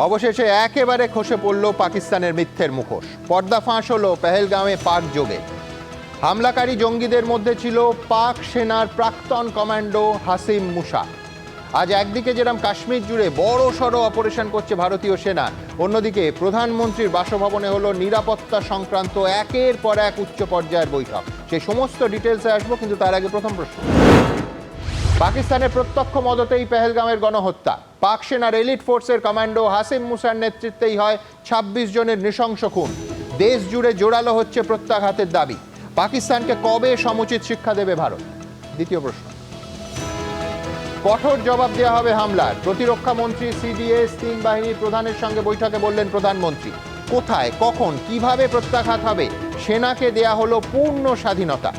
অবশেষে একেবারে খসে পড়ল পাকিস্তানের মিথ্যের মুখোশ। পর্দা ফাঁস হলো পেহেলগাঁওয়ে পাক যোগে। হামলাকারী জঙ্গিদের মধ্যে ছিল পাক সেনার প্রাক্তন কমান্ডো হাসিম মুসা। আজ একদিকে যেরকম কাশ্মীর জুড়ে বড় সড়ো অপারেশন করছে ভারতীয় সেনা, অন্যদিকে প্রধানমন্ত্রীর বাসভবনে হলো নিরাপত্তা সংক্রান্ত একের পর এক উচ্চ পর্যায়ের বৈঠক। সেই সমস্ত ডিটেলসে আসবো, কিন্তু তার আগে প্রথম প্রশ্ন। পাকিস্তানের প্রত্যক্ষ মদতেই পেহেলগাঁওয়ের গণহত্যা। পাক সেনার এলিট ফোর্সের কমান্ডো হাসিম মুসার নেতৃত্বেই হয় ২৬ জনের নৃশংস খুন। দেশ জুড়ে জোরালো হচ্ছে প্রত্যাঘাতের দাবি। পাকিস্তানকে কবে সমুচিত শিক্ষা দেবে ভারত? দ্বিতীয় প্রশ্ন। কঠোর জবাব দেওয়া হবে হামলার। প্রতিরক্ষা মন্ত্রী সিডিএস ৩ বাহিনীর প্রধানের সঙ্গে বৈঠকে বললেন প্রধানমন্ত্রী। কোথায়, কখন, কিভাবে প্রত্যাঘাত হবে? সেনাকে দেয়া হলো পূর্ণ স্বাধীনতা।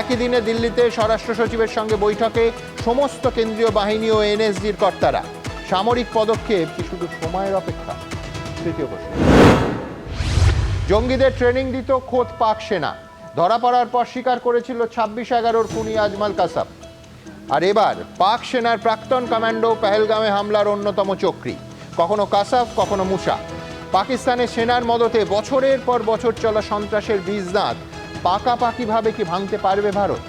একই দিনে দিল্লিতে স্বরাষ্ট্র সচিবের সঙ্গে বৈঠকে সমস্ত কেন্দ্রীয় বাহিনী ও এনএসজির কর্তারা। সামরিক পদক্ষেপ কি শুধু সময়ের অপেক্ষা? তৃতীয় প্রশ্ন। জঙ্গিদের ট্রেনিং দিত খোদ পাক সেনা। ধরা পড়ার পর স্বীকার করেছিল ২৬/১১ খুনি আজমাল কাসাব। আর এবার পাক সেনার প্রাক্তন কমান্ডো পেহেলগাঁওয়ে হামলার অন্যতম চক্রী। কখনো কাসাব, কখনো মুসা। পাকিস্তানের সেনার মদতে বছরের পর বছর চলা সন্ত্রাসের বীজদাঁত পাকাপাকিভাবে কি ভাঙতে পারবে ভারত?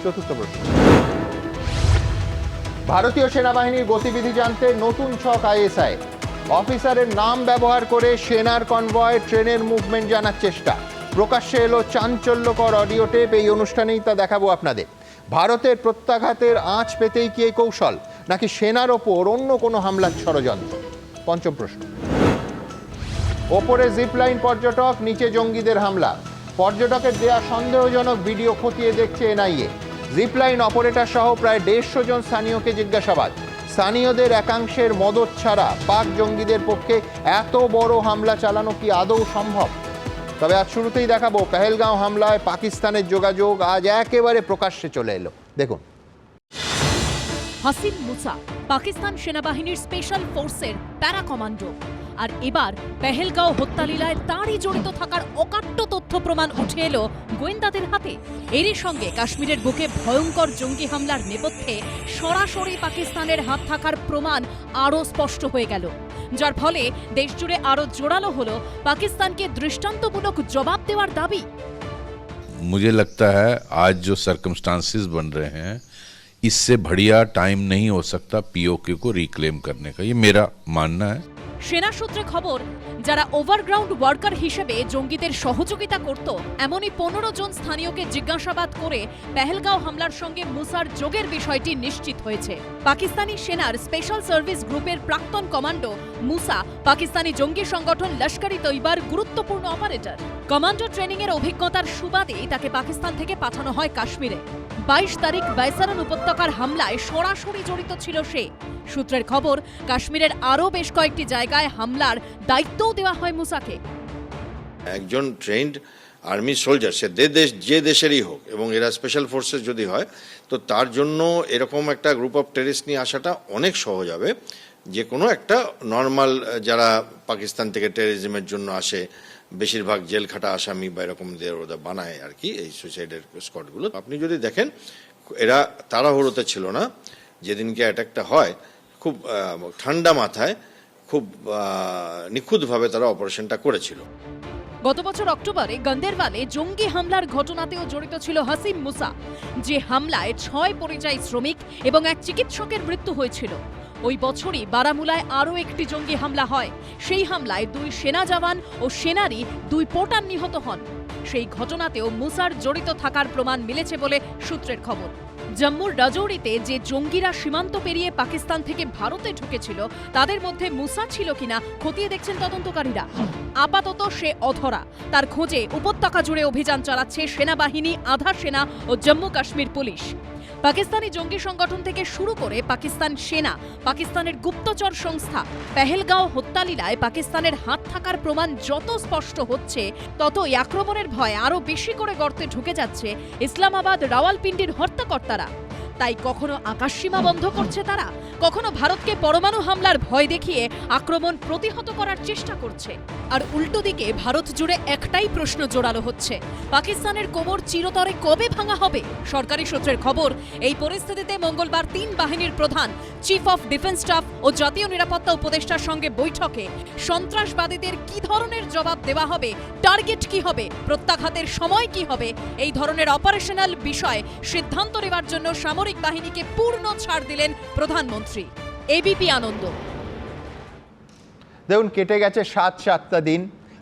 চতুর্থ প্রশ্ন। ভারতীয় সেনাবাহিনীর গতিবিধি জানতে নতুন ছক আইএসআই। অফিসারের নাম ব্যবহার করে সেনার কনভয়, ট্রেনের মুভমেন্ট জানার চেষ্টা। প্রকাশ্যে এলো চাঞ্চল্যকর অডিও টেপ। এই অনুষ্ঠানেই তা দেখাবো আপনাদের। ভারতের প্রত্যাঘাতের আঁচ পেতেই কি এই কৌশল, নাকি সেনার ওপর অন্য কোনো হামলার ষড়যন্ত্র? পঞ্চম প্রশ্ন। ওপরে জিপলাইন পর্যটক, নিচে জঙ্গিদের হামলা। পর্যটকের দেয়া সন্দেহজনক ভিডিও খতিয়ে দেখছে এনআইএ। জিপলাইন অপারেটর সহ প্রায় ১৫০ জন স্থানীয়কে জিজ্ঞাসাবাদ। স্থানীয়দের একাংশের মদত ছাড়া পাক জঙ্গিদের পক্ষে এত বড় হামলা চালানো কি আদৌ সম্ভব? তবে আজ শুরুতেই দেখাবো পেহেলগাঁও হামলায় পাকিস্তানের যোগাযোগ আজ একেবারে প্রকাশ্যে চলে এলো। দেখুন। হাসিম মুসা পাকিস্তান সেনাবাহিনীর স্পেশাল ফোর্সের প্যারা কমান্ডো। আর এবার পেহেলগাঁও হত্যালীলায় তাঁরই জড়িত থাকার অকাট্য তথ্য প্রমাণ উঠে এলো গোয়েন্দাদের হাতে। এরই সঙ্গে কাশ্মীরের বুকে ভয়ঙ্কর জঙ্গি হামলার নেপথ্যে সরাসরি পাকিস্তানের হাত থাকার প্রমাণ আরও স্পষ্ট হয়ে গেল, যার ফলে দেশজুড়ে আরও জোরালো হলো পাকিস্তানকে দৃষ্টান্তমূলক জবাব দেওয়ার দাবি। मुझे लगता है आज जो सर्कमस्टांसेस बन रहे हैं, इससे बढ़िया टाइम नहीं हो सकता पीओके को रिक्लेम करने का, ये मेरा मानना है। সেনা সূত্রে খবর, যারা ওভারগ্রাউন্ড ওয়ার্কার হিসেবে জঙ্গিদের সহযোগিতা করত এমনই ১৫ জন স্থানীয়কে জিজ্ঞাসাবাদ করে পেহেলগাঁও হামলার সঙ্গে মুসার যোগের বিষয়টি নিশ্চিত হয়েছে। পাকিস্তানি সেনার স্পেশাল সার্ভিস গ্রুপের প্রাক্তন কমান্ডো মুসা পাকিস্তানি জঙ্গি সংগঠন লস্কর-ই তৈবার গুরুত্বপূর্ণ অপারেটর। কমান্ডো ট্রেনিং এর অভিজ্ঞতার সুবাদে তাকে পাকিস্তান থেকে পাঠানো হয় কাশ্মীরে। ২২ তারিখ বাইসারান উপত্যকার হামলায় সরাসরি জড়িত ছিল সে। সূত্রের খবর, কাশ্মীরের আরও বেশ কয়েকটি জায়গায় হামলার দায়িত্বও দেওয়া হয় মুসাকে। একজন ট্রেন্ড আর্মি সোলজার, সে যে দেশেরই হোক, এবং এরা স্পেশাল ফোর্সেস যদি হয়, তো তার জন্য এরকম একটা গ্রুপ অফ টেররিস্ট নিয়ে আসাটা অনেক সহজ হবে। যে কোনো একটা নর্মাল যারা পাকিস্তান থেকে টেররিজমের জন্য আসে, বেশিরভাগ জেল খাটা আসামি বা এরকমদের ওরা বানায় আর কি এই সুইসাইডের স্কোয়াডগুলো। আপনি যদি দেখেন, এরা তাড়াহুড়োতে ছিল না। যেদিনকে অ্যাটাকটা হয়, খুব ঠান্ডা মাথায়, খুব নিখুঁতভাবে তারা অপারেশনটা করেছিল। গত বছর অক্টোবরে গন্দেরবালে জঙ্গি হামলার ঘটনাতেও জড়িত ছিল হাসিম মুসা, যে হামলায় ৬ পরিযায়ী শ্রমিক এবং এক চিকিৎসকের মৃত্যু হয়েছিল। ওই বছরই বারামুলায় আরও একটি জঙ্গি হামলা হয়। সেই হামলায় ২ সেনা জওয়ান ও সেনারই ২ পোর্টার নিহত হন। সেই ঘটনাতেও মুসার জড়িত থাকার প্রমাণ মিলেছে বলে সূত্রের খবর। জম্মুর রাজৌরিতে যে জঙ্গিরা সীমান্ত পেরিয়ে পাকিস্তান থেকে ভারতে ঢুকেছিল, তাদের মধ্যে মুসা ছিল কিনা খতিয়ে দেখছেন তদন্তকারীরা। আপাতত সে অধরা। তার খোঁজে উপত্যকা জুড়ে অভিযান চালাচ্ছে সেনাবাহিনী, আধা সেনা ও জম্মু কাশ্মীর পুলিশ। পাকিস্তানি জঙ্গি সংগঠন থেকে শুরু করে পাকিস্তান সেনা, পাকিস্তানের গুপ্তচর সংস্থা, পেহেলগাঁও হত্যালীলায় পাকিস্তানের হাত থাকার প্রমাণ যত স্পষ্ট হচ্ছে, ততই আক্রমণের ভয় আরও বেশি করে গর্তে ঢুকে যাচ্ছে ইসলামাবাদ, রাওয়ালপিন্ডির হত্যাকর্তারা। তাই কখনো আকাশসীমা বন্ধ করছে তারা, কখনো ভারতকে পরমাণু হামলার ভয় দেখিয়ে আক্রমণ প্রতিহত করার চেষ্টা করছে। আর উল্টো দিকে ভারত জুড়ে একটাই প্রশ্ন জোরালো হচ্ছে, পাকিস্তানের কোমর চিরতরে কবে ভাঙা হবে? সরকারি সূত্রের খবর, এই পরিস্থিতিতে মঙ্গলবার 3 বাহিনীর প্রধান, চিফ অফ ডিফেন্স স্টাফ ও জাতীয় নিরাপত্তা উপদেষ্টার সঙ্গে বৈঠকে সন্ত্রাসবাদীদের কি ধরনের জবাব দেওয়া হবে, টার্গেট কি হবে, প্রত্যাঘাতের সময় কি হবে, এই ধরনের অপারেশনাল বিষয়ে সিদ্ধান্ত নেওয়ার জন্য সামরিক বাহিনীকে পূর্ণ ছাড় দিলেন প্রধানমন্ত্রী। এবিপি আনন্দ। দেখুন, কেটে গেছে 7টা দিন,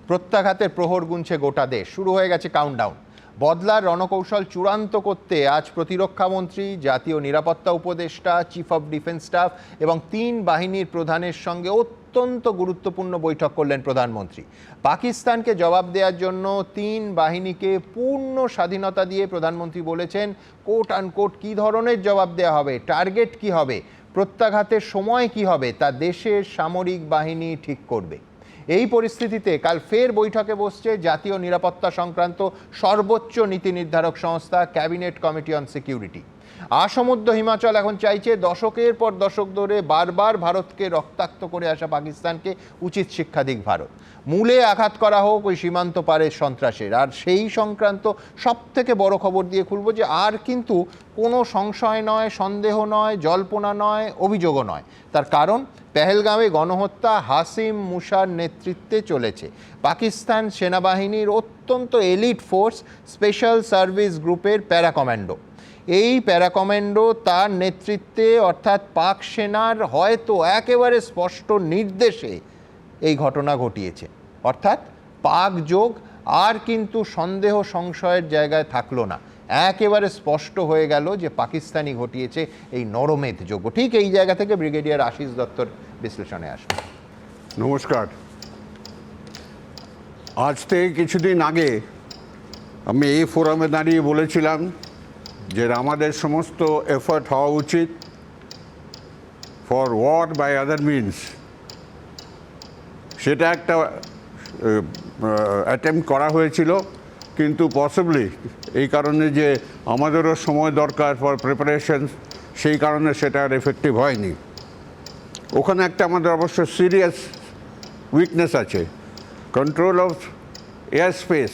প্রত্যাঘাতের প্রহর গুনছে গোটা দেশ, শুরু হয়ে গেছে কাউন্টডাউন। বদলার রণকৌশল চূড়ান্ত করতে আজ প্রতিরক্ষামন্ত্রী, জাতীয় নিরাপত্তা উপদেষ্টা, চিফ অফ ডিফেন্স স্টাফ এবং 3 বাহিনীর প্রধানের সঙ্গে অত্যন্ত গুরুত্বপূর্ণ বৈঠক করলেন প্রধানমন্ত্রী। পাকিস্তানকে জবাব দেওয়ার জন্য 3 বাহিনীকে পূর্ণ স্বাধীনতা দিয়ে প্রধানমন্ত্রী বলেছেন কোট আনকোট কী ধরনের জবাব দেওয়া হবে, টার্গেট কি হবে, প্রত্যাঘাতের সময় কি হবে, তা দেশের সামরিক বাহিনী ঠিক করবে। এই পরিস্থিতিতে কাল ফের বৈঠকে বসছে জাতীয় নিরাপত্তা সংক্রান্ত সর্বোচ্চ নীতি নির্ধারক সংস্থা ক্যাবিনেট কমিটি অন সিকিউরিটি। আসমুদ্র হিমাচল এখন চাইছে দশকের পর দশক ধরে বারবার ভারতকে রক্তাক্ত করে আসা পাকিস্তানকে উচিত শিক্ষা দিক ভারত, মূলে আঘাত করা হোক ওই সীমান্ত পারের সন্ত্রাসের। আর সেই সংক্রান্ত সব থেকে বড় খবর দিয়ে খুলব যে আর কিন্তু কোনো সংশয় নয়, সন্দেহ নয়, জল্পনা নয়, অভিযোগও নয়। তার কারণ পেহেলগাঁওয়ে গণহত্যা হাসিম মুসার নেতৃত্বে চলেছে। পাকিস্তান সেনাবাহিনীর অত্যন্ত এলিট ফোর্স স্পেশাল সার্ভিস গ্রুপের প্যারা কমান্ডো, এই প্যারা কমান্ডো তার নেতৃত্বে অর্থাৎ পাক সেনার হয়তো একেবারে স্পষ্ট নির্দেশে এই ঘটনা ঘটিয়েছে। অর্থাৎ পাক যোগ আর কিন্তু সন্দেহ সংশয়ের জায়গায় থাকলো না, একেবারে স্পষ্ট হয়ে গেল যে পাকিস্তানি ঘটিয়েছে এই নরমেধ যোগ্য। ঠিক এই জায়গা থেকে ব্রিগেডিয়ার আশিস দত্তর বিশ্লেষণে আসবে। নমস্কার। আজ থেকে কিছুদিন আগে আমি এই ফোরামে দাঁড়িয়ে বলেছিলাম যে আমাদের সমস্ত এফর্ট হওয়া উচিত for war by other means. সেটা একটা অ্যাটেম্প্ট করা হয়েছিল, কিন্তু পসিবলি এই কারণে যে আমাদেরও সময় দরকার ফর প্রিপারেশন, সেই কারণে সেটা আর এফেক্টিভ হয়নি। ওখানে একটা আমাদের অবশ্য সিরিয়াস উইকনেস আছে, কন্ট্রোল অফ এয়ার স্পেস।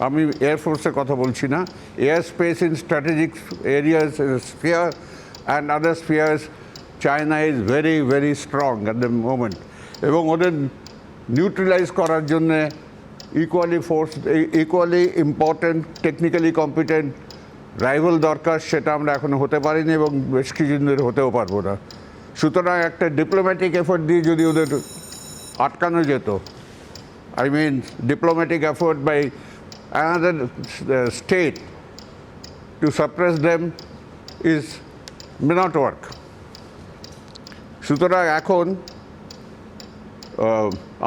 আমি এয়ারফোর্সের কথা বলছি না, air space in strategic areas sphere and other স্ফিয়ার্স China is very very strong at the moment, এবং ওদের নিউট্রালাইজ করার জন্যে equally important, technically competent rival দরকার। সেটা আমরা এখনো হতে পারিনি এবং বেশ কিছুদিন ধরে হতেও পারবো না। সুতরাং একটা ডিপ্লোম্যাটিক এফোর্ট দিয়ে যদি ওদের আটকানো যেত, I mean diplomatic effort by another state to suppress them may not work. সুতরাং এখন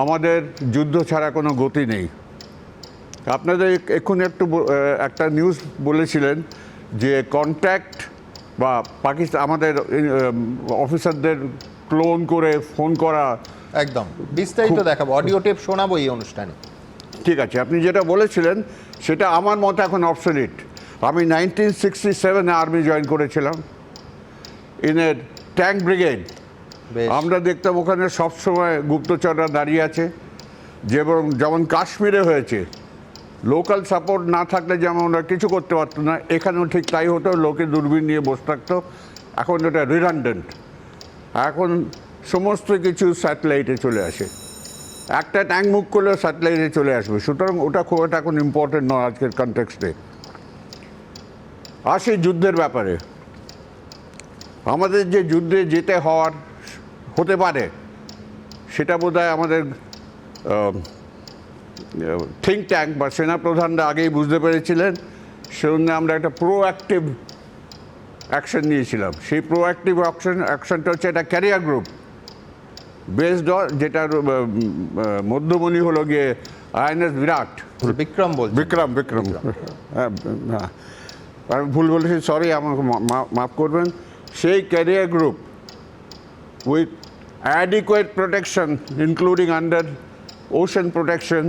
আমাদের যুদ্ধ ছাড়া কোনো গতি নেই। আপনাদের এক্ষুনি একটা নিউজ বলেছিলেন যে কন্ট্যাক্ট বা পাকিস্তান আমাদের অফিসারদের ক্লোন করে ফোন করা, একদম বিস্তারিত দেখাবো, অডিও টেপ শোনাবো এই অনুষ্ঠানে। ঠিক আছে, আপনি যেটা বলেছিলেন সেটা আমার মতে এখন অবসলিট। আমি 1967-এ আর্মি জয়েন করেছিলাম ইন এ ট্যাঙ্ক ব্রিগেড। আমরা দেখতাম ওখানে সবসময় গুপ্তচররা দাঁড়িয়ে আছে, যেমন কাশ্মীরে হয়েছে, লোকাল সাপোর্ট না থাকলে যেমন ওরা কিছু করতে পারতো না, এখানেও ঠিক তাই হতো, লোকে দূরবীন নিয়ে বসে থাকতো। এখন এটা রিডান্ডেন্ট, এখন সমস্ত কিছু স্যাটেলাইটে চলে আসে, একটা ট্যাঙ্ক মুভ করলেও স্যাটেলাইটে চলে আসবে। সুতরাং ওটা খুব একটা এখন ইম্পর্টেন্ট নয় আজকের কনটেক্সটে। আসি যুদ্ধের ব্যাপারে। আমাদের যে যুদ্ধে যেতে হতে পারে সেটা বোধহয় আমাদের থিঙ্ক ট্যাঙ্ক বা সেনাপ্রধানরা আগেই বুঝতে পেরেছিলেন। সেজন্য আমরা একটা প্রোঅ্যাক্টিভ অ্যাকশন নিয়েছিলাম। সেই প্রোঅ্যাক্টিভ অ্যাকশনটা হচ্ছে একটা ক্যারিয়ার গ্রুপ বেসড, যেটার মধ্যমণি হলো গিয়ে আইএনএস বিরাট। বিক্রম হ্যাঁ, আমি ভুল বলেছি, সরি, আমাকে মাফ করবেন। সেই carrier group with adequate protection including under ocean protection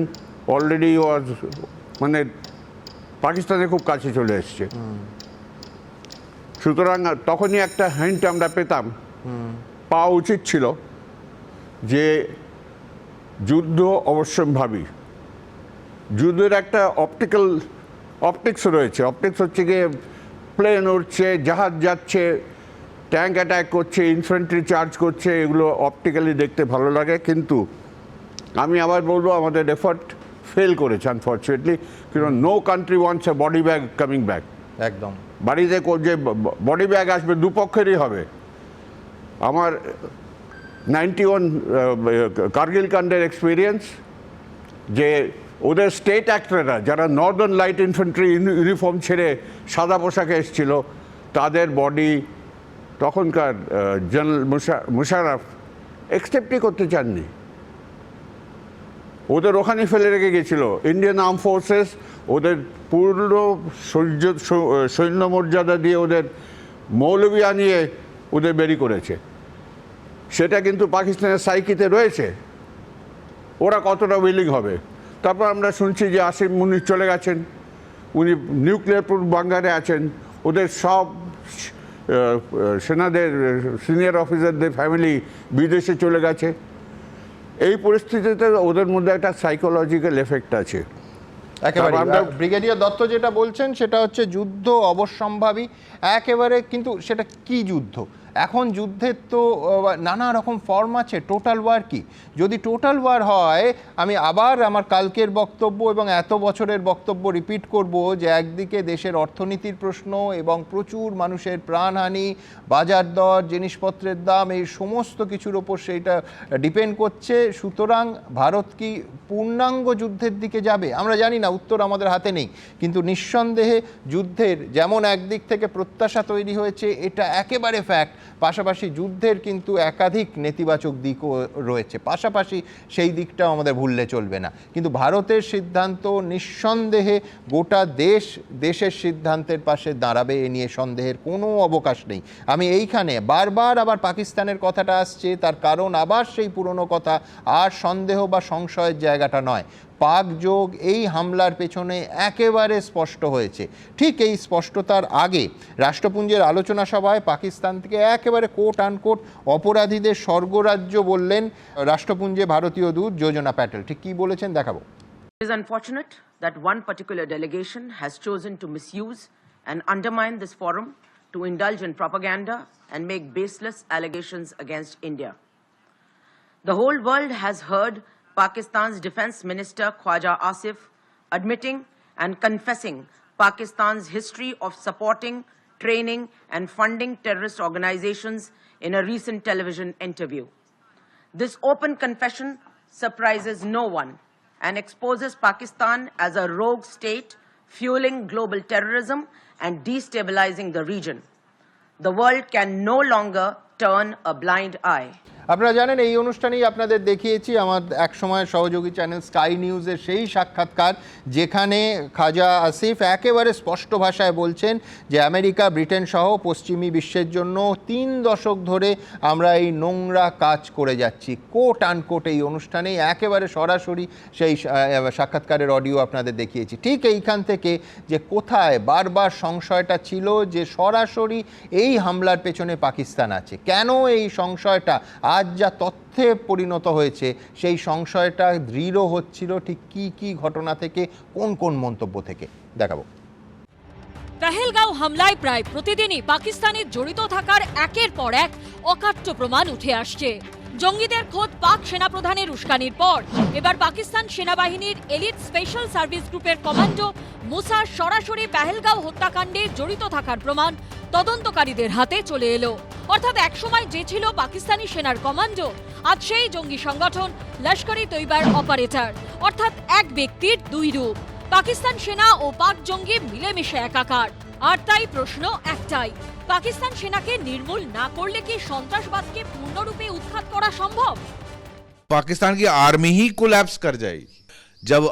already was, মানে পাকিস্তানের খুব কাছে চলে এসছে। সুতরাং তখনই একটা হিন্ট আমরা পেতাম, পাওয়া উচিত ছিল যে যুদ্ধ অবশ্যম্ভাবী। যুদ্ধের একটা অপটিক্স রয়েছে। অপটিক্স হচ্ছে গিয়ে প্লেন উঠছে, জাহাজ যাচ্ছে, ট্যাঙ্ক অ্যাটাক করছে, ইনফ্যান্ট্রি চার্জ করছে, এগুলো অপটিক্যালি দেখতে ভালো লাগে। কিন্তু আমি আবার বলবো আমাদের এফর্ট ফেল করেছে আনফর্চুনেটলি, কিন্তু no country wants a body bag coming back. একদম বাড়িতে যে বডি ব্যাগ আসবে দুপক্ষেরই হবে। আমার 91 কার্গিল কাণ্ডের এক্সপিরিয়েন্স, যে ওদের স্টেট অ্যাক্টররা যারা নর্দার্ন লাইট ইনফ্যান্ট্রি ইউনিফর্ম ছেড়ে সাদা পোশাকে এসেছিল, তাদের বডি তখনকার জেনারেল মুশারফ অ্যাকসেপ্টই করতে চাননি, ওদের ওখানে ফেলে রেখে গেছিল। ইন্ডিয়ান আর্ম ফোর্সেস ওদের পূর্ণ সৈন্য মর্যাদা দিয়ে ওদের মৌলবি আনিয়ে ওদের বেরি করেছে। সেটা কিন্তু পাকিস্তানের সাইকিতে রয়েছে, ওরা কতটা উইলিং হবে। তারপর আমরা শুনছি যে আসিম মুনির চলে গেছেন, উনি নিউক্লিয়ার প্রুফ বাঙ্গারে আছেন, ওদের সব সেনাদের সিনিয়র অফিসারদের ফ্যামিলি বিদেশে চলে গেছে। এই পরিস্থিতিতে ওদের মধ্যে একটা সাইকোলজিক্যাল এফেক্ট আছে। একেবারে আমরা ব্রিগেডিয়ার দত্ত যেটা বলছেন সেটা হচ্ছে যুদ্ধ অবশ্যম্ভাবী একেবারে, কিন্তু সেটা কি যুদ্ধ? এখন যুদ্ধের তো নানা রকম ফর্ম আছে। টোটাল ওয়ার কি? যদি টোটাল ওয়ার হয়, আমি আবার আমার কালকের বক্তব্য এবং এত বছরের বক্তব্য রিপিট করব যে একদিকে দেশের অর্থনীতির প্রশ্ন এবং প্রচুর মানুষের প্রাণহানি, বাজার দর, জিনিসপত্রের দাম, এই সমস্ত কিছুর ওপর সেইটা ডিপেন্ড করছে। সুতরাং ভারত কি পূর্ণাঙ্গ যুদ্ধের দিকে যাবে? আমরা জানি না, উত্তর আমাদের হাতে নেই, কিন্তু নিঃসন্দেহে যুদ্ধের যেমন একদিক থেকে প্রত্যাশা তৈরি হয়েছে, এটা একেবারে ফ্যাক্ট, পাশাপাশি যুদ্ধের কিন্তু একাধিক নেতিবাচক দিকও রয়েছে, পাশাপাশি সেই দিকটাও আমাদের ভুললে চলবে না। কিন্তু ভারতের সিদ্ধান্ত নিঃসন্দেহে গোটা দেশের সিদ্ধান্তের পাশে দাঁড়াবে, এ নিয়ে সন্দেহের কোনো অবকাশ নেই। আমি এইখানে বারবার আবার পাকিস্তানের কথাটা আসছে, তার কারণ আবার সেই পুরনো কথা, আর সন্দেহ বা সংশয়ের জায়গাটা নয়। পাক যোগ এই হামলার পেছনে একেবারে স্পষ্ট হয়েছে। ঠিক এই স্পষ্টতার আগে রাষ্ট্রপুঞ্জের আলোচনা সভায় পাকিস্তান থেকে একেবারে কোট আনকোট অপরাধীদের স্বর্গরাজ্য বললেন রাষ্ট্রপুঞ্জে ভারতীয় দূত যোজনা প্যাটেল। ঠিক কি বলেছেন দেখাবো। It is unfortunate that one particular delegation has chosen to misuse and undermine this forum to indulge in propaganda and make baseless allegations against India. The whole world has heard Pakistan's Defense Minister Khwaja Asif admitting and confessing Pakistan's history of supporting, training and funding terrorist organizations in a recent television interview. This open confession surprises no one and exposes Pakistan as a rogue state fueling global terrorism and destabilizing the region. The world can no longer turn a blind eye. আপনারা জানেন, এই অনুষ্ঠানেই আপনাদের দেখিয়েছি আমার এক সময়ের সহযোগী চ্যানেল স্কাই নিউজের সেই সাক্ষাৎকার, যেখানে খাজা আসিফ একেবারে স্পষ্ট ভাষায় বলছেন যে আমেরিকা, ব্রিটেন সহ পশ্চিমী বিশ্বের জন্য 3 দশক ধরে আমরা এই নোংরা কাজ করে যাচ্ছি। কোট আনকোট এই অনুষ্ঠানেই একেবারে সরাসরি সেই সাক্ষাৎকারের অডিও আপনাদের দেখিয়েছি। ঠিক এইখান থেকে যে কোথায় বারবার সংশয়টা ছিল যে সরাসরি এই হামলার পেছনে পাকিস্তান আছে, কেন এই সংশয়টা আজ যা তথ্যে পরিণত হয়েছে সেই সংশয়টা দৃঢ় হচ্ছিল ঠিক কি কি ঘটনা থেকে, কোন কোন মন্তব্য থেকে দেখাবো। পেহেলগাঁও হামলায় প্রায় প্রতিদিনই পাকিস্তানের জড়িত থাকার একের পর এক অকাট্য প্রমাণ উঠে আসছে। জঙ্গিদের খোদ পাক সেনাপ্রধানের উস্কানির পর এবার পাকিস্তান সেনাবাহিনীর এলিট স্পেশাল সার্ভিস গ্রুপের কমান্ডো মুসার সরাসরি পেহেলগাঁও হত্যাকাণ্ডে জড়িত থাকার প্রমাণ তদন্তকারীদের হাতে চলে এলো। অর্থাৎ একসময় যে ছিল পাকিস্তানি সেনার কমান্ডো, আজ সেই জঙ্গি সংগঠন লস্কর-ই তৈবার অপারেটর। অর্থাৎ এক ব্যক্তির দুই রূপ, পাকিস্তান সেনা ও পাক জঙ্গি মিলেমিশে একাকার। আর তাই প্রশ্ন একটাই, পাকিস্তান সেনাকে নির্মূল না করলে কি সন্ত্রাসবাদকে পূর্ণরূপে উৎখাত করা সম্ভব? पाकिस्तान की आर्मी ही कोलैप्स कर जाएगी जब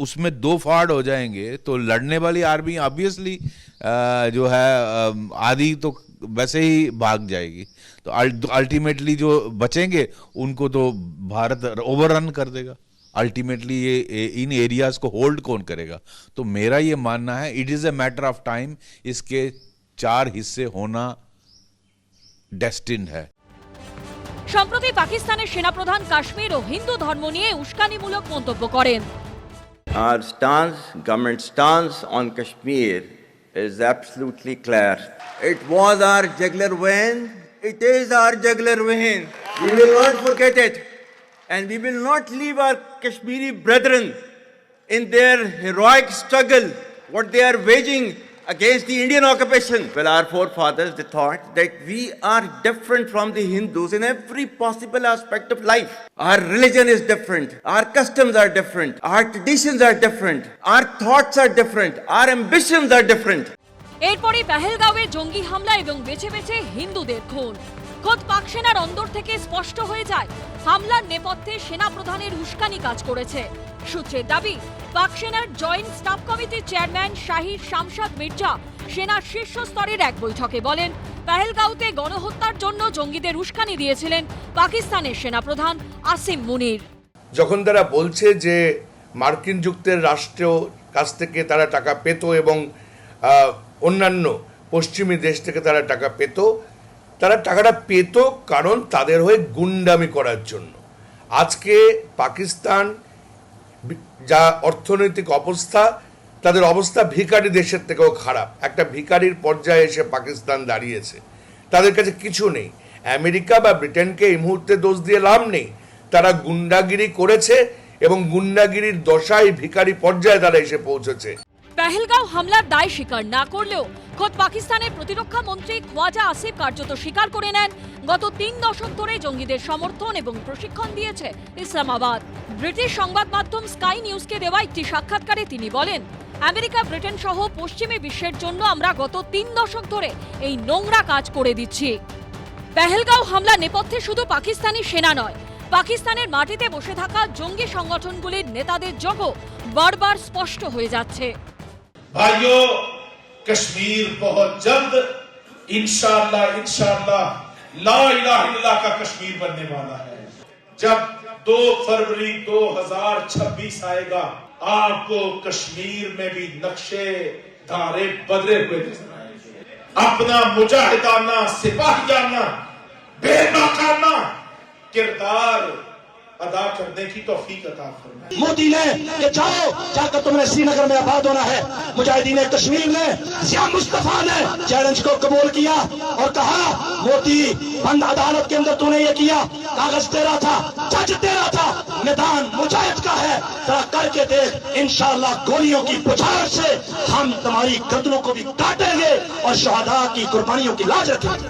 उसमें 2 फाड़ हो जाएंगे, तो लड़ने वाली आर्मी ऑब्वियसली जो है आधी तो वैसे ही भाग जाएगी। तो अल्टीमेटली जो बचेंगे उनको तो भारत ओवररन कर देगा। अल्टीमेटली ये इन एरियाज को होल्ड कौन करेगा? तो मेरा ये मानना है it is a matter of time इसके 4 हिस्से होना डेस्टिन्ड है। সম্প্রতি পাকিস্তানের সেনাপ্রধান কাশ্মীর ও হিন্দু ধর্ম নিয়ে উস্কানিমূলক মন্তব্য করেন। Our stance, government stance on Kashmir is absolutely clear. It was our jugular vein. It is our jugular vein. We will not forget it. And we will not leave our Kashmiri brethren in their heroic struggle, what they are waging against the Indian occupation. Well, our forefathers, they thought that we are different from the Hindus in every possible aspect of life. Our religion is different. Our customs are different. Our traditions are different. Our thoughts are different. Our ambitions are different. এরপরই পেহেলগাঁওয়ে জঙ্গি হামলা এবং বেছে বেছে হিন্দুদের খুন। খোদ পাক সেনার অন্দর থেকে স্পষ্ট হয়ে যায় হামলার নেপথ্যে সেনা প্রধানের উস্কানি কাজ করেছে। সূত্রের দাবি, পাক সেনার জয়েন্ট স্টাফ কমিটির চেয়ারম্যান শাহির শামশাদ মির্জা সেনার শীর্ষ স্তরের এক বৈঠকে বলেন, পেহেলগাঁওতে গণহত্যার জন্য জঙ্গিদের উস্কানি দিয়েছিলেন পাকিস্তানের সেনাপ্রধান আসিম মুনির। যখন তারা বলছে যে মার্কিন যুক্তরাষ্ট্রের কাছ থেকে তারা টাকা পেত এবং অন্যান্য পশ্চিমী দেশ থেকে তারা টাকা পেত, তারা টাকাটা পেত কারণ তাদের হয়ে গুন্ডামি করার জন্য। আজকে পাকিস্তান যা অর্থনৈতিক অবস্থা, তাদের অবস্থা ভিখারি দেশের থেকেও খারাপ। একটা ভিখারির পর্যায়ে এসে পাকিস্তান দাঁড়িয়েছে। তাদের কাছে কিছু নেই। আমেরিকা বা ব্রিটেনকে এই মুহূর্তে দোষ দিয়ে লাভ নেই। তারা গুন্ডাগিরি করেছে এবং গুন্ডাগিরির দশায় ভিখারি পর্যায়ে তারা এসে পৌঁছেছে। পেহেলগাঁও হামলার দায় স্বীকার না করলেও খোদ পাকিস্তানের প্রতিরক্ষা মন্ত্রী খোয়াজা আসিফ কার্যত স্বীকার করে নেন গত 3 দশক ধরে জঙ্গিদের সমর্থন এবং প্রশিক্ষণ দিয়েছে ইসলামাবাদ। ব্রিটিশ সংবাদ মাধ্যম স্কাই নিউজকে দেওয়া একটি সাক্ষাৎকারে তিনি বলেন, আমেরিকা, ব্রিটেন সহ পশ্চিমী বিশ্বের জন্য আমরা গত 3 দশক ধরে এই নোংরা কাজ করে দিচ্ছি। পেহেলগাঁও হামলা নেপথ্যে শুধু পাকিস্তানি সেনা নয়, পাকিস্তানের মাটিতে বসে থাকা জঙ্গি সংগঠনগুলির নেতাদের যোগও বারবার স্পষ্ট হয়ে যাচ্ছে। भाइयों, कश्मीर बहुत जल्द इंशाअल्लाह ला इलाहा इल्लल्लाह का कश्मीर बनने वाला है। जब 2 फरवरी 2026 आएगा, आपको कश्मीर में भी नक्शे धारे बदले हुए नजर आएंगे। अपना मुजाहिदाना, सिपाहियाना, बेबाकाना किरदार अदा करने की तौफीक अता फरमाए। मोदी ने कि जाओ जाकर तुमने श्रीनगर में आबाद होना है। मुजाहिदीन कश्मीर ने, जिया मुस्तफा ने चैलेंज को कबूल किया और कहा, मोदी बंद अदालत के अंदर तूने ये किया, कागज तेरा था, जज तेरा था, मैदान मुजाहिद का है, जरा करके देख। इंशाअल्लाह गोलियों की बुछारत से हम तुम्हारी गर्दनों को भी काटेंगे और शहादा की कुर्बानियों की लाज रखेंगे।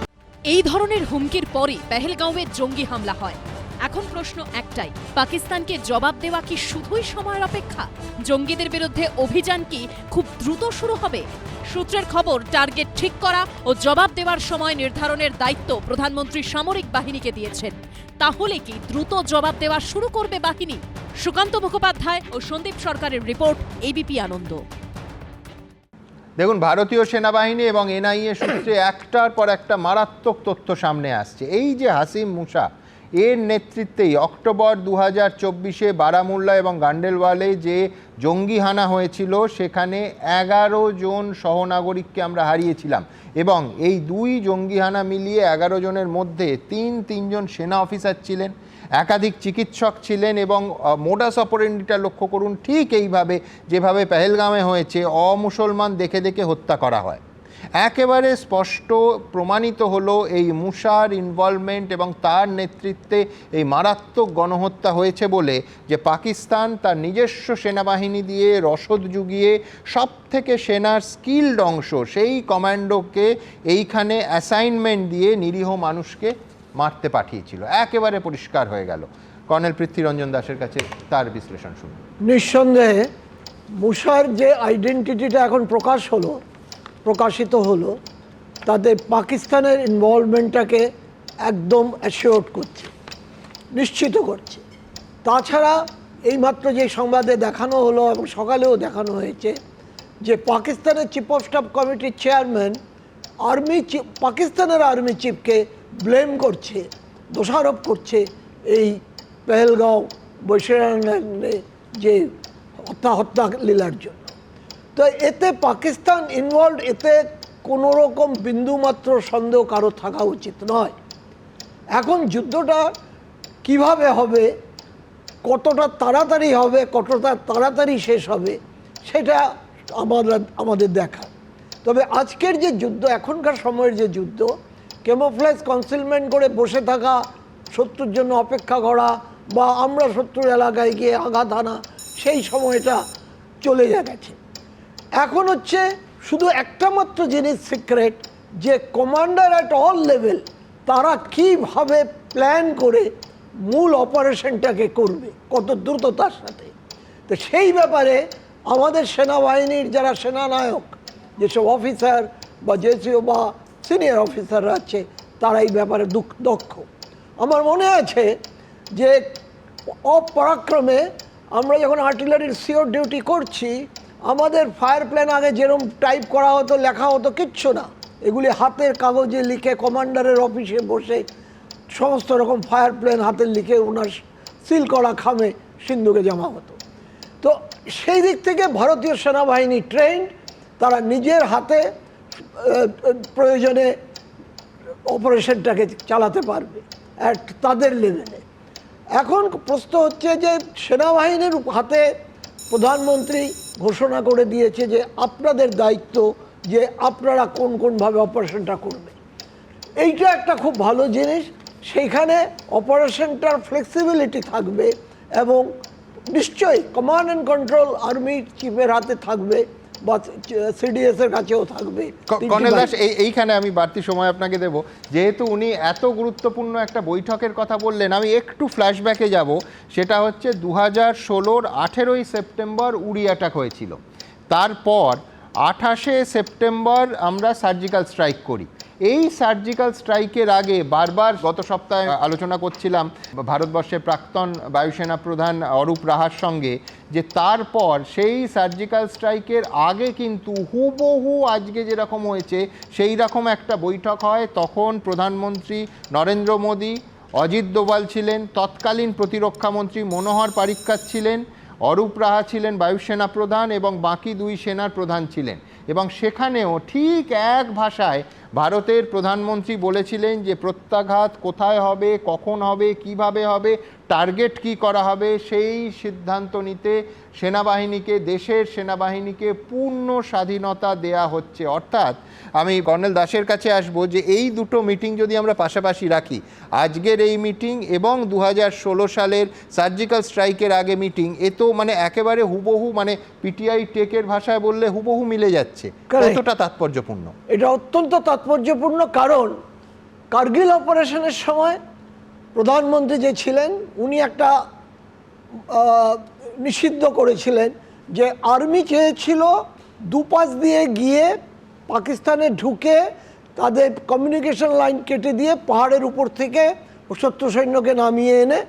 এই ধরনের হুমকির পরই পেহেলগাঁওয়ে জঙ্গি হামলা হয়। এখন প্রশ্ন একটাই, পাকিস্তানকে জবাব দেওয়া কি শুধুই সময়ের অপেক্ষা? জঙ্গিদের বিরুদ্ধে অভিযান কি খুব দ্রুত শুরু হবে? সূত্রের খবর, টার্গেট ঠিক করা ও জবাব দেওয়ার সময় নির্ধারণের দায়িত্ব প্রধানমন্ত্রী সামরিক বাহিনীকে দিয়েছেন। তাহলে কি দ্রুত জবাব দেওয়া শুরু করবে বাহিনী? সুকান্ত মুখোপাধ্যায় ও সন্দীপ সরকারের রিপোর্ট, এবিপি আনন্দ। দেখুন, ভারতীয় সেনাবাহিনী এবং এনআইএ সূত্রে একটার পর একটা মারাত্মক তথ্য সামনে আসছে। এই যে হাসিম মুসা, এর নেতৃত্বেই অক্টোবর 2024-এ বারামুল্লা এবং গান্ডেলওয়ালে যে জঙ্গি হানা হয়েছিল, সেখানে 11 জন সহনাগরিককে আমরা হারিয়েছিলাম এবং এই 2 জঙ্গি হানা মিলিয়ে 11 জনের মধ্যে 3জন সেনা অফিসার ছিলেন, একাধিক চিকিৎসক ছিলেন এবং মোডাস অপারেন্ডিটা লক্ষ্য করুন, ঠিক এইভাবে যেভাবে পেহেলগাঁওয়ে হয়েছে, অমুসলমান দেখে দেখে হত্যা করা হয়। একেবারে স্পষ্ট প্রমাণিত হলো এই মুসার ইনভলভমেন্ট এবং তার নেতৃত্বে এই মারাত্মক গণহত্যা হয়েছে বলে, যে পাকিস্তান তার নিজস্ব সেনাবাহিনী দিয়ে রসদ জুগিয়ে সব থেকে সেনার স্কিল্ড অংশ, সেই কমান্ডোকে এইখানে অ্যাসাইনমেন্ট দিয়ে নিরীহ মানুষকে মারতে পাঠিয়েছিল। একেবারে পরিষ্কার হয়ে গেল। কর্নেল পৃথ্বীরঞ্জন দাসের কাছে তার বিশ্লেষণ শুনুন। নিঃসন্দেহে মুসার যে আইডেন্টিটিটা এখন প্রকাশিত হলো, তাতে পাকিস্তানের ইনভলভমেন্টটাকে একদম অ্যাসিওর্ড করছে, নিশ্চিত করছে। তাছাড়া এইমাত্র যে সংবাদে দেখানো হলো এবং সকালেও দেখানো হয়েছে যে পাকিস্তানের চিফ অফ স্টাফ কমিটির চেয়ারম্যান পাকিস্তানের আর্মি চিফকে ব্লেম করছে, দোষারোপ করছে এই পেহেলগাঁও বৈশাখে যে হত্যা লীলার জন্য। তো এতে পাকিস্তান ইনভলভ, এতে কোনো রকম বিন্দুমাত্র সন্দেহ কারো থাকা উচিত নয়। এখন যুদ্ধটা কিভাবে হবে, কতটা তাড়াতাড়ি হবে, কতটা তাড়াতাড়ি শেষ হবে, সেটা আমাদের দেখা। তবে আজকের যে যুদ্ধ, এখনকার সময়ের যে যুদ্ধ, ক্যামোফ্লেজ কনসিলমেন্ট করে বসে থাকা, শত্রুর জন্য অপেক্ষা করা বা আমরা শত্রুর এলাকায় গিয়ে আঘাত আনা, সেই সময়টা চলে গেছে। এখন হচ্ছে শুধু একটা মাত্র জিনিস সিক্রেট, যে কমান্ডার অ্যাট অল লেভেল তারা কিভাবে প্ল্যান করে মূল অপারেশনটাকে করবে, কত দ্রুততার সাথে। তো সেই ব্যাপারে আমাদের সেনাবাহিনীর যারা সেনানায়ক, যেসব অফিসার বা জেসিও বা সিনিয়র অফিসাররা আছে, তারা এই ব্যাপারে দক্ষ। আমার মনে আছে যে অপরাক্রমে আমরা যখন আর্টিলারির সিওর ডিউটি করছি, আমাদের ফায়ার প্ল্যান আগে যেরকম টাইপ করা হতো, লেখা হতো, কিচ্ছু না, এগুলি হাতের কাগজে লিখে কমান্ডারের অফিসে বসে সমস্ত রকম ফায়ার প্ল্যান হাতে লিখে ওনার সিল করা খামে সিন্ধুকে জমা হতো। তো সেই দিক থেকে ভারতীয় সেনাবাহিনী ট্রেন্ড, তারা নিজের হাতে প্রয়োজনে অপারেশনটাকে চালাতে পারবে তাদের লেভেলে। এখন প্রশ্ন হচ্ছে যে সেনাবাহিনীর হাতে প্রধানমন্ত্রী ঘোষণা করে দিয়েছে যে আপনাদের দায়িত্ব যে আপনারা কোনভাবে অপারেশনটা করবে। এইটা একটা খুব ভালো জিনিস। সেইখানে অপারেশনটার ফ্লেক্সিবিলিটি থাকবে এবং নিশ্চয়ই কমান্ড অ্যান্ড কন্ট্রোল আর্মি চিফের হাতে থাকবে বা সিডিএস এর কাছেও থাকবে। কর্নেল দাস, এইখানে আমি বাড়তি সময় আপনাকে দেব, যেহেতু উনি এত গুরুত্বপূর্ণ একটা বৈঠকের কথা বললেন, আমি একটু ফ্ল্যাশব্যাকে যাব। সেটা হচ্ছে 2016-র 18ই সেপ্টেম্বর উড়ি অ্যাটাক হয়েছিল। তারপর 28শে সেপ্টেম্বর আমরা সার্জিক্যাল স্ট্রাইক করি। এই সার্জিক্যাল স্ট্রাইকের আগে বারবার গত সপ্তাহে আলোচনা করছিলাম ভারতবর্ষের প্রাক্তন বায়ুসেনা প্রধান অরূপ রাহার সঙ্গে, যে তারপর সেই সার্জিক্যাল স্ট্রাইকের আগে কিন্তু হুবহু আজকে যেরকম হয়েছে সেই রকম একটা বৈঠক হয়। তখন প্রধানমন্ত্রী নরেন্দ্র মোদী, অজিত দোভাল ছিলেন, তৎকালীন প্রতিরক্ষামন্ত্রী মনোহর পারিক্কর ছিলেন, অরূপ রাহা ছিলেন বায়ুসেনা প্রধান এবং বাকি দুই সেনার প্রধান ছিলেন। এবং সেখানেও ঠিক এক ভাষায় ভারতের প্রধানমন্ত্রী বলেছিলেন যে প্রত্যাঘাত কোথায় হবে, কখন হবে, কিভাবে হবে, টার্গেট কি করা হবে, সেই সিদ্ধান্ত নিতে সেনাবাহিনীকে, দেশের সেনাবাহিনীকে পূর্ণ স্বাধীনতা দেয়া হচ্ছে। অর্থাৎ আমি কর্নেল দাসের কাছে আসবো যে এই দুটো মিটিং যদি আমরা পাশাপাশি রাখি, আজকের এই মিটিং এবং 2016 সালের সার্জিক্যাল স্ট্রাইকের আগে মিটিং, এ তো মানে একেবারে হুবহু, মানে পিটিআই টেকের ভাষায় বললে হুবহু মিলে যাচ্ছে। কতটা তাৎপর্যপূর্ণ? এটা অত্যন্ত তাৎপর্যপূর্ণ, কারণ কার্গিল অপারেশনের সময় প্রধানমন্ত্রী যে ছিলেন উনি একটা নিষিদ্ধ করেছিলেন যে আর্মি চেয়েছিল দুপাশ দিয়ে গিয়ে পাকিস্তানে ঢুকে তাদের কমিউনিকেশন লাইন কেটে দিয়ে পাহাড়ের উপর থেকে শত্রু সৈন্যকে নামিয়ে এনে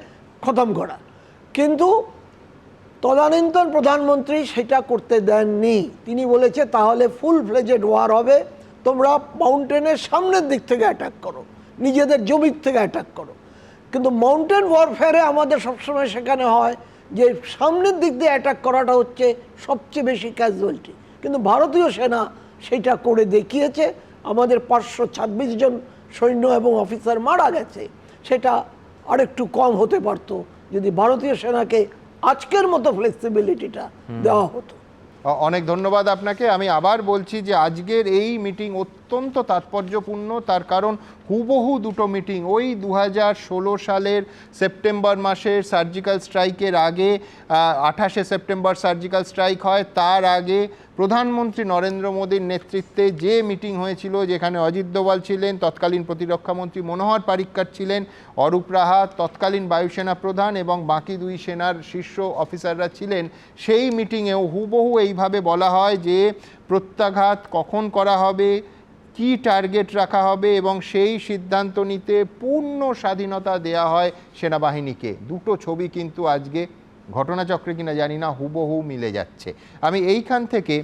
খতম করা, কিন্তু তদানীন্তন প্রধানমন্ত্রী সেটা করতে দেননি। তিনি বলেছে তাহলে ফুল ফ্লেজেড ওয়ার হবে, তোমরা মাউন্টেনের সামনের দিক থেকে অ্যাটাক করো, নিজেদের জমির থেকে অ্যাটাক করো। কিন্তু মাউন্টেন ওয়ারফেয়ারে আমাদের সবসময় সেখানে হয় যে সামনের দিক দিয়ে অ্যাটাক করাটা হচ্ছে সবচেয়ে বেশি ক্যাজুয়ালিটি, কিন্তু ভারতীয় সেনা সেটা করে দেখিয়েছে। আমাদের 526 জন সৈন্য এবং অফিসার মারা গেছে, সেটা আরেকটু কম হতে পারতো যদি ভারতীয় সেনাকে আজকের মতো ফ্লেক্সিবিলিটিটা দেওয়া হতো। অনেক ধন্যবাদ আপনাকে। আমি আবার বলছি যে আজকের এই মিটিং অত্যন্ত তাৎপর্যপূর্ণ, তার কারণ হুবহু দুটো মিটিং ওই 2016 সালের সেপ্টেম্বর মাসের সার্জিক্যাল স্ট্রাইকের আগে, 28শে সেপ্টেম্বর সার্জিক্যাল স্ট্রাইক হয়, তার আগে প্রধানমন্ত্রী নরেন্দ্র মোদীর নেতৃত্বে যে মিটিং হয়েছিল, যেখানে অজিত দোভাল ছিলেন, তৎকালীন প্রতিরক্ষামন্ত্রী মনোহর পারিক্কর ছিলেন, অরূপ রাহা তৎকালীন বায়ুসেনা প্রধান এবং বাকি দুই সেনার শীর্ষ অফিসাররা ছিলেন, সেই মিটিংয়েও হুবহু এইভাবে বলা হয় যে প্রত্যাঘাত কখন করা হবে, কি টার্গেট রাখা হবে এবং সেই সিদ্ধান্ত নিতে পূর্ণ স্বাধীনতা দেয়া হয় সেনাবাহিনীকে। দুটো ছবি কিন্তু আজকে ঘটনাচক্রে কিনা জানি না হুবহু মিলে যাচ্ছে। আমি এইখান থেকে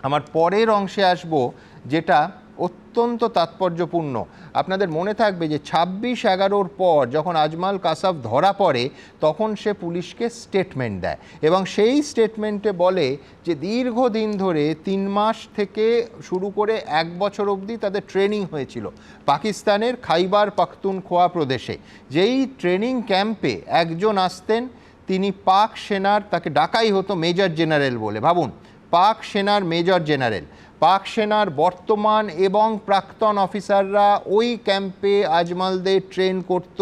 আমার পরের অংশে আসব, যেটা অত্যন্ত তাৎপর্যপূর্ণ। আপনাদের মনে থাকবে যে 26/11 পর যখন আজমাল কাসাব ধরা পড়ে তখন সে পুলিশকে স্টেটমেন্ট দেয় এবং সেই স্টেটমেন্টে বলে যে দীর্ঘদিন ধরে 3 মাস থেকে শুরু করে 1 বছর অবধি তাদের ট্রেনিং হয়েছিল পাকিস্তানের খাইবার পাখতুনখোয়া প্রদেশে। যেই ট্রেনিং ক্যাম্পে একজন আসতেন, তিনি পাক সেনার, তাকে ডাকাই হতো মেজর জেনারেল বলে। ভাবুন, পাক সেনার মেজর জেনারেল, পাক সেনার বর্তমান এবং প্রাক্তন অফিসাররা ওই ক্যাম্পে আজমালদের ট্রেন করত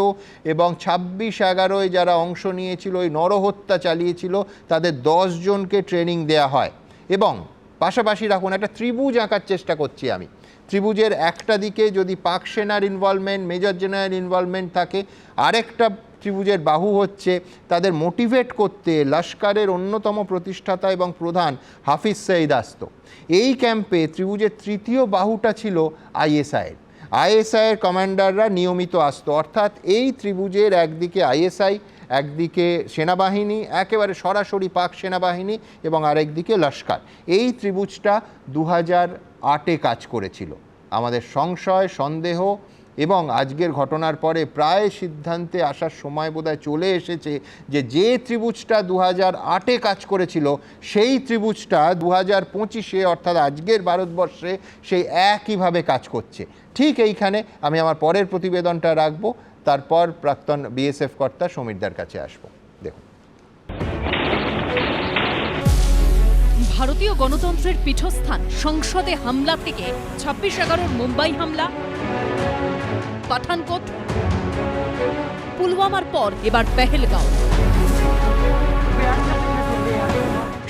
এবং 26/11 যারা অংশ নিয়েছিল, ওই নরহত্যা চালিয়েছিল, তাদের 10 জনকে ট্রেনিং দেয়া হয়। এবং পাশাপাশি রাখুন, একটা ত্রিভুজ আঁকার চেষ্টা করছি আমি। ত্রিভুজের একটা দিকে যদি পাক সেনার ইনভলভমেন্ট, মেজর জেনারেল ইনভলভমেন্ট থাকে, আরেকটা ত্রিভুজের বাহু হচ্ছে তাদের মোটিভেট করতে লস্করের অন্যতম প্রতিষ্ঠাতা এবং প্রধান হাফিজ সঈদ আসতো। এই ক্যাম্পে ত্রিভুজের তৃতীয় বাহুটা ছিল আইএসআইয়ের। আইএসআইয়ের কমান্ডাররা নিয়মিত আসতো, অর্থাৎ এই ত্রিভুজের একদিকে আইএসআই, একদিকে সেনাবাহিনী, একেবারে সরাসরি পাক সেনাবাহিনী, এবং আরেকদিকে লস্কর। এই ত্রিভুজটা 2008-এ কাজ করেছিল। আমাদের সংশয়, সন্দেহ এবং আজকের ঘটনার পরে প্রায় সিদ্ধান্তে আসার সময় বোধহয় চলে এসেছে যে যে ত্রিভুজটা 2008-এ কাজ করেছিল সেই ত্রিভুজটা 2025-এ অর্থাৎ আজকের ভারতবর্ষে সেই একইভাবে কাজ করছে। ঠিক এইখানে আমি আমার পরের প্রতিবেদনটা রাখবো, তারপর প্রাক্তন বিএসএফ কর্তা সমীরদার কাছে আসবো। দেখুন, ভারতীয় গণতন্ত্রের পীঠস্থান সংসদে হামলা থেকে 26/11 মুম্বাই হামলা, পাঠানকোট, পুলওয়ামার পর এবার পেহেলগাঁও।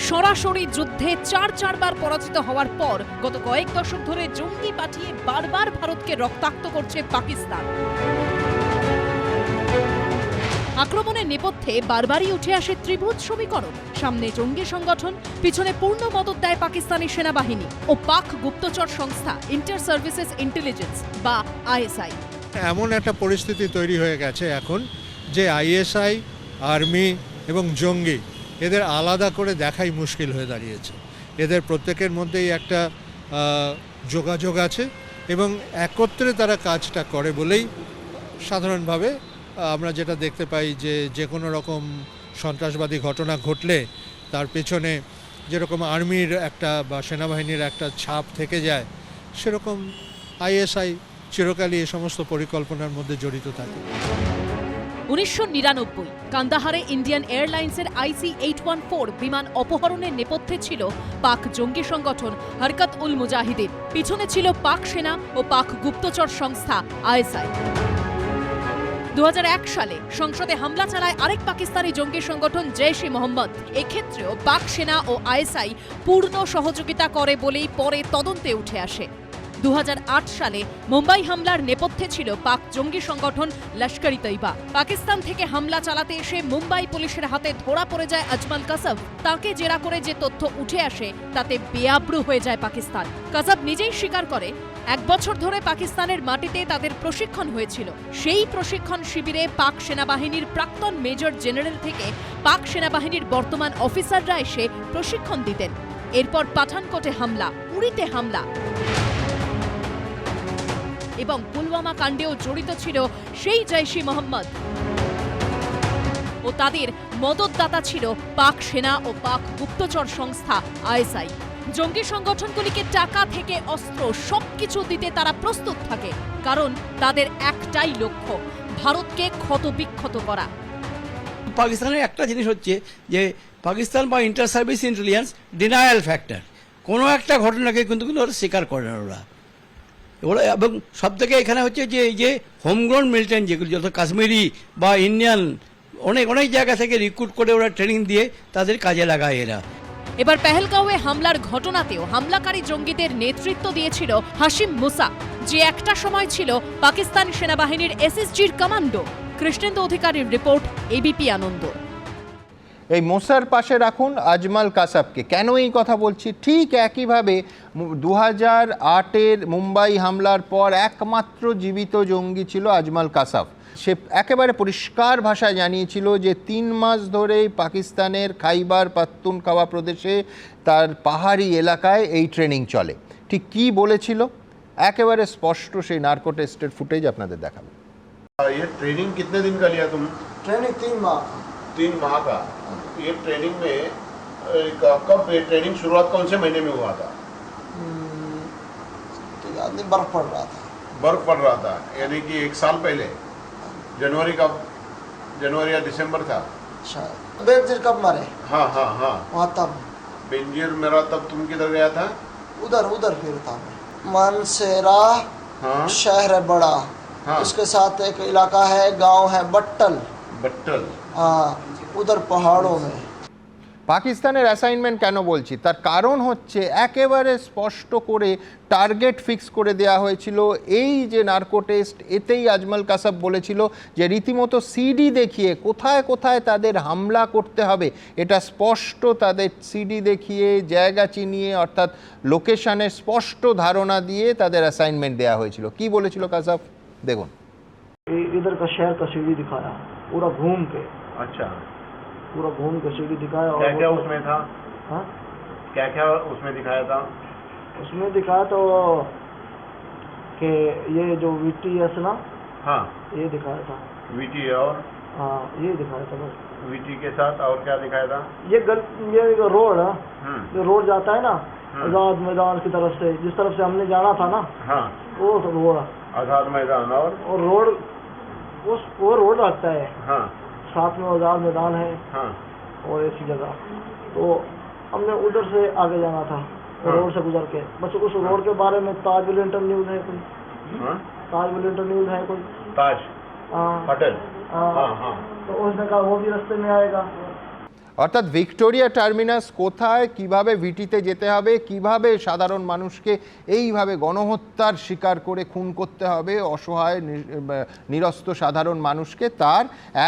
সরাসরি যুদ্ধে 4বার পরাজিত হওয়ার পর গত কয়েক দশক ধরে জঙ্গি পাঠিয়ে বারবার ভারতকে রক্তাক্ত করছে পাকিস্তান। আক্রমণের নেপথ্যে বারবারই উঠে আসে ত্রিভুজ সমীকরণ। সামনে জঙ্গি সংগঠন, পিছনে পূর্ণ মদত দেয় পাকিস্তানি সেনাবাহিনী ও পাক গুপ্তচর সংস্থা ইন্টার সার্ভিসেস ইন্টেলিজেন্স বা আইএসআই। এমন একটা পরিস্থিতি তৈরি হয়ে গেছে এখন যে আইএসআই, আর্মি এবং জঙ্গি এদের আলাদা করে দেখাই মুশকিল হয়ে দাঁড়িয়েছে। এদের প্রত্যেকের মধ্যেই একটা যোগাযোগ আছে এবং একত্রে তারা কাজটা করে বলেই সাধারণভাবে আমরা যেটা দেখতে পাই যে কোনো রকম সন্ত্রাসবাদী ঘটনা ঘটলে তার পেছনে যেরকম আর্মির একটা বা সেনাবাহিনীর একটা ছাপ থেকে যায়, সেরকম আইএসআই চিরকালই এই সমস্ত পরিকল্পনার মধ্যে জড়িত থাকে। 1999 কান্দাহারে ইন্ডিয়ান এয়ারলাইন্সের IC-814 বিমান অপহরণের নেপথ্যে ছিল পাক জঙ্গি সংগঠন হরকত উল মুজাহিদিন। পিছনে ছিল পাক সেনা ও পাক গুপ্তচর সংস্থা আইএসআই। 2001 সালে সংসদে হামলা চালায় আরেক পাকিস্তানি জঙ্গি সংগঠন জৈশ-ই-মোহাম্মদ। এক্ষেত্রেও পাক সেনা ও আইএসআই পূর্ণ সহযোগিতা করে বলেই পরে তদন্তে উঠে আসে। 2008 সালে মুম্বাই হামলার নেপথ্যে ছিল পাক জঙ্গি সংগঠন লস্কর-ই-তৈবা। পাকিস্তান থেকে হামলা চালাতে এসে মুম্বাই পুলিশের হাতে ধরা পড়ে যায় আজমাল কাসাব। তাকে জেরা করে যে তথ্য উঠে আসে তাতে বেআব্রু হয়ে যায় পাকিস্তান। কাসাব নিজেই স্বীকার করে 1 বছর ধরে পাকিস্তানের মাটিতে তাদের প্রশিক্ষণ হয়েছিল। সেই প্রশিক্ষণ শিবিরে পাক সেনাবাহিনীর প্রাক্তন মেজর জেনারেল থেকে পাক সেনাবাহিনীর বর্তমান অফিসাররা এসে প্রশিক্ষণ দিতেন। এরপর পাঠানকোটে হামলা, উরিতে হামলা এবং পুলওয়ামা কাণ্ডেও জড়িত ছিল সেই জৈশ-ই-মোহাম্মদ ও তাদের মদতদাতা ছিল পাক সেনা ও পাক গুপ্তচর সংস্থা আইএসআই। জঙ্গি সংগঠনগুলিকে টাকা থেকে অস্ত্র সবকিছু দিতে তারা প্রস্তুত থাকে, কারণ তাদের একটাই লক্ষ্য, ভারতকে ক্ষতবিক্ষত করা। পাকিস্তানের একটা জিনিস হচ্ছে যে পাকিস্তান বা inter service intelligence denial factor, কোনো একটা ঘটনাকে কিন্তু ওরা স্বীকার করে না ওরা। এবং সব থেকে এখানে হচ্ছে যে এই যে হোমগ্রাউন্ড মিলিটেন্ট যেগুলি, যত কাশ্মীরি বা ইন্ডিয়ান অনেক অনেক জায়গা থেকে রিক্রুট করে ওরা ট্রেনিং দিয়ে তাদের কাজে লাগায় এরা। এবার পেহেলগাঁওয়ে হামলার ঘটনাতেও হামলাকারী জঙ্গিদের নেতৃত্ব দিয়েছিল হাশিম মুসা, যে একটা সময় ছিল পাকিস্তান সেনাবাহিনীর এসএসজির কমান্ডো। কৃষ্ণেন্দু অধিকারীর রিপোর্ট, এবিপি আনন্দ। এই মোসার পাশে রাখুন আজমাল কাসাবকে। কেন এই কথা বলছি? ঠিক একইভাবে 2008-এর মুম্বাই হামলার পর একমাত্র জীবিত জঙ্গি ছিল আজমাল কাসাব। সে একেবারে পরিষ্কার ভাষায় জানিয়েছিল যে 3 মাস ধরেই পাকিস্তানের খাইবার পাখতুনখোয়া প্রদেশে তার পাহাড়ি এলাকায় এই ট্রেনিং চলে। ঠিক কী বলেছিল? একেবারে স্পষ্ট সেই নার্কো টেস্টের ফুটেজ আপনাদের দেখাবো। ये ट्रेनिंग कितने दिन का लिया तुम? ट्रेनिंग 3 माह 3 माह का। ये ट्रेनिंग में कब ये ट्रेनिंग शुरुआत कौन से महीने में हुआ था? याद नहीं, बर्फ पड़ रहा था। बर्फ पड़ रहा था, यानी कि 1 साल पहले जनवरी का, जनवरी या दिसंबर था। अच्छा, बेनजीर कब मारे? हाँ हाँ हाँ, वहाँ तब बेनजीर मेरा तब तुम किधर गया था? उधर फिर था मैं। मानसेरा हाँ शहर है बड़ा, हाँ। उसके साथ एक इलाका है, गांव है बट्टल, बट्टल। हाँ उधर पहाड़ों में। পাকিস্তানের অ্যাসাইনমেন্ট কেন বলছি, তার কারণ হচ্ছে একেবারে স্পষ্ট করে টার্গেট ফিক্স করে দেওয়া হয়েছিল। এই যে নার্কো টেস্ট, এতেই আজমল কাসাব বলেছিল যে রীতিমতো সিডি দেখিয়ে কোথায় কোথায় তাদের হামলা করতে হবে, এটা স্পষ্ট তাদের সিডি দেখিয়ে জায়গা চিনিয়ে অর্থাৎ লোকেশনের স্পষ্ট ধারণা দিয়ে তাদের অ্যাসাইনমেন্ট দেওয়া হয়েছিল। কি বলেছিল কাসাব দেখুন। इधर का शहर का सीढ़ी दिखाया पूरा घूम के, अच्छा, पूरा घूम के सीढ़ी दिखाया। और क्या क्या उसमें था? हाँ क्या क्या उसमें दिखाया था? उसमें दिखाया तो कि ये जो VTS ना, हाँ, ये दिखाया था। वीटी और हाँ ये दिखाया था बस। वीटी के साथ और क्या दिखाया था? ये रोड है, हम्म, जो रोड जाता है ना आजाद मैदान की तरफ से, जिस तरफ से हमने जाना था ना, हाँ, वो रोड, आजाद मैदान और रोड वो रोड लगता है, हाँ साथ में आजाद मैदान है हाँ और ऐसी जगह। तो हमने उधर से आगे जाना था, हाँ। रोड से गुजर के। बस उस रोड के बारे में ताज विलिंगटन न्यूज़ है कोई, हाँ, ताज विलिंगटन न्यूज़ है कोई, ताज हाँ होटल, हाँ हाँ। हाँ, तो उसने कहा वो भी रास्ते में आएगा। অর্থাৎ ভিক্টোরিয়া টার্মিনাস কোথায়, কিভাবে ভিটিতে যেতে হবে, কিভাবে সাধারণ মানুষকে এইভাবে গণহত্যার শিকার করে খুন করতে হবে অসহায় নিরস্ত্র সাধারণ মানুষকে, তার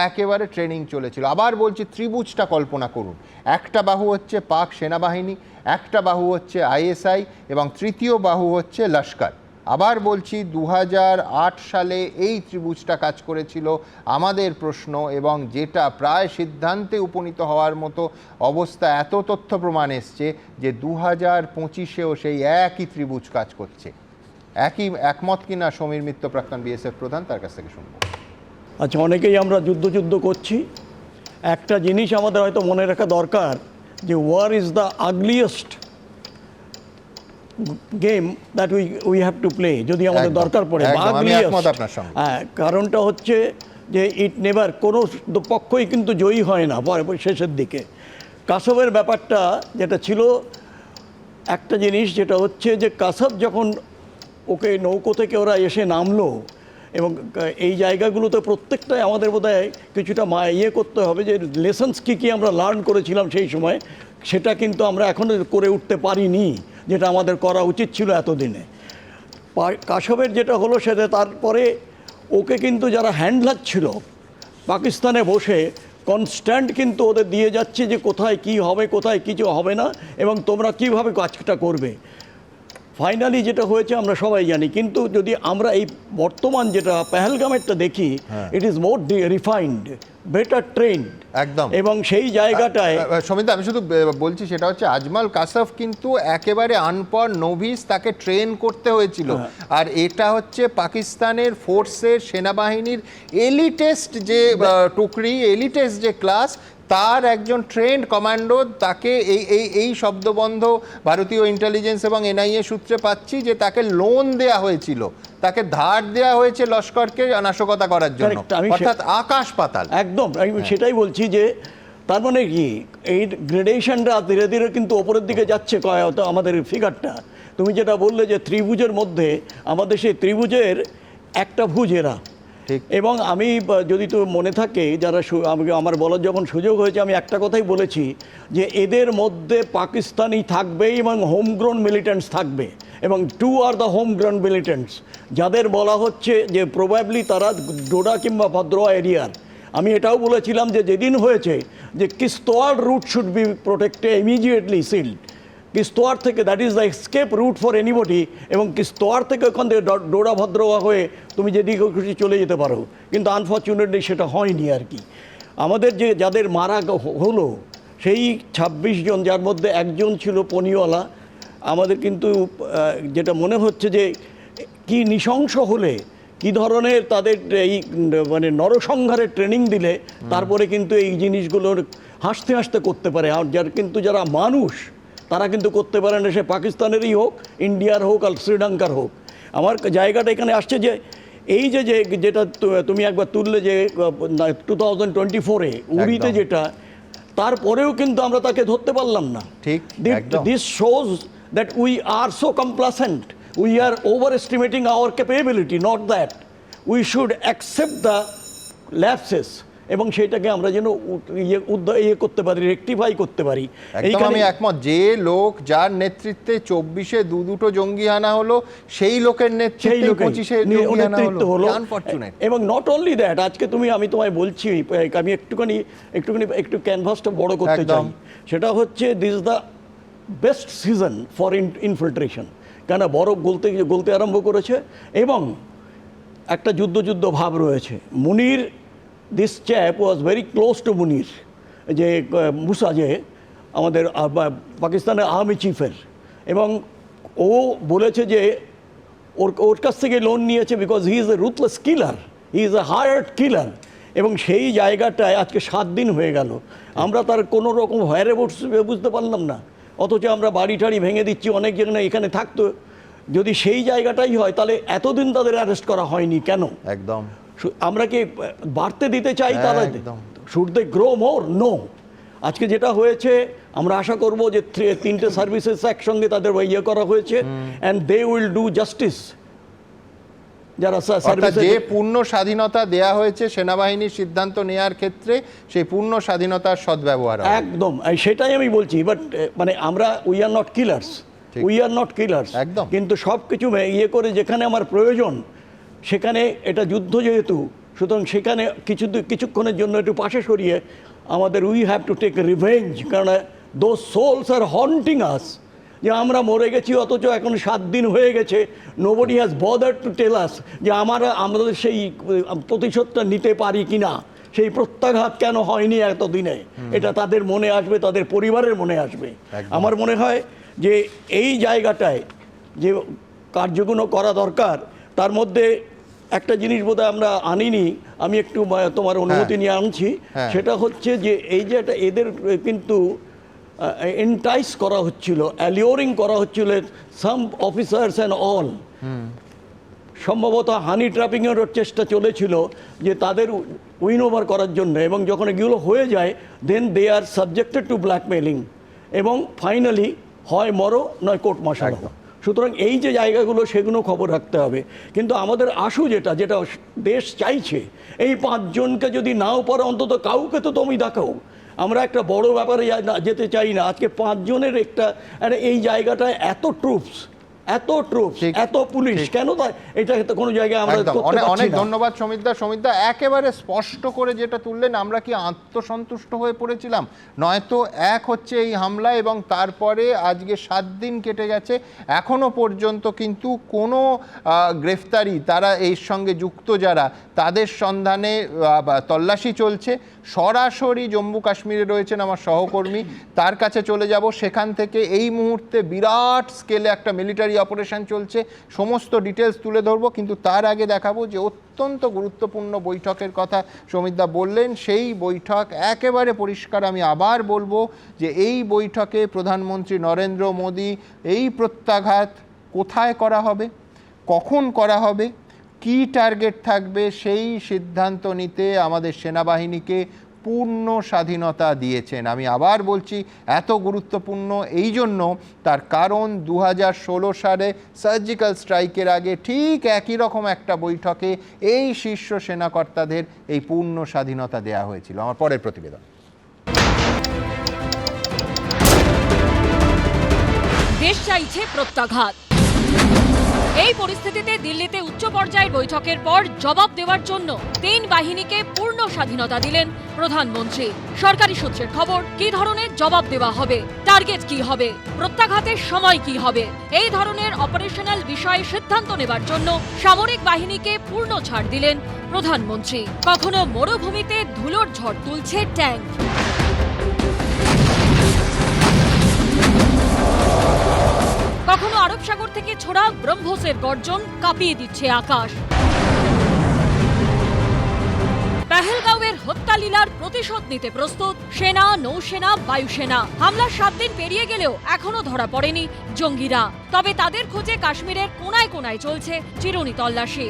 একেবারে ট্রেনিং চলেছিল। আবার বলছি, ত্রিভুজটা কল্পনা করুন। একটা বাহু হচ্ছে পাক সেনাবাহিনী, একটা বাহু হচ্ছে ISI এবং তৃতীয় বাহু হচ্ছে লস্কর। আবার বলছি, 2008 সালে এই ত্রিভুজটা কাজ করেছিল। আমাদের প্রশ্ন, এবং যেটা প্রায় সিদ্ধান্তে উপনীত হওয়ার মতো অবস্থা, এত তথ্য প্রমাণ এসছে যে 2025-এও সেই একই ত্রিভুজ কাজ করছে। একমত কিনা সমীর মিত্র, প্রাক্তন BSF প্রধান, তার কাছ থেকে শুনবো। আচ্ছা, অনেকেই আমরা যুদ্ধ করছি। একটা জিনিস আমাদের হয়তো মনে রাখা দরকার যে war is the ugliest game that we have to play, যদি আমাদের দরকার পড়ে। হ্যাঁ, কারণটা হচ্ছে যে ইট নেভার, কোনো পক্ষই কিন্তু জয়ী হয় না পরে শেষের দিকে। কাসবের ব্যাপারটা যেটা ছিল, একটা জিনিস যেটা হচ্ছে যে কাসব যখন ওকে নৌকো থেকে ওরা এসে নামলো, এবং এই জায়গাগুলোতে প্রত্যেকটাই আমাদের বোধহয় কিছুটা করতে হবে যে লেসন্স কী আমরা লার্ন করেছিলাম সেই সময়, সেটা কিন্তু আমরা এখনও করে উঠতে পারিনি, যেটা আমাদের করা উচিত ছিল এতদিনে। কাসবের যেটা হলো সেটা, তারপরে ওকে কিন্তু যারা হ্যান্ডলার ছিল পাকিস্তানে বসে কনস্ট্যান্ট কিন্তু ওদের দিয়ে যাচ্ছে যে কোথায় কি হবে, কোথায় কিছু হবে না, এবং তোমরা কিভাবে কাজটা করবে। ফাইনালি যেটা হয়েছে আমরা সবাই জানি। কিন্তু যদি আমরা এই বর্তমান যেটা পেহেলগামেরটা দেখি, it is more refined, better trend একদম। এবং সেই জায়গাটায় সমিত, আমি শুধু বলছি সেটা হচ্ছে আজমল কাসাব কিন্তু একেবারে আনপড় নোভিস, তাকে ট্রেন করতে হয়েছিল। আর এটা হচ্ছে পাকিস্তানের ফোর্সের, সেনাবাহিনীর এলিটেস্ট যে টুকরি, এলিটেস্ট যে ক্লাস, তার একজন ট্রেন্ড কমান্ডো। তাকে এই শব্দবন্ধ ভারতীয় ইন্টেলিজেন্স এবং NIA সূত্রে পাচ্ছি যে তাকে লোন দেয়া হয়েছিল, তাকে ধার দেয়া হয়েছে লস্করকে নাশকতা করার জন্য, অর্থাৎ আকাশ পাতাল। একদম, আমি সেটাই বলছি যে তার মানে কি এই গ্রেডেশনটা ধীরে ধীরে কিন্তু ওপরের দিকে যাচ্ছে আমাদের ফিগারটা। তুমি যেটা বললে যে ত্রিভুজের মধ্যে, আমাদের সেই ত্রিভুজের একটা ভুজ এরা। এবং আমি যদি তো মনে থাকে, যারা আমার বলার যখন সুযোগ হয়েছে, আমি একটা কথাই বলেছি যে এদের মধ্যে পাকিস্তানি থাকবে এবং হোমগ্রোন মিলিটেন্টস থাকবে, এবং 2 আর দ্য হোমগ্রোন মিলিটেন্টস, যাদের বলা হচ্ছে যে প্রবাবলি তারা ডোডা কিংবা ভদ্রোয়া এরিয়ার। আমি এটাও বলেছিলাম যে যেদিন হয়েছে যে Kishtwar route should be protected immediately sealed. Kishtwar থেকে, that is the escape route for anybody, এবং কিস্তোয়ার থেকে ওখান থেকে ডোডা ভদ্রোয়া হয়ে তুমি যেদিকে খুশি চলে যেতে পারো। কিন্তু আনফর্চুনেটলি সেটা হয়নি আর কি। আমাদের যাদের মারা হলো সেই 26 জন, যার মধ্যে একজন ছিল পনিওয়ালা। আমাদের কিন্তু যেটা মনে হচ্ছে যে কি নৃশংস হলে, কি ধরনের তাদের এই মানে নরসংহারের ট্রেনিং দিলে তারপরে কিন্তু এই জিনিসগুলোর হাসতে হাসতে করতে পারে। আর যারা মানুষ তারা কিন্তু করতে পারে না, সে পাকিস্তানেরই হোক, ইন্ডিয়ার হোক আর শ্রীলঙ্কার হোক। আমার জায়গাটা এখানে আসছে যে এই যেটা তুমি একবার তুললে যে 2024-এ উড়িতে যেটা, তারপরেও কিন্তু আমরা তাকে ধরতে পারলাম না। ঠিক, this shows that we are so complacent, we are overestimating our capability, not that we should accept the lapses, এবং সেটাকে আমরা যেন ইয়ে করতে পারি, রেকটিফাই করতে পারি। একদম আমি একমত। যে লোক যার নেতৃত্বে 24-এ দুটো জঙ্গি হানা হলো, সেই লোকের নেতৃত্বে 25-এ জঙ্গি হানা হলো, আনফরচুনেট। এবং নট অনলি দ্যাট, আজকে আমি তোমায় বলছি, আমি একটু ক্যানভাসটা বড় করতে চাই। সেটা হচ্ছে this is the best season for infiltration, কেন বরফ গলতে আরম্ভ করেছে এবং একটা যুদ্ধ ভাব রয়েছে। Munir, this chap was very close to Munir, যে মুসা, যে আমাদের পাকিস্তানের আর্মি চিফের, এবং ও বলেছে যে ওর কাছ থেকে লোন নিয়েছে because he is a ruthless killer, he is a hired killer. এবং সেই জায়গাটায় আজকে 7 দিন হয়ে গেল, আমরা তার কোনো রকম হয়ারে বুঝতে পারলাম না, অথচ আমরা বাড়ি টাড়ি ভেঙে দিচ্ছি, অনেক জায়গায় এখানে থাকতো। যদি সেই জায়গাটাই হয় তাহলে এতদিন তাদের অ্যারেস্ট করা হয়নি কেন? একদম আমরা কি বাড়তে দিতে চাই তারা? Should they grow more? No. আজকে যেটা হয়েছে, আমরা আশা করব যে 3টে সার্ভিসেস একসঙ্গে তাদের ইয়ে করা হয়েছে, and they will do justice. যারা যে পূর্ণ স্বাধীনতা দেয়া হয়েছে সেনাবাহিনীর সিদ্ধান্ত নেওয়ার ক্ষেত্রে, সেই পূর্ণ স্বাধীনতার সদ্ব্যবহার একদম, সেটাই আমি বলছি। বাট মানে আমরা উই আর নট কিলার্স, একদম। কিন্তু সব কিছু ইয়ে করে যেখানে আমার প্রয়োজন, সেখানে এটা যুদ্ধ যেহেতু, সুতরাং সেখানে কিছুক্ষণের জন্য একটু পাশে সরিয়ে আমাদের we have to take revenge, কারণ those souls are haunting us, যে আমরা মরে গেছি অথচ এখন 7 দিন হয়ে গেছে, nobody has bothered to tell us যে আমাদের সেই প্রতিশোধটা নিতে পারি কিনা, সেই প্রত্যাঘাত কেন হয়নি এতদিনে, এটা তাদের মনে আসবে, তাদের পরিবারের মনে আসবে। আমার মনে হয় যে এই জায়গাটায় যে কার্যগুলো করা দরকার, তার মধ্যে একটা জিনিস বোধহয় আমরা আনিনি, আমি একটু তোমার অনুমতি নিয়ে আনছি। সেটা হচ্ছে যে এই যে এদের কিন্তু এন্টাইস করা হচ্ছিল, অ্যালিওরিং করা হচ্ছিল সাম অফিসার্স অ্যান্ড অল, সম্ভবত হানি ট্র্যাপিংয়ের চেষ্টা চলেছিল যে তাদের উইন ওভার করার জন্য, এবং যখন এগুলো হয়ে যায় দেন দে আর সাবজেক্টেড টু ব্ল্যাকমেলিং, এবং ফাইনালি হয় মরো নয় কোর্ট মার্শাল। সুতরাং এই যে জায়গাগুলো, সেগুলো খবর রাখতে হবে। কিন্তু আমাদের আশু যেটা দেশ চাইছে, এই 5 জনকে যদি নাও পারো অন্তত কাউকে তো তুমি দেখাও। আমরা একটা বড় ব্যাপারে যেতে চাই না। আজকে 5 জনের একটা এই জায়গাটায় এত ট্রুপস, এত পুলিশ কেন? এটা কোনো জায়গায় আমরা অনেক ধন্যবাদ সমিতদা। একেবারে স্পষ্ট করে যেটা তুললেন, আমরা কি আত্মসন্তুষ্ট হয়ে পড়েছিলাম? নয়তো এক হচ্ছে এই হামলা, এবং তারপরে আজকে 7 দিন কেটে গেছে, এখনো পর্যন্ত কিন্তু কোনো গ্রেফতারি, তারা এর সঙ্গে যুক্ত যারা, তাদের সন্ধানে তল্লাশি চলছে। সরাসরি জম্মু কাশ্মীরে রয়েছেন আমার সহকর্মী, তার কাছে চলে যাব। সেখান থেকে এই মুহূর্তে বিরাট স্কেলে একটা মিলিটারি অপারেশন চলছে, সমস্ত ডিটেলস তুলে ধরবো। কিন্তু তার আগে দেখাবো যে অত্যন্ত গুরুত্বপূর্ণ বৈঠকের কথা সমিতদা বললেন। সেই বৈঠক একেবারে পরিষ্কার, আমি আবার বলবো যে এই বৈঠকে প্রধানমন্ত্রী নরেন্দ্র মোদী এই প্রত্যাঘাত কোথায় করা হবে, কখন করা হবে, কি টার্গেট থাকবে, সেই সিদ্ধান্ত নিতে আমাদের সেনাবাহিনীকে পূর্ণ স্বাধীনতা দিয়েছেন। আমি আবার বলছি, এত গুরুত্বপূর্ণ এই জন্য, তার কারণ 2016 সালে সার্জিক্যাল স্ট্রাইকের আগে ঠিক একই রকম একটা বৈঠকে এই শীর্ষ সেনাকর্তাদের এই পূর্ণ স্বাধীনতা দেয়া হয়েছিল। আমার পরের প্রতিবেদন। দেশ চাইছে প্রত্যাঘাত। এই পরিস্থিতিতে দিল্লিতে উচ্চ পর্যায়ের বৈঠকের পর জবাব দেওয়ার জন্য 3 বাহিনীকে পূর্ণ স্বাধীনতা দিলেন প্রধানমন্ত্রী। সরকারি সূত্রের খবর, কি ধরনের জবাব দেওয়া হবে, টার্গেট কি হবে, প্রত্যাঘাতের সময় কি হবে, এই ধরনের অপারেশনাল বিষয়ে সিদ্ধান্ত নেবার জন্য সামরিক বাহিনীকে পূর্ণ ছাড় দিলেন প্রধানমন্ত্রী। কখনো মরুভূমিতে ধুলোর ঝড় তুলছে ট্যাঙ্ক, কখনো আরব সাগর থেকে ছোড়া ব্রহ্মসের গর্জন কাঁপিয়ে দিচ্ছে আকাশ। পেহেলগাঁওয়ের হত্যালীলার প্রতিশোধ নিতে প্রস্তুত সেনা, নৌসেনা, বায়ুসেনা। হামলার 7 দিন পেরিয়ে গেলেও এখনো ধরা পড়েনি জঙ্গিরা। তবে তাদের খোঁজে কাশ্মীরের কোনায় কোনায় চলছে চিরুনি তল্লাশি।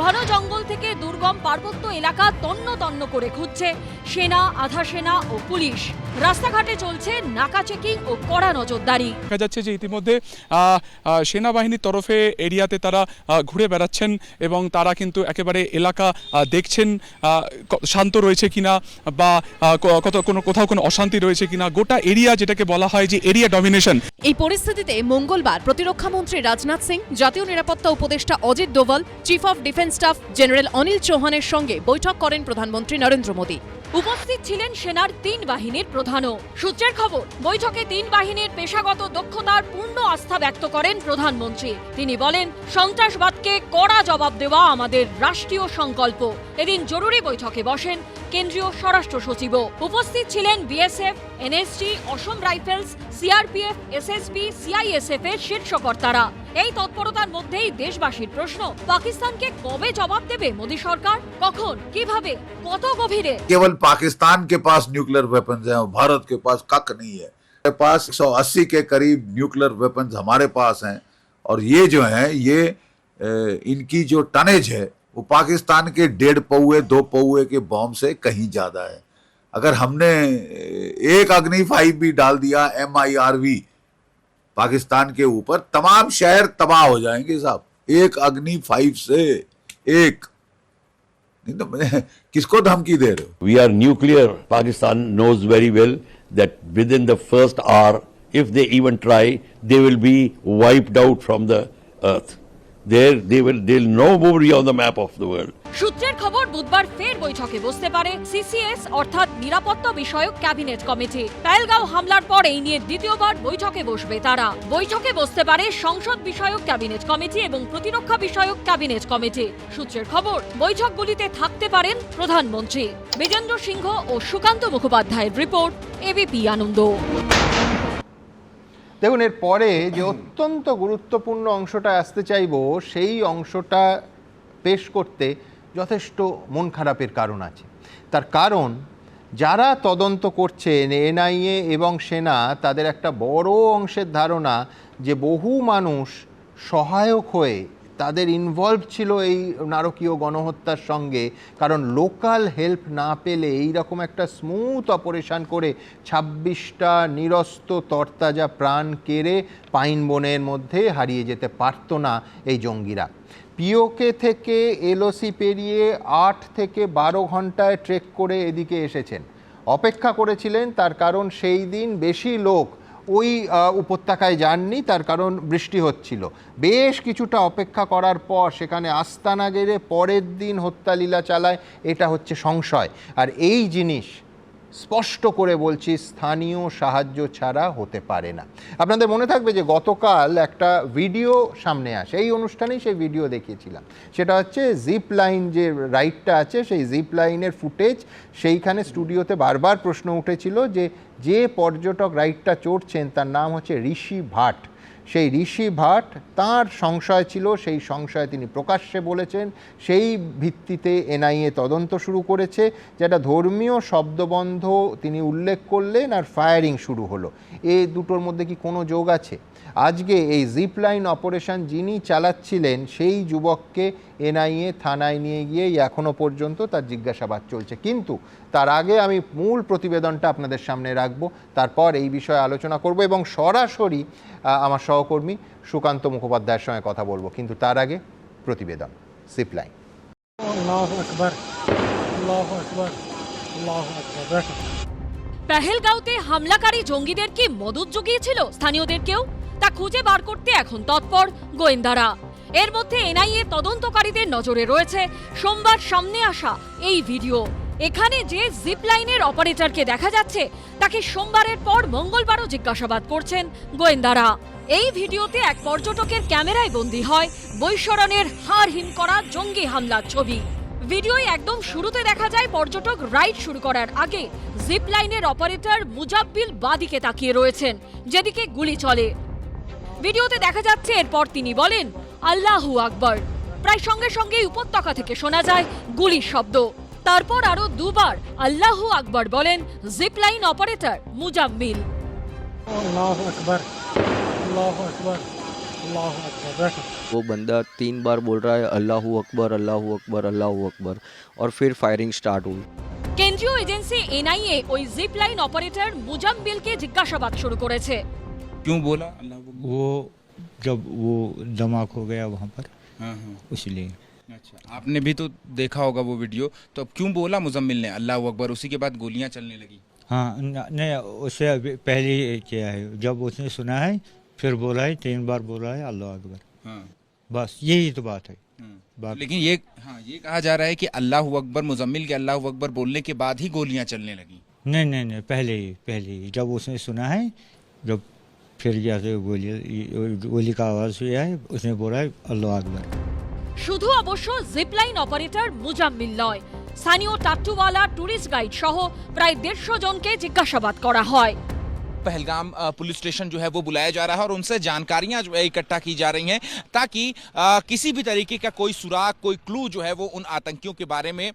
ঘন জঙ্গল থেকে দুর্গম পার্বত্য এলাকা তন্ন তন্ন করে খুঁজছে সেনা, আধা সেনা ও পুলিশ। রাস্তাঘাটে চলছে নাকা চেকিং ও কড়া নজরদারি। দেখা যাচ্ছে যে ইতিমধ্যে সেনাবাহিনীর তরফে এরিয়াতে তারা ঘুরে বেড়াচ্ছেন এবং তারা কিন্তু একেবারে এলাকা দেখছেন শান্ত রয়েছে কিনা বা কোথাও কোনো অশান্তি রয়েছে কিনা। গোটা এরিয়া, যেটাকে বলা হয় যে এরিয়া ডমিনেশন। এই পরিস্থিতিতে মঙ্গলবার প্রতিরক্ষা মন্ত্রী রাজনাথ সিং, জাতীয় নিরাপত্তা উপদেষ্টা Ajit Doval, chief of defence staff general Anil চৌহানের সঙ্গে বৈঠক করেন প্রধানমন্ত্রী নরেন্দ্র মোদী। উপস্থিত ছিলেন সেনার 3 বাহিনীর প্রধানও। সূত্রের খবর, বৈঠকে 3 বাহিনীর পেশাগত দক্ষতার পূর্ণ আস্থা ব্যক্ত করেন প্রধানমন্ত্রী। তিনি বলেন, সন্ত্রাসবাদকে কড়া জবাব দেওয়া আমাদের রাষ্ট্রীয় সংকল্প। এদিন জরুরি বৈঠকে বসেন কেন্দ্রীয় স্বরাষ্ট্র সচিবও। উপস্থিত ছিলেন বিএসএফ, এনএসজি, অসম রাইফেলস, সিআরপিএফ, এসএসবি, সিআইএসএফ এর শীর্ষ কর্তারা। এই তৎপরতার মধ্যেই দেশবাসীর প্রশ্ন, পাকিস্তানকে কবে জবাব দেবে মোদী সরকার? কখন, কিভাবে, কত গভীরে? केवल पाकिस्तान के पास न्यूक्लियर वेपन्स हैं और भारत के पास कक नहीं है। हमारे पास 180 के करीब न्यूक्लियर वेपन्स हमारे पास हैं और ये जो हैं ये इनकी जो टनेज है वो पाकिस्तान के 1.5 पौए 2 पौए के बॉम्ब से कहीं ज्यादा है। अगर हमने एक अग्नि 5 भी डाल दिया MIRV पाकिस्तान के ऊपर, तमाम शहर तबाह हो जाएंगे साहब। एक अग्नि 5 से एक नहीं तो किसको धमकी दे रहे हो? We are nuclear. Pakistan knows very well that within the first hour, if they even try, they will be wiped out from the earth. They'll no more be on the map of the world. সূত্রের খবর, বুধবার ফের বৈঠকে বসতে পারে CCS অর্থাৎ নিরাপত্তা বিষয়ক ক্যাবিনেট কমিটি। পেহেলগাঁও হামলার পর এই নিয়ে দ্বিতীয়বার বৈঠকে বসবে তারা। বৈঠকে বসতে পারে সংসদ বিষয়ক ক্যাবিনেট কমিটি এবং প্রতিরক্ষা বিষয়ক ক্যাবিনেট কমিটি। সূত্রের খবর, বৈঠকগুলিতে থাকতে পারেন প্রধানমন্ত্রী। বিজেন্দ্র সিংহ ও সুকান্ত মুখোপাধ্যায়ের রিপোর্ট, এবিপি আনন্দ। দেখুন, এর পরে যে অত্যন্ত গুরুত্বপূর্ণ অংশটা আসতে চাইব, সেই অংশটা পেশ করতে যথেষ্ট মন খারাপের কারণ আছে। তার কারণ, যারা তদন্ত করছেন এনআইএ এবং সেনা, তাদের একটা বড় অংশের ধারণা যে বহু মানুষ সহায়ক হয়ে তাদের ইনভলভ ছিল এই নারকীয় গণহত্যার সঙ্গে। কারণ লোকাল হেল্প না পেলে এইরকম একটা স্মুথ অপারেশন করে 26টা নিরস্ত তরতাজা প্রাণ কেড়ে পাইন বনের মধ্যে হারিয়ে যেতে পারতো না এই জঙ্গিরা। পিওকে থেকে এলওসি পেরিয়ে 8 থেকে 12 ঘন্টায় ট্রেক করে এদিকে এসেছেন। অপেক্ষা করেছিলেন, তার কারণ সেই দিন বেশি লোক ওই উপত্যকায় যাননি, তার কারণ বৃষ্টি হচ্ছিল। বেশ কিছুটা অপেক্ষা করার পর সেখানে আস্তানা গেড়ে পরের দিন হত্যালীলা চালায়, এটা হচ্ছে সংশয়। আর এই জিনিস স্পষ্ট করে বলছি, স্থানীয় সাহায্য ছাড়া হতে পারে না। আপনাদের মনে থাকবে যে গতকাল একটা ভিডিও সামনে আসে, এই অনুষ্ঠানেই সেই ভিডিও দেখিয়েছিলাম। সেটা হচ্ছে জিপ লাইন যে রাইডটা আছে, সেই জিপ লাইনের ফুটেজ। সেইখানে স্টুডিওতে বারবার প্রশ্ন উঠেছিল যে পর্যটক রাইডটা চড়ছেন তার নাম হচ্ছে ঋষি ভাট। সেই ঋষি ভাট, তাঁর সংশয় ছিল, সেই সংশয় তিনি প্রকাশ্যে বলেছেন। সেই ভিত্তিতে এনআইএ তদন্ত শুরু করেছে। যেটা ধর্মীয় শব্দবন্ধ তিনি উল্লেখ করলেন আর ফায়ারিং শুরু হলো। এ দুটোর মধ্যে কি কোনো যোগ আছে? আজকে এই জিপ লাইন অপারেশন যিনি চালাচ্ছিলেন সেই যুবককে এনআইএ থানায় নিয়ে গিয়েই এখনও পর্যন্ত তার জিজ্ঞাসাবাদ চলছে। কিন্তু তার আগে আমি মূল প্রতিবেদনটা আপনাদের সামনে রাখবো, তারপর এই বিষয়ে আলোচনা করব এবং সরাসরি আমার সহকর্মী সুকান্ত মুখোপাধ্যায়ের সঙ্গে কথা বলবো। কিন্তু তার আগে প্রতিবেদন, জিপ লাইন। পেহেলগাঁওতে হামলাকারী জঙ্গিদের কি মদত জুগিয়েছিল স্থানীয়দেরকেও? তা খুঁজে বার করতে এখন তৎপর গোয়েন্দারা। এর মধ্যে এনআইএ তদন্তকারীদের নজরে রয়েছে সোমবার সামনে আসা এই ভিডিও। এখানে যে জিপ লাইনের অপারেটরকে দেখা যাচ্ছে, তাকে সোমবারের পর মঙ্গলবারও জিজ্ঞাসাবাদ করছেন গোয়েন্দারা। এই ভিডিওতে এক পর্যটকের ক্যামেরায় বন্দী হয় বৈশরণের হাড় হিম করা জঙ্গি হামলার ছবি। ভিডিওয় একদম শুরুতে দেখা যায় পর্যটক রাইড শুরু করার আগে জিপ লাইনের অপারেটর মুজাব্বিল বাদিকে তাকিয়ে রয়েছেন, যেদিকে গুলি চলে। ভিডিওতে দেখা যাচ্ছে এরপর তিনি বলেন আল্লাহু আকবার। প্রায় সঙ্গে সঙ্গেই উপত্যকা থেকে শোনা যায় গুলির শব্দ। তারপর আরো দুবার আল্লাহু আকবার বলেন জিপ লাইন অপারেটর মুজাব্বিল। আল্লাহু আকবার, আল্লাহু আকবার, আল্লাহু আকবার। वो बंदा 3 बार बोल रहा है अल्लाहू अकबर अल्लाहू अकबर अल्लाहू अकबर और फिर फायरिंग स्टार्ट हुई। কেন্দ্রীয় এজেন্সি এনআইএ ওই জিপ লাইন অপারেটর মুজাব্বিলকে জিজ্ঞাসাবাদ শুরু করেছে। क्यों बोला अल्लाह वो जब वो धमाक हो गया वहाँ पर, हाँ इसलिए। अच्छा, आपने भी तो देखा होगा वो वीडियो, तो अब क्यों बोला मुजम्मिल ने अल्लाह अकबर, उसी के बाद गोलियां चलने लगी? हाँ नहीं, उससे अभी पहले ही किया है, जब उसने सुना है फिर बोला है, 3 बार बोला है अल्लाह अकबर। हाँ, बस यही तो बात है। लेकिन ये कहा जा रहा है कि अल्लाह अकबर, मुजम्मिल के अल्लाह अकबर बोलने के बाद ही गोलियां चलने लगी। नहीं, पहले ही जब उसने सुना है, जब फिर जैसे गोली का आवाज़ हुआ है, उसने बोला है अल्लाह अकबर। শুধু অবশ্য জিপ লাইন অপারেটর মুজাম্মিল নয়, স্থানীয় টাট্টুওয়ালা, টুরিস্ট গাইড সহ প্রায় 150 জনকে জিজ্ঞাসাবাদ করা হয়। पहलगाम पुलिस स्टेशन जो है वो बुलाया जा रहा है और उनसे जानकारियां जो है इकट्ठा की जा रही हैं, ताकि किसी भी तरीके का कोई सुराग, कोई क्लू जो है वो उन आतंकियों के बारे में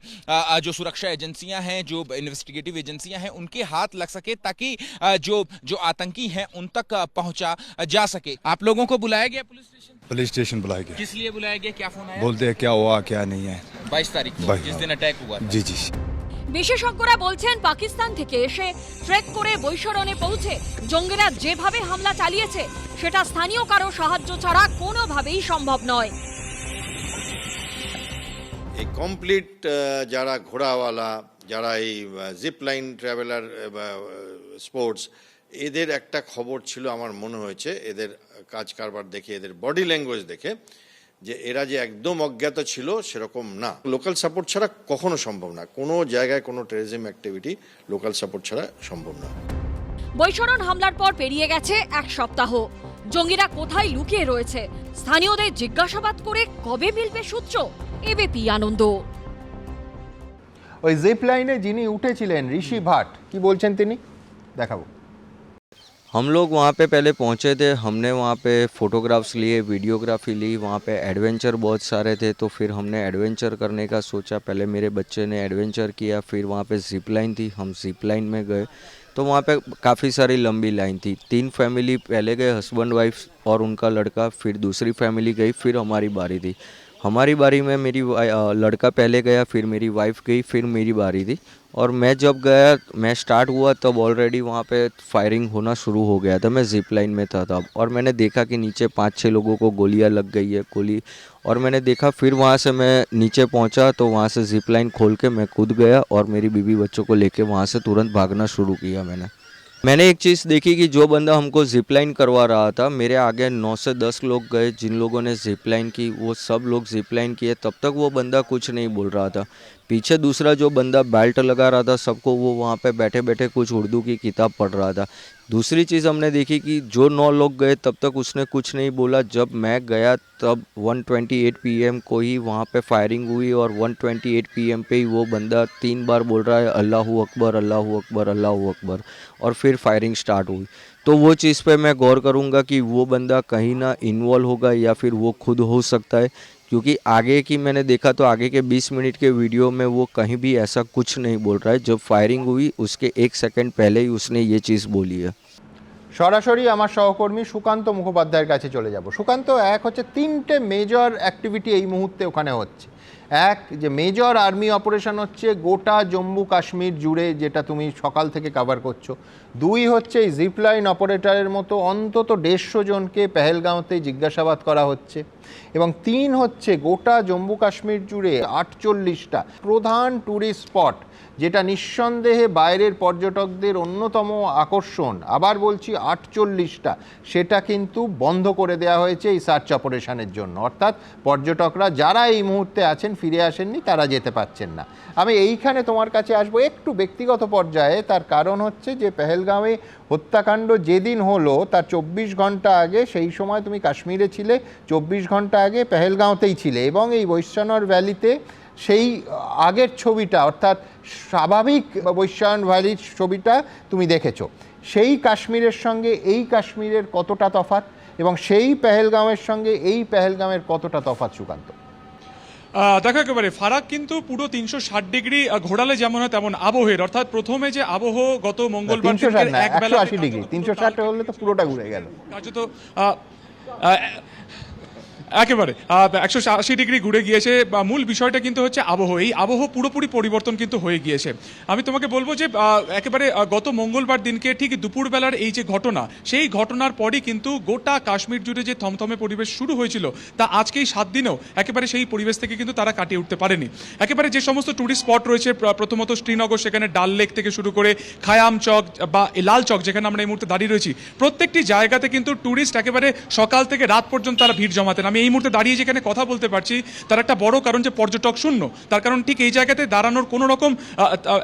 जो सुरक्षा एजेंसियां हैं, जो इन्वेस्टिगेटिव एजेंसियां हैं, उनके हाथ लग सके, ताकि जो आतंकी हैं उन तक पहुंचा जा सके। आप लोगों को बुलाया गया पुलिस स्टेशन बुलाया गया। किस लिए बुलाया गया, क्या फोन आया? बोलते हैं क्या हुआ क्या नहीं है। 22 तारीख को, जिस दिन अटैक हुआ था। जी। বিশেষজ্ঞরা বলছেন পাকিস্তান থেকে এসে ট্রেক করে বৈশরণে পৌঁছে জঙ্গিরা যেভাবে হামলা চালিয়েছে সেটা স্থানীয় কারো সাহায্য ছাড়া কোনোভাবেই সম্ভব নয়। এই কমপ্লিট যারা ঘোড়াওয়ালা, যারা এই জিপ লাইন ট্রাভেলার স্পোর্টস, এদের একটা খবর ছিল আমার মনে হয়েছে, এদের কাজ কারবার দেখে, এদের বডি ল্যাঙ্গুয়েজ দেখে, যে এরা যে একদম অজ্ঞাত ছিল সেরকম না। লোকাল সাপোর্ট ছাড়া কখনো সম্ভব না, কোনো জায়গায় কোনো টেররিজম অ্যাক্টিভিটি লোকাল সাপোর্ট ছাড়া সম্ভব না। বৈশরণ হামলার পর পেরিয়ে গেছে 1 সপ্তাহ। জঙ্গিরা কোথায় লুকিয়ে রয়েছে, স্থানীয়দের জিজ্ঞাসাবাদ করে কবে মিলবে সূত্র? এবিপি আনন্দ। ওই জিপ লাইনে যিনি উঠেছিলেন ঋষি ভাট, কি বলছেন তিনি, দেখাবো। हम लोग वहाँ पे पहले पहुँचे थे, हमने वहाँ पे फ़ोटोग्राफ्स लिए, वीडियोग्राफी ली। वहाँ पे एडवेंचर बहुत सारे थे, तो फिर हमने एडवेंचर करने का सोचा। पहले मेरे बच्चे ने एडवेंचर किया, फिर वहाँ पे ज़िप लाइन थी, हम ज़िप लाइन में गए। तो वहाँ पे काफ़ी सारी लंबी लाइन थी। 3 फैमिली पहले गए, हस्बैंड वाइफ और उनका लड़का, फिर दूसरी फैमिली गई, फिर हमारी बारी थी। हमारी बारी में मेरी लड़का पहले गया, फिर मेरी वाइफ गई, फिर मेरी बारी थी। और मैं जब गया, मैं स्टार्ट हुआ तब ऑलरेडी वहाँ पे फायरिंग होना शुरू हो गया था। मैं जिप लाइन में था तब, और मैंने देखा कि नीचे 5-6 लोगों को गोलियाँ लग गई है, गोली। और मैंने देखा, फिर वहाँ से मैं नीचे पहुँचा तो वहाँ से जिप लाइन खोल के मैं कूद गया और मेरी बीवी बच्चों को लेके वहाँ से तुरंत भागना शुरू किया। मैंने एक चीज़ देखी कि जो बंदा हमको जिप लाइन करवा रहा था, मेरे आगे 9 से 10 लोग गए। जिन लोगों ने जिप लाइन की वो सब लोग जिप लाइन किए, तब तक वो बंदा कुछ नहीं बोल रहा था। पीछे दूसरा जो बंदा बेल्ट लगा रहा था सबको, वो वहाँ पे बैठे बैठे कुछ उर्दू की किताब पढ़ रहा था। दूसरी चीज़ हमने देखी कि जो 9 लोग गए तब तक उसने कुछ नहीं बोला। जब मैं गया तब 1:28 PM को ही वहाँ पे फायरिंग हुई, और 1:28 PM पे ही वो बंदा 3 बार बोल रहा है अल्लाहू अकबर अल्लाहू अकबर अल्लाहू अकबर, और फिर फायरिंग स्टार्ट हुई। तो वो चीज़ पे मैं गौर करूँगा कि वो बंदा कहीं ना इन्वॉल्व होगा या फिर वो खुद हो सकता है, क्योंकि आगे की मैंने देखा तो आगे के 20 मिनट के वीडियो में वो कहीं भी ऐसा कुछ नहीं बोल रहा है। जब फायरिंग हुई उसके 1 सेकंड पहले ही उसने ये चीज़ बोली है। সরাসরি আমার সহকর্মী সুকান্ত মুখোপাধ্যায়ের কাছে চলে যাব। সুকান্ত, এক হচ্ছে 3টে মেজর অ্যাক্টিভিটি এই মুহূর্তে ওখানে হচ্ছে। এক, যে মেজর আর্মি অপারেশন হচ্ছে গোটা জম্মু কাশ্মীর জুড়ে, যেটা তুমি সকাল থেকে কভার করছো। 2 হচ্ছে এই জিপ লাইন অপারেটরের মতো অন্তত 150 জনকে পেহেলগাঁওতে জিজ্ঞাসাবাদ করা হচ্ছে। এবং 3 হচ্ছে গোটা জম্মু কাশ্মীর জুড়ে 48টা প্রধান ট্যুরিস্ট স্পট, যেটা নিঃসন্দেহে বাইরের পর্যটকদের অন্যতম আকর্ষণ, আবার বলছি 48টা, সেটা কিন্তু বন্ধ করে দেওয়া হয়েছে এই সার্চ অপারেশনের জন্য। অর্থাৎ পর্যটকরা যারা এই মুহূর্তে আছেন, ফিরে আসেননি, তারা যেতে পারছেন না। আমি এইখানে তোমার কাছে আসবো একটু ব্যক্তিগত পর্যায়ে। তার কারণ হচ্ছে যে পেহেলগাঁওয়ে হত্যাকাণ্ড যেদিন হলো তার 24 ঘন্টা আগে, সেই সময় তুমি কাশ্মীরে ছিলে, 24 ঘন্টা আগে পেহেলগাঁওতেই ছিলে, এবং এই বৈশ্বনাথ ভ্যালিতে সেই আগের ছবিটা অর্থাৎ স্বাভাবিক বৈশায়ন ভ্যালির ছবিটা তুমি দেখেছো, সেই কাশ্মীরের সঙ্গে এই কাশ্মীরের কতটা তফাৎ এবং সেই পেহেলগাঁওয়ের সঙ্গে এই পেহেলগাঁওয়ের কতটা তফাৎ সুকান্ত? দেখো একেবারে ফারাক কিন্তু পুরো 360 ডিগ্রি ঘোরালে যেমন হয় তেমন আবহের, অর্থাৎ প্রথমে যে আবহ গত মঙ্গলবার 180 ডিগ্রি, 360 হলে তো পুরোটা ঘুরে গেল কার্যত একেবারে 180 ডিগ্রি ঘুরে গিয়েছে। মূল বিষয়টা কিন্তু হচ্ছে আবহ, এই আবহ পুরোপুরি পরিবর্তন কিন্তু হয়ে গিয়েছে। আমি তোমাকে বলবো যে একেবারে গত মঙ্গলবার দিনকে ঠিক দুপুরবেলার এই যে ঘটনা, সেই ঘটনার পরই কিন্তু গোটা কাশ্মীর জুড়ে যে থমথমে পরিবেশ শুরু হয়েছিল তা আজকেই 7 দিনেও একেবারে সেই পরিবেশ থেকে কিন্তু তারা কাটিয়ে উঠতে পারেনি। একেবারে যে সমস্ত টুরিস্ট স্পট রয়েছে, প্রথমত শ্রীনগর, সেখানে ডাল লেক থেকে শুরু করে খায়াম চক বা লাল চক যেখানে আমরা এই মুহূর্তে দাঁড়িয়ে রয়েছি, প্রত্যেকটি জায়গাতে কিন্তু টুরিস্ট একেবারে সকাল থেকে রাত পর্যন্ত তারা ভিড় জমাতেন। আমি এই মুহূর্তে দাঁড়িয়ে যেখানে কথা বলতে পারছি তার একটা বড় কারণ যে পর্যটক শূন্য, তার কারণ ঠিক এই জায়গাতে দাঁড়ানোর কোনো রকম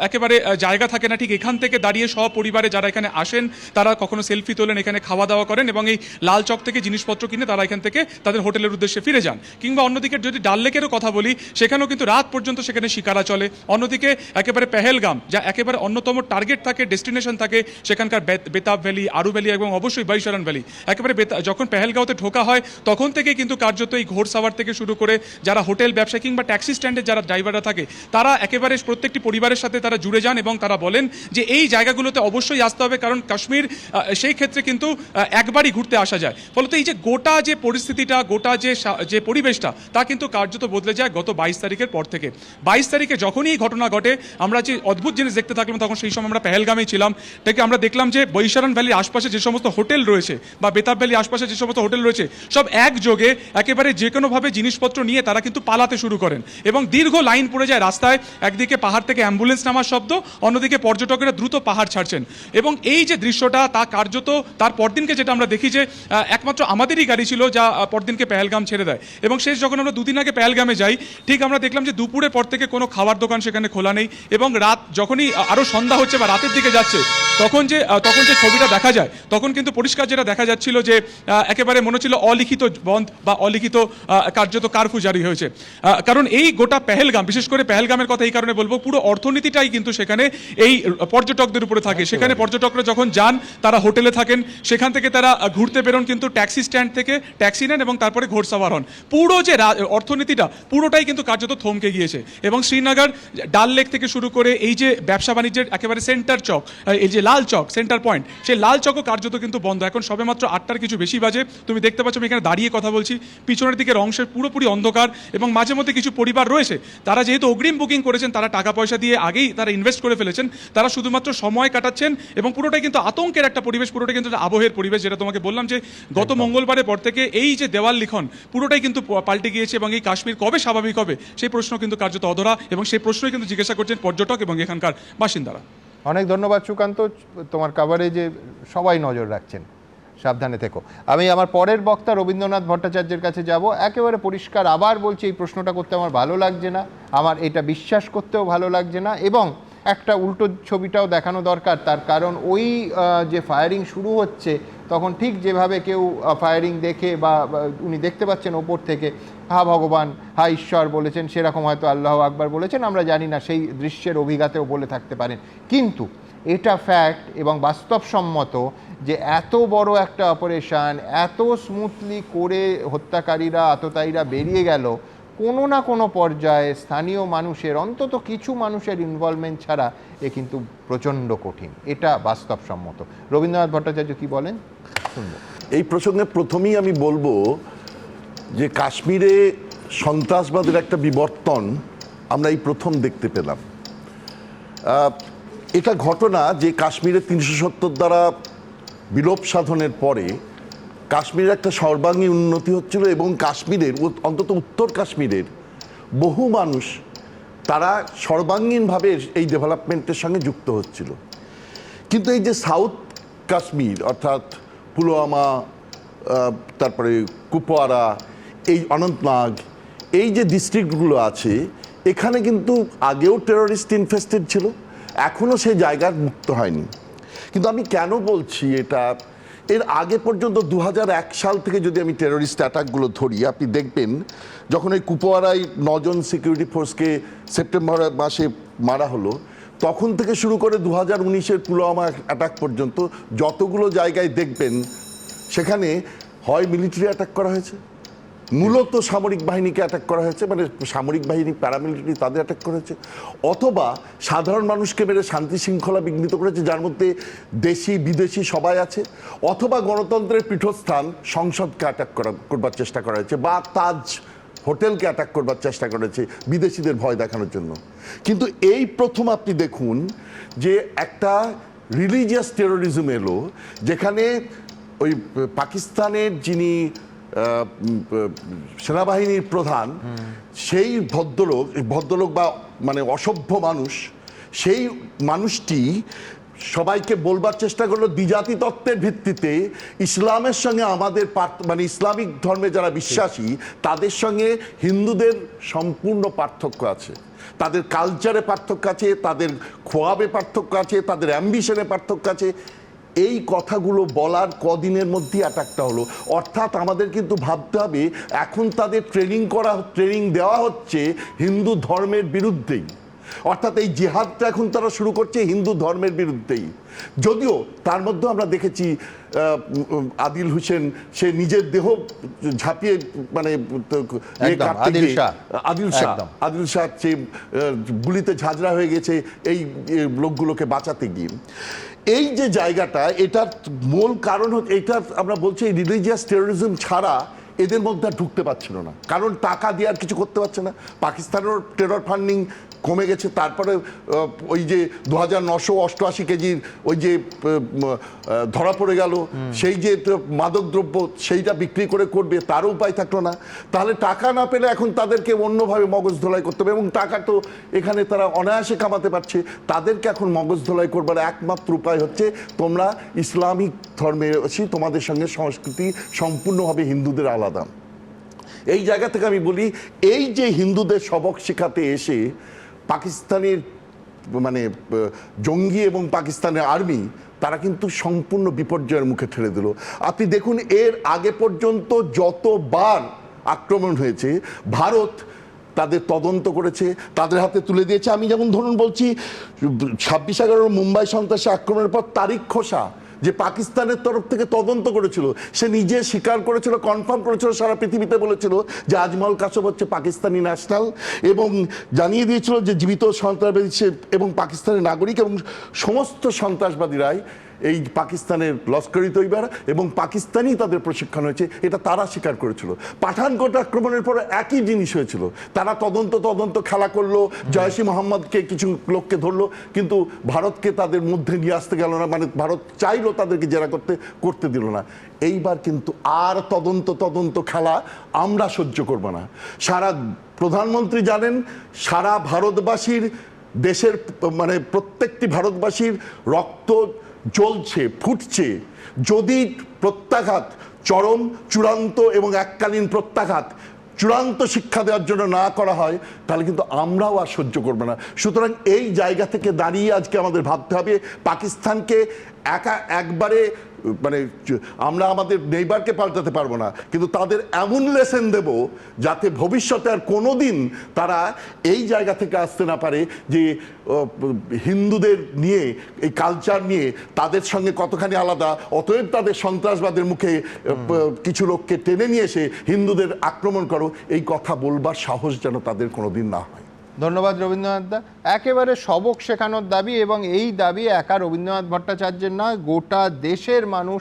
একেবারে জায়গা থাকে না। ঠিক এখান থেকে দাঁড়িয়ে সপরিবারে যারা এখানে আসেন তারা কখনো সেলফি তোলেন, এখানে খাওয়া দাওয়া করেন এবং এই লাল চক থেকে জিনিসপত্র কিনে তারা এখান থেকে তাদের হোটেলের উদ্দেশ্যে ফিরে যান। কিংবা অন্যদিকে যদি ডাল লেকেরও কথা বলি, সেখানেও কিন্তু রাত পর্যন্ত সেখানে শিকারা চলে। অন্যদিকে একেবারে পেহেলগাম যা একেবারে অন্যতম টার্গেট থাকে, ডেস্টিনেশন থাকে, সেখানকার বেতাব ভ্যালি, আরু ভ্যালি এবং অবশ্যই বৈশারণ ভ্যালি, একেবারে যখন পেহেলগাঁওতে ঢোকা হয় তখন থেকে কিন্তু কার্যত এই ঘোড়সাওয়ার থেকে শুরু করে যারা হোটেল ব্যবসায়ী কিংবা ট্যাক্সি স্ট্যান্ডে যারা ড্রাইভাররা থাকে তারা একেবারে প্রত্যেকটি পরিবারের সাথে তারা জুড়ে যান এবং তারা বলেন যে এই জায়গাগুলোতে অবশ্যই আসতে হবে, কারণ কাশ্মীর সেই ক্ষেত্রে কিন্তু একবারই ঘুরতে আসা যায়। ফলত এই যে গোটা যে পরিস্থিতিটা, গোটা যে পরিবেশটা তা কিন্তু কার্যত বদলে যায় গত 22 তারিখের পর থেকে। 22 তারিখে যখনই এই ঘটনা ঘটে আমরা যে অদ্ভুত জিনিস দেখতে থাকলাম, তখন সেই সময় আমরা পেহেলগামেই ছিলাম। থেকে আমরা দেখলাম যে বৈশারণ ভ্যালির আশপাশে যে সমস্ত হোটেল রয়েছে বা বেতাব ভ্যালির আশপাশে যে সমস্ত হোটেল রয়েছে সব একযোগে একেবারে যে কোনোভাবে জিনিসপত্র নিয়ে তারা কিন্তু পালাতে শুরু করেন এবং দীর্ঘ লাইন পড়ে যায় রাস্তায়। একদিকে পাহাড় থেকে অ্যাম্বুলেন্স নামার শব্দ, অন্যদিকে পর্যটকেরা দ্রুত পাহাড় ছাড়ছেন এবং এই যে দৃশ্যটা তা কার্যত তার পরদিনকে যেটা আমরা দেখি যে একমাত্র আমাদেরই গাড়ি ছিল যা পরদিনকে পেহেলগাম ছেড়ে দেয় এবং শেষ যখন আমরা 2 দিন আগে পেহেলগামে যাই ঠিক আমরা দেখলাম যে দুপুরের পর থেকে কোনো খাবার দোকান সেখানে খোলা নেই এবং রাত যখনই আরও সন্ধ্যা হচ্ছে বা রাতের দিকে যাচ্ছে তখন যে ছবিটা দেখা যায় তখন কিন্তু পরিষ্কার যেটা দেখা যাচ্ছিল যে একেবারে মনে হচ্ছিল অলিখিত বন্ধ বা অলিখিত কার্যত কারফিউ জারি হয়েছে। কারণ এই গোটা পেহেলগাম, বিশেষ করে পেহেলগামের কথা এই কারণে বলবো, পুরো অর্থনীতিটাই কিন্তু সেখানে এই পর্যটকদের উপরে থাকে। সেখানে পর্যটকরা যখন যান তারা হোটেলে থাকেন, সেখান থেকে তারা ঘুরতে বেরোন, কিন্তু ট্যাক্সি স্ট্যান্ড থেকে ট্যাক্সি নেন এবং তারপরে ঘোড়সাওয়ার হন। পুরো যে অর্থনীতিটা পুরোটাই কিন্তু কার্যত থমকে গিয়েছে এবং শ্রীনগর ডাল লেক থেকে শুরু করে এই যে ব্যবসা বাণিজ্যের একেবারে সেন্টার চক, এই যে লাল চক সেন্টার পয়েন্ট, সেই লাল চকও কার্যত কিন্তু বন্ধ। এখন সবে মাত্র 8টার কিছু বেশি বাজে, তুমি দেখতে পাচ্ছ আমি এখানে দাঁড়িয়ে কথা বলছি, পিছনের দিকের অংশের পুরোপুরি অন্ধকার এবং মাঝে মধ্যে কিছু পরিবার রয়েছে তারা যেহেতু অগ্রিম বুকিং করেছেন, তারা টাকা পয়সা দিয়ে আগেই তারা ইনভেস্ট করে ফেলেছেন, তারা শুধুমাত্র সময় কাটাচ্ছেন এবং পুরোটাই কিন্তু আতঙ্কের একটা পরিবেশ, পুরোটাই কিন্তু আবহের পরিবেশ। যেটা তোমাকে বললাম যে গত মঙ্গলবারের পর থেকে এই যে দেওয়াল লিখন পুরোটাই কিন্তু পাল্টে গিয়েছে এবং এই কাশ্মীর কবে স্বাভাবিক হবে সেই প্রশ্ন কিন্তু কার্যত অধরা এবং সেই প্রশ্নই কিন্তু জিজ্ঞাসা করছেন পর্যটক এবং এখানকার বাসিন্দারা। অনেক ধন্যবাদ সুকান্ত, তোমার কভারেজে সবাই নজর রাখছেন, সাবধানে থেকো। আমি আমার পরের বক্তা রবীন্দ্রনাথ ভট্টাচার্যের কাছে যাব। একেবারে পরিষ্কার আবার বলছি, এই প্রশ্নটা করতে আমার ভালো লাগছে না, আমার এটা বিশ্বাস করতেও ভালো লাগছে না এবং একটা উল্টো ছবিটাও দেখানো দরকার। তার কারণ ওই যে ফায়ারিং শুরু হচ্ছে তখন ঠিক যেভাবে কেউ ফায়ারিং দেখে বা উনি দেখতে পাচ্ছেন ওপর থেকে হা ভগবান, হা ঈশ্বর বলেছেন, সেরকম হয়তো আল্লাহ আকবার বলেছেন, আমরা জানি না, সেই দৃশ্যের অভিঘাতেও বলে থাকতে পারেন। কিন্তু এটা ফ্যাক্ট এবং বাস্তবসম্মত যে এত বড় একটা অপারেশন এত স্মুথলি করে হত্যাকারীরা আততায়ীরা বেরিয়ে গেল, কোনো না কোনো পর্যায়ে স্থানীয় মানুষের, অন্তত কিছু মানুষের ইনভলভমেন্ট ছাড়া এ কিন্তু প্রচণ্ড কঠিন। এটা বাস্তবসম্মত। রবীন্দ্রনাথ ভট্টাচার্য কি বলেন শুনবো। এই প্রসঙ্গে প্রথমেই আমি বলবো যে কাশ্মীরে সন্ত্রাসবাদের একটা বিবর্তন আমরা এই প্রথম দেখতে পেলাম। এটা ঘটনা যে কাশ্মীরের 370 দ্বারা বিলোপ সাধনের পরে কাশ্মীরের একটা সর্বাঙ্গীন উন্নতি হচ্ছিল এবং কাশ্মীরের, অন্তত উত্তর কাশ্মীরের বহু মানুষ তারা সর্বাঙ্গীনভাবে এই ডেভেলপমেন্টের সঙ্গে যুক্ত হচ্ছিল। কিন্তু এই যে সাউথ কাশ্মীর অর্থাৎ পুলওয়ামা, তারপরে কুপওয়ারা, এই অনন্তনাগ, এই যে ডিস্ট্রিক্টগুলো আছে এখানে কিন্তু আগেও টেররিস্ট ইনফেস্টেড ছিল, এখনও সেই জায়গা মুক্ত হয়নি। কিন্তু আমি কেন বলছি এটা, এর আগে পর্যন্ত 2001 সাল থেকে যদি আমি টেররিস্ট অ্যাটাকগুলো ধরি, আপনি দেখবেন যখন ওই কুপওয়ারায় 9 জন সিকিউরিটি ফোর্সকে সেপ্টেম্বর মাসে মারা হলো, তখন থেকে শুরু করে 2019-এর পুলওয়ামা অ্যাটাক পর্যন্ত যতগুলো জায়গায় দেখবেন সেখানে হয় মিলিটারি অ্যাটাক করা হয়েছে, মূলত সামরিক বাহিনীকে অ্যাটাক করা হয়েছে, মানে সামরিক বাহিনী প্যারামিলিটারি তাদের অ্যাটাক করা হয়েছে, অথবা সাধারণ মানুষকে মেরে শান্তি শৃঙ্খলা বিঘ্নিত করেছে, যার মধ্যে দেশি বিদেশি সবাই আছে, অথবা গণতন্ত্রের পীঠস্থান সংসদকে অ্যাটাক করবার চেষ্টা করা হয়েছে, বা তাজ হোটেলকে অ্যাটাক করবার চেষ্টা করেছে বিদেশিদের ভয় দেখানোর জন্য। কিন্তু এই প্রথম আপনি দেখুন যে একটা রিলিজিয়াস টেরোরিজম এলো, যেখানে ওই পাকিস্তানের যিনি সেনাবাহিনীর প্রধান, সেই ভদ্রলোক বা মানে অসভ্য মানুষ, সেই মানুষটি সবাইকে বলবার চেষ্টা করলো দ্বিজাতি তত্ত্বের ভিত্তিতে ইসলামের সঙ্গে আমাদের মানে ইসলামিক ধর্মে যারা বিশ্বাসী তাদের সঙ্গে হিন্দুদের সম্পূর্ণ পার্থক্য আছে, তাদের কালচারে পার্থক্য আছে, তাদের খোয়াবে পার্থক্য আছে, তাদের অ্যাম্বিশনে পার্থক্য আছে। এই কথাগুলো বলার কদিনের মধ্যেই অ্যাটাকটা হলো। অর্থাৎ আমাদের কিন্তু ভাবতে হবে এখন তাদের ট্রেনিং দেওয়া হচ্ছে হিন্দু ধর্মের বিরুদ্ধেই, অর্থাৎ এই জিহাদটা এখন তারা শুরু করছে হিন্দু ধর্মের বিরুদ্ধেই। যদিও তার মধ্যে আমরা দেখেছি আদিল হোসেন সে নিজের দেহ ঝাঁপিয়ে মানে আদিল শাহ সে গুলিতে ঝাঁঝরা হয়ে গেছে এই লোকগুলোকে বাঁচাতে গিয়ে। এই যে জায়গাটা, এটার মূল কারণ হচ্ছে এটা আমরা বলছি রিলিজিয়াস টেরোরিজম ছাড়া এদের মধ্যে আর ঢুকতে পারছিল না, কারণ টাকা দিয়ে আর কিছু করতে পারছে না। পাকিস্তানেরও টেরর ফান্ডিং কমে গেছে, তারপরে ওই যে 2988 কেজির ওই যে ধরা পড়ে গেল, সেই যে মাদকদ্রব্য সেইটা বিক্রি করে করবে তারও উপায় থাকলো না। তাহলে টাকা না পেলে এখন তাদেরকে অন্যভাবে মগজ ধোলাই করতে হবে, এবং টাকা তো এখানে তারা অনায়াসে কামাতে পারছে। তাদেরকে এখন মগজ ধোলাই করবার একমাত্র উপায় হচ্ছে তোমরা ইসলামিক ধর্মে আছি, তোমাদের সঙ্গে সংস্কৃতি সম্পূর্ণভাবে হিন্দুদের আলাদা। এই জায়গা থেকে আমি বলি এই যে হিন্দুদের সবক শেখাতে এসে পাকিস্তানের মানে জঙ্গি এবং পাকিস্তানের আর্মি তারা কিন্তু সম্পূর্ণ বিপর্যয়ের মুখে ঠেলে দিল। আপনি দেখুন এর আগে পর্যন্ত যতবার আক্রমণ হয়েছে ভারত তাদের তদন্ত করেছে, তাদের হাতে তুলে দিয়েছে। আমি যেমন ধরুন বলছি 26/11 মুম্বাই সন্ত্রাসী আক্রমণের পর তারিক খোসা যে পাকিস্তানের তরফ থেকে তদন্ত করেছিল, সে নিজে স্বীকার করেছিল, কনফার্ম করেছিল, সারা পৃথিবীতে বলেছিল যে আজমল কাসব হচ্ছে পাকিস্তানি ন্যাশনাল, এবং জানিয়ে দিয়েছিল যে জীবিত সন্ত্রাসবাদী এবং পাকিস্তানের নাগরিক এবং সমস্ত সন্ত্রাসবাদীরাই এই পাকিস্তানের লস্করি তৈবার এবং পাকিস্তানি তাদের প্রশিক্ষণ হয়েছে, এটা তারা স্বীকার করেছিল। পাঠানকোট আক্রমণের পরে একই জিনিস হয়েছিল, তারা তদন্ত খেলা করলো, জয়সি মোহাম্মদকে কিছু লোককে ধরলো, কিন্তু ভারতকে তাদের মধ্যে নিয়ে আসতে গেল না, মানে ভারত চাইলো তাদেরকে জেরা করতে দিল না। এইবার কিন্তু আর তদন্ত খেলা আমরা সহ্য করব না। সারা প্রধানমন্ত্রী জানেন সারা ভারতবাসীর দেশের মানে প্রত্যেকটি ভারতবাসীর রক্ত জ্বলছে, ফুটছে। যদি প্রত্যাঘাত চূড়ান্ত এবং এককালীন প্রত্যাঘাত চূড়ান্ত শিক্ষা দেওয়ার জন্য না করা হয় তাহলে কিন্তু আমরাও আর সহ্য করবো না। সুতরাং এই জায়গা থেকে দাঁড়িয়ে আজকে আমাদের ভাবতে হবে পাকিস্তানকে একবারে মানে আমরা আমাদের নেইবারকে পাল্টাতে পারবো না, কিন্তু তাদের এমন লেসেন দেব যাতে ভবিষ্যতে আর কোনো দিন তারা এই জায়গা থেকে আসতে না পারে যে হিন্দুদের নিয়ে এই কালচার নিয়ে তাদের সঙ্গে কতখানি আলাদা, অতএব তাদের সন্ত্রাসবাদের মুখে কিছু লোককে টেনে নিয়ে এসে হিন্দুদের আক্রমণ করো, এই কথা বলবার সাহস যেন তাদের কোনোদিন না হয়। ধন্যবাদ রবীন্দ্রনাথ দা। একেবারে সবক শেখানোর দাবি, এবং এই দাবি একা রবীন্দ্রনাথ ভট্টাচার্যের নয়, গোটা দেশের মানুষ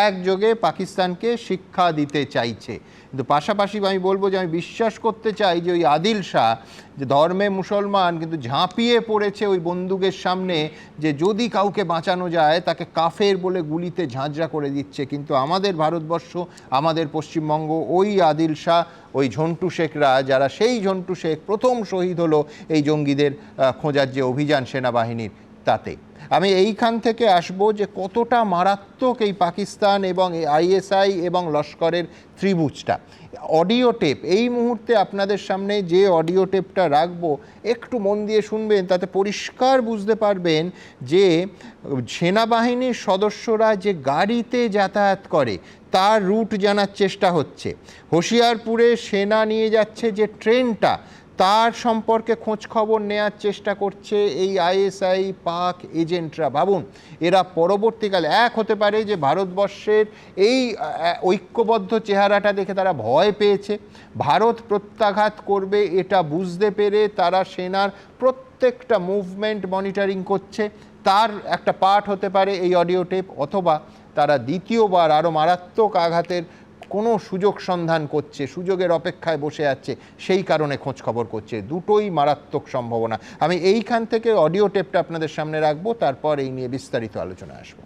একযোগে পাকিস্তানকে শিক্ষা দিতে চাইছে। কিন্তু পাশাপাশি আমি বলবো যে আমি বিশ্বাস করতে চাই যে ওই আদিল শাহ যে ধর্মে মুসলমান কিন্তু ঝাঁপিয়ে পড়েছে ওই বন্দুকের সামনে, যে যদি কাউকে বাঁচানো যায় তাকে কাফের বলে গুলিতে ঝাঁঝরা করে দিচ্ছে। কিন্তু আমাদের ভারতবর্ষ, আমাদের পশ্চিমবঙ্গ, ওই আদিল শাহ, ওই ঝন্টু শেখরা, যারা সেই ঝন্টু শেখ প্রথম শহীদ হলো এই জঙ্গিদের খোঁজার যে অভিযান সেনাবাহিনীর, তাতে। আমি এইখান থেকে আসব যে কতটা মারাত্মক এই পাকিস্তান এবং আইএসআই এবং লস্করের ত্রিভুজটা। অডিও টেপ এই মুহূর্তে আপনাদের সামনে যে অডিও টেপটা রাখবো একটু মন দিয়ে শুনবেন, তাতে পরিষ্কার বুঝতে পারবেন যে সেনাবাহিনীর সদস্যরা যে গাড়িতে যাতায়াত করে তার রুট জানার চেষ্টা হচ্ছে। হোশিয়ারপুরে সেনা নিয়ে যাচ্ছে যে ট্রেনটা, তার সম্পর্কে খোঁজ খবর নেওয়ার চেষ্টা করছে এই আইএসআই পাক এজেন্টরা। ভাবুন, এরা পরবর্তীকালে এক হতে পারে যে ভারতবর্ষের এই ঐক্যবদ্ধ চেহারাটা দেখে তারা ভয় পেয়েছে, ভারত প্রত্যাঘাত করবে এটা বুঝতে পেরে তারা সেনার প্রত্যেকটা মুভমেন্ট মনিটরিং করছে। তার একটা পার্ট হতে পারে এই অডিও টেপ, অথবা তারা দ্বিতীয়বার আরও মারাত্মক আঘাতের কোনো সুযোগ সন্ধান করছে, সুযোগের অপেক্ষায় বসে আছে, সেই কারণে খোঁজ খবর করছে। দুটোই মারাত্মক সম্ভাবনা। আমি এইখান থেকে অডিও টেপটা আপনাদের সামনে রাখবো, তারপর এই নিয়ে বিস্তারিত আলোচনা আসবো।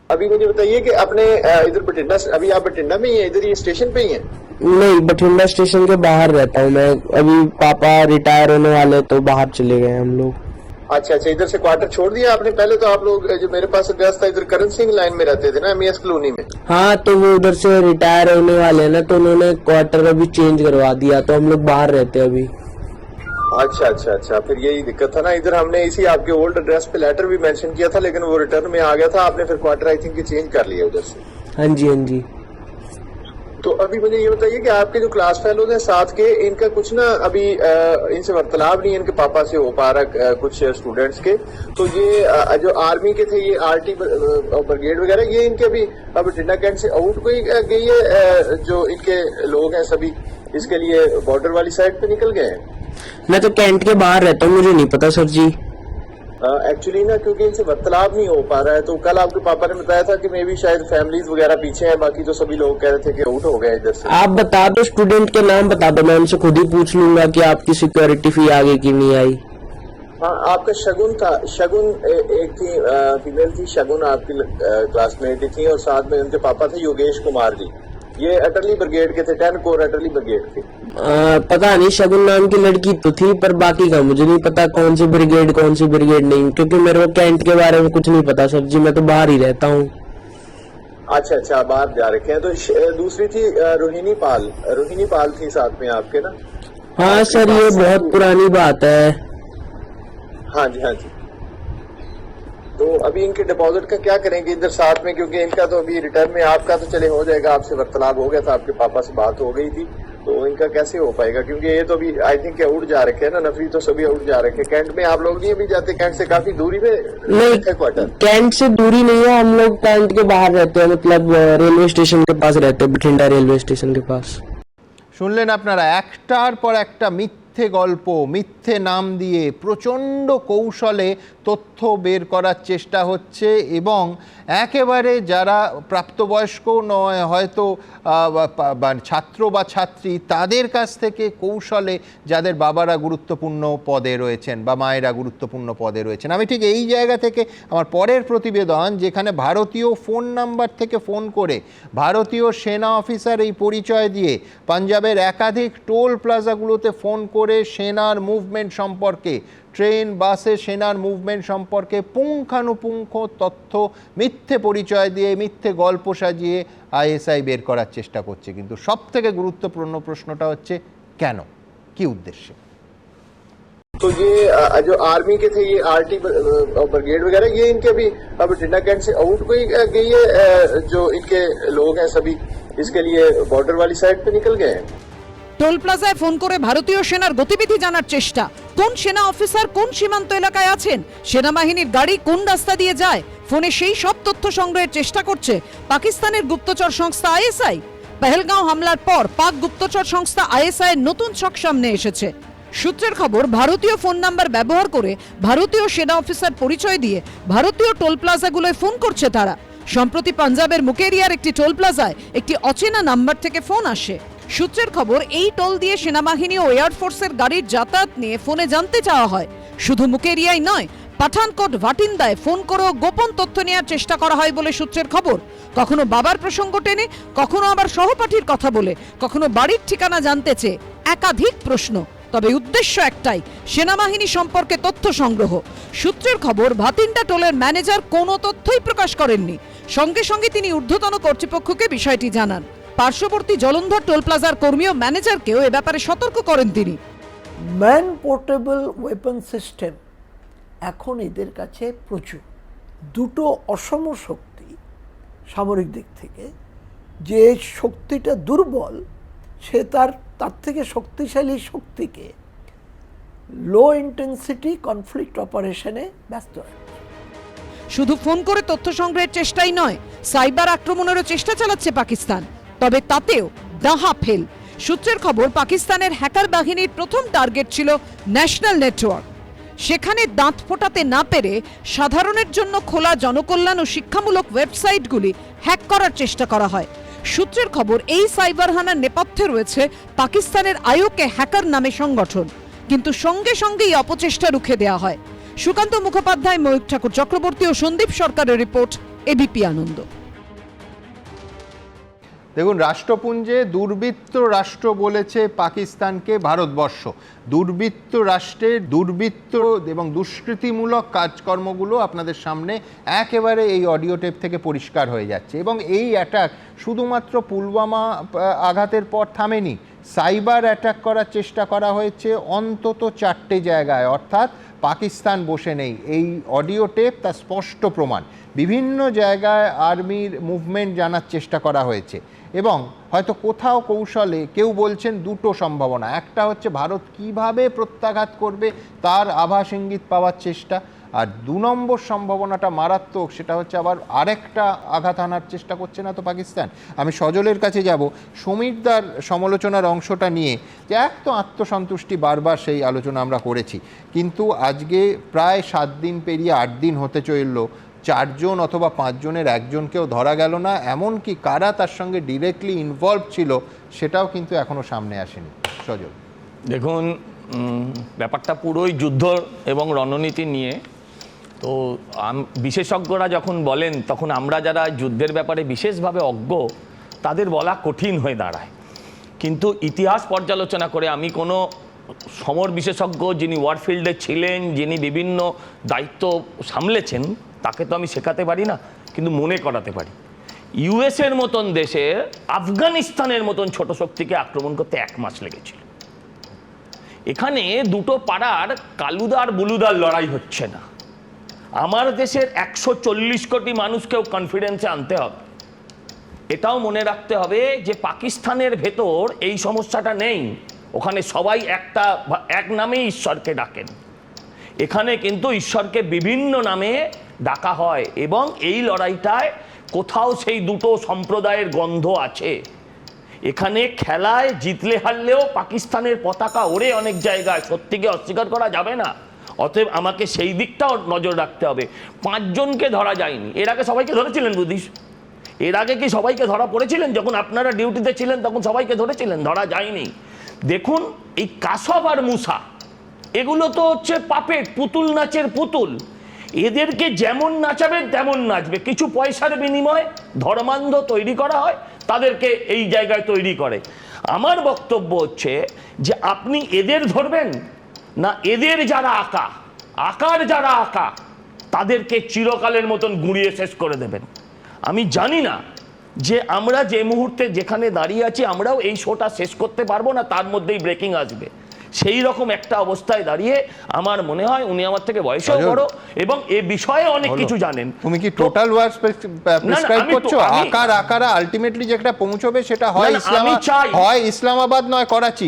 अभी मुझे बताइए कि आपने इधर बठिंडा, अभी आप बठिंडा में ही हैं, इधर ये स्टेशन पे ही हैं? नहीं, बठिंडा स्टेशन के बाहर रहता हूँ मैं। अभी पापा रिटायर होने वाले तो बाहर चले गए हम लोग। अच्छा अच्छा, इधर से क्वार्टर छोड़ दिया आपने? पहले तो आप लोग, जो मेरे पास एड्रेस था, इधर करण सिंह लाइन में रहते थे ना, एमईएस कॉलोनी में। हाँ, तो वो उधर से रिटायर होने वाले हैं ना, तो उन्होंने क्वार्टर अभी चेंज करवा दिया, तो हम लोग बाहर रहते हैं अभी। अच्छा अच्छा अच्छा, फिर यही दिक्कत था ना। इधर हमने इसी आपके ओल्ड एड्रेस पे लेटर भी मेंशन किया था, लेकिन वो रिटर्न में आ गया था, आपने फिर क्वार्टर आई थिंक चेंज कर लिया उधर से। हाँ जी, हाँ जी। तो अभी मुझे ये बताइए कि आपके जो क्लास फेलोज हैं साथ के, इनका कुछ ना अभी इनसे वार्तालाप नहीं इनके पापा से हो पा रहा, कुछ स्टूडेंट्स के। तो ये जो आर्मी के थे, ये आरटी ब्रिगेड वगैरह, ये इनके अभी बठिंडा कैंट से आउट गई है, जो इनके लोग हैं सभी इसके लिए बॉर्डर वाली साइड पे निकल गए हैं? मैं तो कैंट के बाहर रहता हूँ, मुझे नहीं पता सर जी। एक्चुअली ना, क्योंकि इनसे वार्तालाप नहीं हो पा रहा है, तो कल आपके पापा ने बताया था कि मे भी शायद फैमिलीज वगैरह पीछे हैं, बाकी तो सभी लोग कह रहे थे कि आउट हो गए इधर से। आप बता दो, स्टूडेंट के नाम बता दो, मैं उनसे खुद ही पूछ लूंगा कि आपकी सिक्योरिटी फी आगे की नहीं आई। हाँ, आपका शगुन था, शगुन एक थी फीमेल थी, शगुन आपकी क्लासमेट थी, और साथ में उनके पापा थे योगेश कुमार जी, ये अटली ब्रिगेड के थे, 10 कोर अटली ब्रिगेड के। पता नहीं, शगुन नाम की लड़की तो थी, पर बाकी का मुझे नहीं पता कौन सी ब्रिगेड नहीं, क्योंकि मेरे को कैंट के बारे में कुछ नहीं पता सर जी, मैं तो बाहर ही रहता हूँ। अच्छा अच्छा, बाहर जा रखे हैं। तो दूसरी थी रोहिणी पाल थी साथ में आपके ना? हाँ सर, ये बहुत पुरानी बात है। हाँ जी हाँ जी। तो अभी इनके डिपॉजिट का क्या करेंगे इधर साथ में, क्योंकि इनका तो अभी रिटर्न में, आपका तो चले हो जाएगा, आपसे वार्तालाप हो गया था, आपके पापा से बात हो गई थी, तो इनका कैसे हो पाएगा? क्योंकि ये तो अभी आई थिंक आउट जा रखे हैं ना, नफरी तो सभी आउट जा रखे हैं। कैंट में आप लोग नहीं अभी जाते? कैंट से काफी दूरी पे नहीं, क्वार्टर कैंट से दूरी नहीं है, हम लोग कैंट के बाहर रहते हैं, मतलब रेलवे स्टेशन के पास रहते हैं, बठिंडा रेलवे स्टेशन के पास। শুনলেন আপনারা, একটার পর একটা মিথ্যে গল্প, মিথ্যে নাম দিয়ে প্রচণ্ড কৌশলে তথ্য বের করার চেষ্টা হচ্ছে, এবং একেবারে যারা প্রাপ্তবয়স্ক নয়, হয়তো ছাত্র বা ছাত্রী, তাদের কাছ থেকে কৌশলে যাদের বাবারা গুরুত্বপূর্ণ পদে রয়েছেন বা মায়েরা গুরুত্বপূর্ণ পদে রয়েছেন। আমি ঠিক এই জায়গা থেকে আমার পরের প্রতিবেদন, যেখানে ভারতীয় ফোন নাম্বার থেকে ফোন করে ভারতীয় সেনা অফিসার এই পরিচয় দিয়ে পাঞ্জাবের একাধিক টোল প্লাজাগুলোতে ফোন করে সেনার মুভমেন্ট সম্পর্কে, ট্রেন বাসে সেনার মুভমেন্ট সম্পর্কে পুঙ্খানুপুঙ্খ তথ্য মিথ্যে পরিচয় দিয়ে, মিথ্যে গল্প সাজিয়ে আইএসআই বের করার চেষ্টা করছে। কিন্তু সব থেকে গুরুত্বপূর্ণ প্রশ্নটা হচ্ছে কেন, কি উদ্দেশ্যে? तो ये जो आर्मी के थे, ये आरटी ब्रिगेड वगैरह, ये इनके अभी बठिंडा कैंट से आउट गई है, जो इनके लोग हैं सभी इसके लिए बॉर्डर वाली साइड पे निकल गए हैं। টোল প্লাজায় ফোন করে ভারতীয় সেনার গতিবিধি জানার চেষ্টা, কোন সেনা অফিসার কোন সীমান্ত এলাকায় আছেন, সেনাবাহিনীর গাড়ি কোন রাস্তা দিয়ে যায়, ফোনে সেই সব তথ্য সংগ্রহের চেষ্টা করছে পাকিস্তানের গুপ্তচর সংস্থা আইএসআই। পেহেলগাঁও হামলার পর পাক গুপ্তচর সংস্থা আইএসআই এর নতুন ছক সামনে এসেছে। সূত্রের খবর, ভারতীয় ফোন নাম্বার ব্যবহার করে ভারতীয় সেনা অফিসার পরিচয় দিয়ে ভারতীয় টোল প্লাজাগুলোয় ফোন করছে তারা। সম্প্রতি পাঞ্জাবের মুকেরিয়ার একটি টোল প্লাজায় একটি অচেনা নাম্বার থেকে ফোন আসে। সূত্রের খবর, এই টোল দিয়ে সেনাবাহিনী ও এয়ারফোর্সের গাড়ির যাতায়াত নিয়ে ফোনে জানতে চাওয়া হয়। শুধু মুকেরিয়ায় নয়, পাঠানকোট, ভাটিন্দায় ফোন করেও গোপন তথ্য নেওয়ার চেষ্টা করা হয় বলে সূত্রের খবর। কখনো বাবার প্রসঙ্গ টেনে, কখনো আবার সহপাঠীর কথা বলে, কখনো বাড়ির ঠিকানা জানতে চেয়ে, একাধিক প্রশ্ন। তবে উদ্দেশ্য একটাই, সেনাবাহিনী সম্পর্কে তথ্য সংগ্রহ। সূত্রের খবর, ভাতিন্ডা টোলের ম্যানেজার কোনো তথ্যই প্রকাশ করেননি। সঙ্গে সঙ্গে তিনি ঊর্ধ্বতন কর্তৃপক্ষকে বিষয়টি জানান। পার্শ্ববর্তী জলন্ধর টোল প্লাজার কর্মী ও ম্যানেজারকেও এ ব্যাপারে সতর্ক করেন তিনি। ম্যান পোর্টেবল ওয়েপন সিস্টেম এখন এদের কাছে প্রচুর। দুটো অসম শক্তি সামরিক দিক থেকে, যে শক্তিটা দুর্বল সে তার থেকে শক্তিশালী শক্তিকে লো ইন্টেন্সিটি কনফ্লিক্ট অপারেশনে ব্যস্ত রাখে। শুধু ফোন করে তথ্য সংগ্রহের চেষ্টাই নয়, সাইবার আক্রমণেরও চেষ্টা চালাচ্ছে পাকিস্তান। তবে তাতেও দাহা ফেল। সূত্রের খবর, পাকিস্তানের হ্যাকার বাহিনীর প্রথম টার্গেট ছিল ন্যাশনাল নেটওয়ার্ক। সেখানে দাঁত ফোটাতে না পেরে সাধারণের জন্য খোলা জনকল্যাণ ও শিক্ষামূলক ওয়েবসাইটগুলি হ্যাক করার চেষ্টা করা হয়। সূত্রের খবর, এই সাইবার হানার নেপথ্যে রয়েছে পাকিস্তানের আইওকে হ্যাকার নামে সংগঠন। কিন্তু সঙ্গে সঙ্গেই অপচেষ্টা রুখে দেওয়া হয়। সুকান্ত মুখোপাধ্যায়, ময়ূর ঠাকুর চক্রবর্তী ও সন্দীপ সরকারের রিপোর্ট, এবিপি আনন্দ। দেখুন, রাষ্ট্রপুঞ্জে দুর্বৃত্ত রাষ্ট্র বলেছে পাকিস্তানকে ভারতবর্ষ। দুর্বৃত্ত রাষ্ট্রের দুর্বৃত্ত এবং দুষ্কৃতিমূলক কাজকর্মগুলো আপনাদের সামনে একেবারে এই অডিও টেপ থেকে পরিষ্কার হয়ে যাচ্ছে। এবং এই অ্যাটাক শুধুমাত্র পুলওয়ামা আঘাতের পর থামেনি, সাইবার অ্যাটাক করার চেষ্টা করা হয়েছে অন্তত 4টে জায়গায়। অর্থাৎ পাকিস্তান বসে নেই, এই অডিও টেপ তার স্পষ্ট প্রমাণ। বিভিন্ন জায়গায় আর্মির মুভমেন্ট জানার চেষ্টা করা হয়েছে এবং হয়তো কোথাও কৌশলে কেউ বলছেন দুটো সম্ভাবনা। একটা হচ্ছে ভারত কিভাবে প্রত্যাঘাত করবে তার আভাস ইঙ্গিত পাওয়ার চেষ্টা, আর 2 নম্বর সম্ভাবনাটা মারাত্মক, সেটা হচ্ছে আবার আরেকটা আঘাত আনার চেষ্টা করছে না তো পাকিস্তান। আমি সজলের কাছে যাব সমীরদার সমালোচনার অংশটা নিয়ে, যে এক তো আত্মসন্তুষ্টি, বারবার সেই আলোচনা আমরা করেছি, কিন্তু আজকে প্রায় 7 দিন পেরিয়ে 8 দিন হতে চলল, 4 জন অথবা 5 জনের একজনকেও ধরা গেল না। এমনকি কারা তার সঙ্গে ডিরেক্টলি ইনভলভ ছিল সেটাও কিন্তু এখনো সামনে আসেনি। সজল, দেখুন, ব্যাপারটা পুরোই যুদ্ধ এবং রণনীতি নিয়ে। তো বিশেষজ্ঞরা যখন বলেন তখন আমরা যারা যুদ্ধের ব্যাপারে বিশেষভাবে অজ্ঞ তাদের বলা কঠিন হয়ে দাঁড়ায়। কিন্তু ইতিহাস পর্যালোচনা করে আমি কোনো সমর বিশেষজ্ঞ যিনি ওয়ারফিল্ডে ছিলেন, যিনি বিভিন্ন দায়িত্ব সামলেছেন, তাকে তো আমি শেখাতে পারি না, কিন্তু মনে করাতে পারি। ইউএসের মতন দেশে আফগানিস্তানের মতন ছোট শক্তিকে আক্রমণ করতে 1 মাস লেগেছিল। এখানে দুটো পাড়ার কালুদার বুলুদার লড়াই হচ্ছে না। আমার দেশের 140 কোটি মানুষকেও কনফিডেন্সে আনতে হবে। এটাও মনে রাখতে হবে যে পাকিস্তানের ভেতর এই সমস্যাটা নেই। ওখানে সবাই এক নামেই ঈশ্বরকে ডাকেন। এখানে কিন্তু ঈশ্বরকে বিভিন্ন নামে ডাকা হয় এবং এই লড়াইটায় কোথাও সেই দুটো সম্প্রদায়ের গন্ধ আছে। এখানে খেলায় জিতলে হারলেও পাকিস্তানের পতাকা ওড়ে অনেক জায়গায়, সত্যিকে অস্বীকার করা যাবে না। অতএব আমাকে সেই দিকটাও নজর রাখতে হবে। 5 জনকে ধরা যায়নি। এর আগে সবাইকে ধরেছিলেন বুঝিস? এর আগে কি সবাইকে ধরা পড়েছিলেন? যখন আপনারা ডিউটিতে ছিলেন তখন সবাইকে ধরেছিলেন? ধরা যায়নি। দেখুন, এই কাসব আর মুসা এগুলো তো হচ্ছে পাপেট, পুতুল নাচের পুতুল। এদেরকে যেমন নাচাবেন তেমন নাচবে। কিছু পয়সার বিনিময়ে ধর্মান্ধ তৈরি করা হয়, তাদেরকে এই জায়গায় তৈরি করে। আমার বক্তব্য হচ্ছে যে আপনি এদের ধরবেন না এদের যারা আকার যারা আঁকা তাদেরকে চিরকালের মতন গুঁড়িয়ে শেষ করে দেবেন। আমি জানি না যে আমরা যে মুহূর্তে যেখানে দাঁড়িয়ে আছি আমরাও এই শোটা শেষ করতে পারবো না, তার মধ্যেই ব্রেকিং আসবে। সেই রকম একটা অবস্থায় দাঁড়িয়ে আমার মনে হয় উনি আমার থেকে বয়সেও বড় এবং এ বিষয়ে অনেক কিছু জানেন। তুমি কি টোটাল ওয়ার প্রেসক্রাইব করছো? আকারা আলটিমেটলি যেটা পৌঁছবে সেটা হয় ইসলামাবাদ নয় করাচি,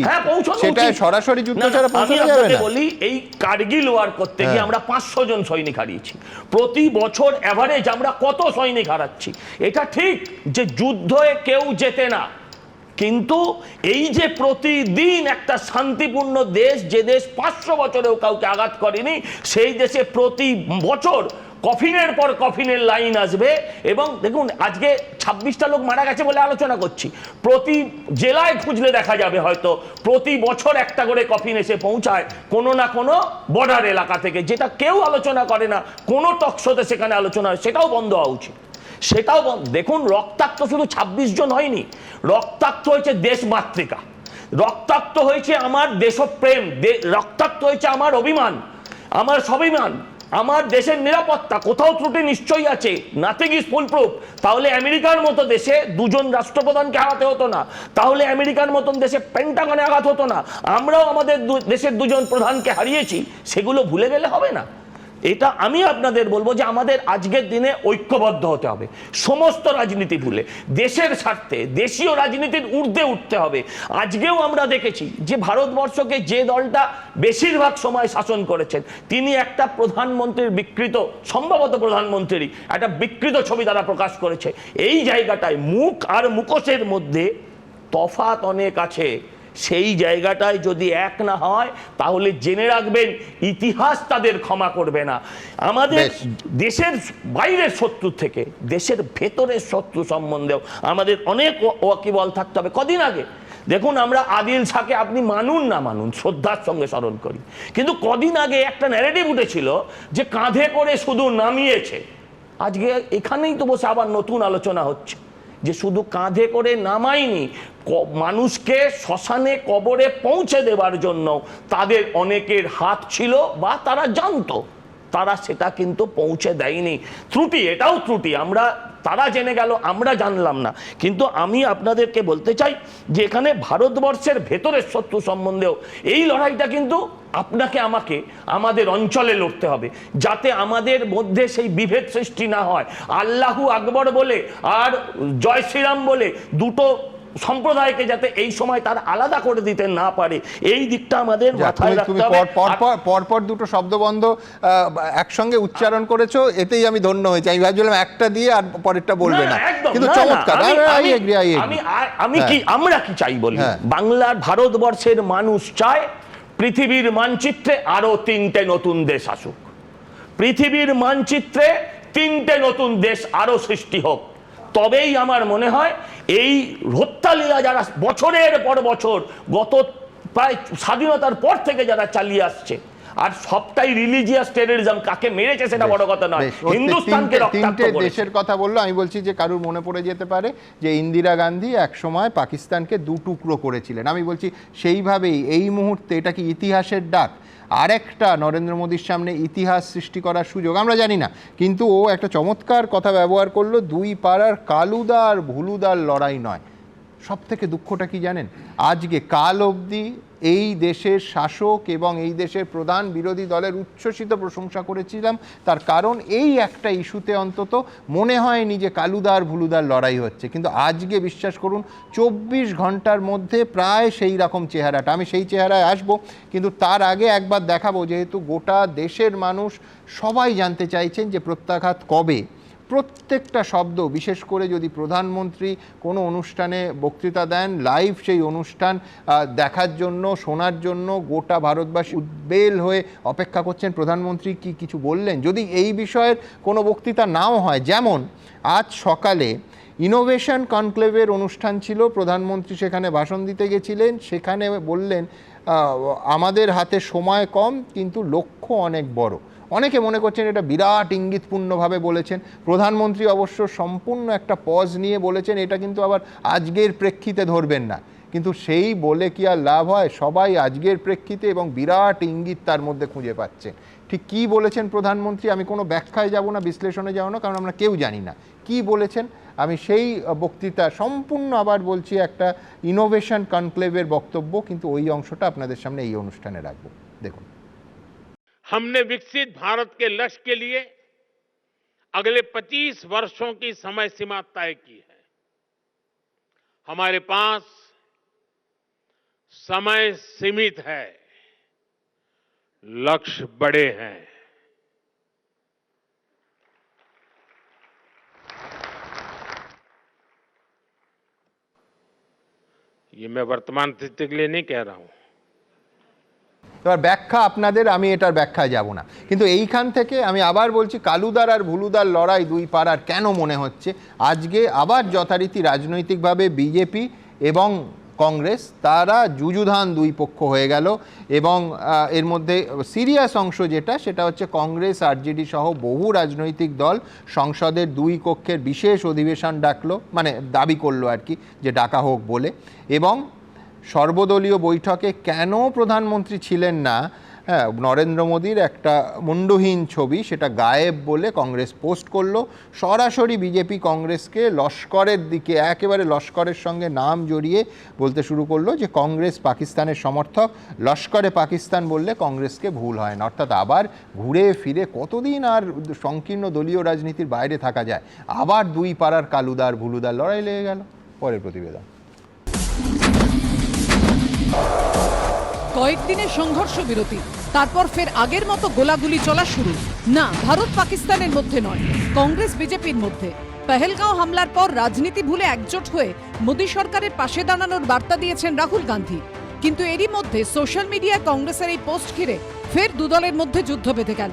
সেটা সরাসরি যুদ্ধ ছাড়া পৌঁছানো যাবে না। বলি, এই কার্গিল ওয়ার করতে গিয়ে আমরা 500 জন সৈনিক হারিয়েছি। প্রতি বছর এভারেজ আমরা কত সৈনিক হারাচ্ছি? এটা ঠিক যে যুদ্ধে কেউ জেতে না, কিন্তু এই যে প্রতিদিন একটা শান্তিপূর্ণ দেশ, যে দেশ 500 বছরেও কাউকে আঘাত করেনি, সেই দেশে প্রতি বছর কফিনের পর কফিনের লাইন আসবে। এবং দেখুন, আজকে 26টা লোক মারা গেছে বলে আলোচনা করছি, প্রতি জেলায় খুঁজলে দেখা যাবে হয়তো প্রতি বছর একটা করে কফিন এসে পৌঁছায় কোনো না কোনো বর্ডার এলাকা থেকে, যেটা কেউ আলোচনা করে না। কোনো টকশোতে সেখানে আলোচনা হয়, সেটাও বন্ধ হওয়া উচিত। সেটাও দেখুন, রক্তাক্ত শুধু 26 জন হয়নি, রক্তাক্ত হয়েছে দেশমাতৃকা। রক্তাক্ত হয়েছে আমার দেশপ্রেম, রক্তাক্ত হয়েছে আমার অভিমান, আমার স্বাভিমান, আমার দেশের নিরাপত্তা। কোথাও ত্রুটি নিশ্চয়ই আছে, নাথিং ইজ ফুল প্রুফ। তাহলে আমেরিকার মতো দেশে দুজন রাষ্ট্রপ্রধানকে হারাতে হতো না, তাহলে আমেরিকার মতন দেশে পেন্টাগনে আঘাত হতো না। আমরাও আমাদের দেশের দুজন প্রধানকে হারিয়েছি, সেগুলো ভুলে গেলে হবে না। এটা আমি আপনাদের বলবো যে আমাদের আজকের দিনে ঐক্যবদ্ধ হতে হবে, সমস্ত রাজনীতি ভুলে দেশের স্বার্থে দেশীয় রাজনীতির ঊর্ধ্বে উঠতে হবে। আজকেও আমরা দেখেছি যে ভারতবর্ষকে যে দলটা বেশিরভাগ সময় শাসন করেছেন, তিনি একটা প্রধানমন্ত্রীর বিকৃত, সম্ভবত প্রধানমন্ত্রী একটা বিকৃত ছবি তারা প্রকাশ করেছে। এই জায়গাটায় মুখ আর মুখোশের মধ্যে তফাৎ অনেক আছে। সেই জায়গাটায় যদি এক না হয় তাহলে জেনে রাখবেন ইতিহাস তাদের ক্ষমা করবে না। আমাদের দেশের বাইরের শত্রু থেকে দেশের ভেতরের শত্রু সম্বন্ধেও আমাদের অনেক ওয়াকিবল থাকতে হবে। কদিন আগে দেখুন, আমরা আদিল শাহকে আপনি মানুন না মানুন শ্রদ্ধার সঙ্গে স্মরণ করি, কিন্তু কদিন আগে একটা ন্যারেটিভ উঠেছিল যে কাঁধে করে শুধু নামিয়েছে। আজকে এখানেই তো বসে আবার নতুন আলোচনা হচ্ছে যে শুধু কাঁধে করে নামায়নি, মানুষকে শ্মশানে কবরে পৌঁছে দেওয়ার জন্য তাদের অনেকের হাত ছিল বা তারা জানতো, তারা সেটা কিন্তু পৌঁছে দেয়নি। ত্রুটি, এটাও ত্রুটি। আমরা, তারা জেনে গেল, আমরা জানলাম না। কিন্তু আমি আপনাদেরকে বলতে চাই যে এখানে ভারতবর্ষের ভেতরের শত্রু সম্বন্ধেও এই লড়াইটা কিন্তু আপনাকে আমাকে আমাদের অঞ্চলে লড়তে হবে, যাতে আমাদের মধ্যে সেই বিভেদ সৃষ্টি না হয়। আল্লাহু আকবর বলে আর জয় শ্রীরাম বলে দুটো সম্প্রদায়কে যাতে এই সময় তার আলাদা করে দিতে না পারে, এই দিকটা আমাদের মাথায় রাখতে হবে। পরপর দুটো শব্দবন্ধ একসঙ্গে উচ্চারণ করেছো, এতেই আমি ধন্য হয়েছি। আমি ভাবছিলাম একটা দিয়ে আর পরেরটা বলবে না, কিন্তু চমৎকার। আমি কি, আমরা কি চাই বলি, বাংলার ভারতবর্ষের মানুষ চায় পৃথিবীর মানচিত্রে আরো 3টে নতুন দেশ আসুক, পৃথিবীর মানচিত্রে 3টে নতুন দেশ আরো সৃষ্টি হোক। তবেই আমার মনে হয় এই হত্যালীলা যারা বছরের পর বছর গত প্রায় স্বাধীনতার পর থেকে যারা চালিয়ে আসছে, আর সবটাই রিলিজিয়াস টেররিজম, কাকে মেরেছে সেটা বড় কথা নয়, হিন্দুস্তানকে রক্তাক্ত করেছে। দেশের কথা বললো, আমি বলছি যে কারুর মনে পড়ে যেতে পারে যে ইন্দিরা গান্ধী এক সময় পাকিস্তানকে 2 টুকরো করেছিলেন। আমি বলছি সেইভাবেই এই মুহূর্তে এটা কি ইতিহাসের ডাক, আরেকটা নরেন্দ্র মোদীর সামনে ইতিহাস সৃষ্টি করার সুযোগ? আমরা জানি না, কিন্তু ও একটা চমৎকার কথা ব্যবহার করলো, 2 পাড়ার কালুদা আর ভুলুদার লড়াই নয়। সব থেকে দুঃখটা কি জানেন, আজকে কাল অবধি এই দেশের শাসক এবং এই দেশের প্রধান বিরোধী দলের উচ্ছ্বসিত প্রশংসা করেছিলাম, তার কারণ এই একটা ইস্যুতে অন্তত মনে হয়নি যে কালুদার ভুলুদার লড়াই হচ্ছে। কিন্তু আজকে বিশ্বাস করুন 24 ঘন্টার মধ্যে প্রায় সেই রকম চেহারাটা, আমি সেই চেহারায় আসবো, কিন্তু তার আগে একবার দেখাবো, যেহেতু গোটা দেশের মানুষ সবাই জানতে চাইছেন যে প্রত্যাঘাত কবে। প্রত্যেকটা শব্দ, বিশেষ করে যদি প্রধানমন্ত্রী কোনো অনুষ্ঠানে বক্তৃতা দেন, লাইভ সেই অনুষ্ঠান দেখার জন্য, শোনার জন্য গোটা ভারতবাসী উদ্বেল হয়ে অপেক্ষা করছেন প্রধানমন্ত্রী কি কিছু বললেন। যদি এই বিষয়ের কোনো বক্তৃতা নাও হয়, যেমন আজ সকালে ইনোভেশন কনক্লেভের অনুষ্ঠান ছিল, প্রধানমন্ত্রী সেখানে ভাষণ দিতে গেছিলেন, সেখানে বললেন আমাদের হাতে সময় কম কিন্তু লক্ষ্য অনেক বড়। অনেকে মনে করছেন এটা বিরাট ইঙ্গিতপূর্ণভাবে বলেছেন, প্রধানমন্ত্রী অবশ্য সম্পূর্ণ একটা পজ নিয়ে বলেছেন, এটা কিন্তু আবার আজকের প্রেক্ষিতে ধরবেন না। কিন্তু সেই বলে কি আর লাভ হয়, সবাই আজকের প্রেক্ষিতে এবং বিরাট ইঙ্গিত তার মধ্যে খুঁজে পাচ্ছেন। ঠিক কী বলেছেন প্রধানমন্ত্রী, আমি কোনো ব্যাখ্যায় যাব না, বিশ্লেষণে যাব না, কারণ আমরা কেউ জানি না কি বলেছেন। আমি সেই বক্তৃতা সম্পূর্ণ আবার বলছি, একটা ইনোভেশন কনক্লেভের বক্তব্য, কিন্তু ওই অংশটা আপনাদের সামনে এই অনুষ্ঠানে রাখবো। দেখুন। हमने विकसित भारत के लक्ष्य के लिए अगले 25 वर्षों की समय सीमा तय की है। हमारे पास समय सीमित है, लक्ष्य बड़े हैं। ये मैं वर्तमान स्थिति के लिए नहीं कह रहा हूं। এবার ব্যাখ্যা আপনাদের, আমি এটার ব্যাখ্যায় যাব না, কিন্তু এইখান থেকে আমি আবার বলছি, কালুদার আর ভুলুদার লড়াই 2 পাড়ার কেন মনে হচ্ছে, আজকে আবার যথারীতি রাজনৈতিকভাবে বিজেপি এবং কংগ্রেস তারা যুযুধান 2 পক্ষ হয়ে গেল। এবং এর মধ্যে সিরিয়াস অংশ যেটা, সেটা হচ্ছে কংগ্রেস, আরজেডি সহ বহু রাজনৈতিক দল সংসদের 2 কক্ষের বিশেষ অধিবেশন ডাকলো, মানে দাবি করলো আর কি যে ডাকা হোক বলে। এবং সর্বদলীয় বৈঠকে কেন প্রধানমন্ত্রী ছিলেন না, হ্যাঁ, নরেন্দ্র মোদীর একটা মুন্ডহীন ছবি সেটা গায়েব বলে কংগ্রেস পোস্ট করলো। সরাসরি বিজেপি কংগ্রেসকে লস্করের দিকে, একেবারে লস্করের সঙ্গে নাম জড়িয়ে বলতে শুরু করলো যে কংগ্রেস পাকিস্তানের সমর্থক, লস্করে পাকিস্তান বললে কংগ্রেসকে ভুল হয় না। অর্থাৎ আবার ঘুরে ফিরে কতদিন আর সংকীর্ণ দলীয় রাজনীতির বাইরে থাকা যায়, আবার দুই পাড়ার কালুদার ভুলুদার লড়াই লেগে গেল। পরের প্রতিবেদন। কয়েকদিনের সংঘর্ষ বিরতি, তারপর ফের আগের মতো গোলাগুলি চলা শুরু। না, ভারত পাকিস্তানের মধ্যে নয়, কংগ্রেস বিজেপির মধ্যে। পেহেলগাঁও হামলার পর রাজনীতি ভুলে একজোট হয়ে মোদী সরকারের পাশে দাঁড়ানোর বার্তা দিয়েছেন রাহুল গান্ধী। কিন্তু এরই মধ্যে সোশ্যাল মিডিয়ায় কংগ্রেসের এই পোস্ট ঘিরে ফের দুদলের মধ্যে যুদ্ধ বেঁধে গেল।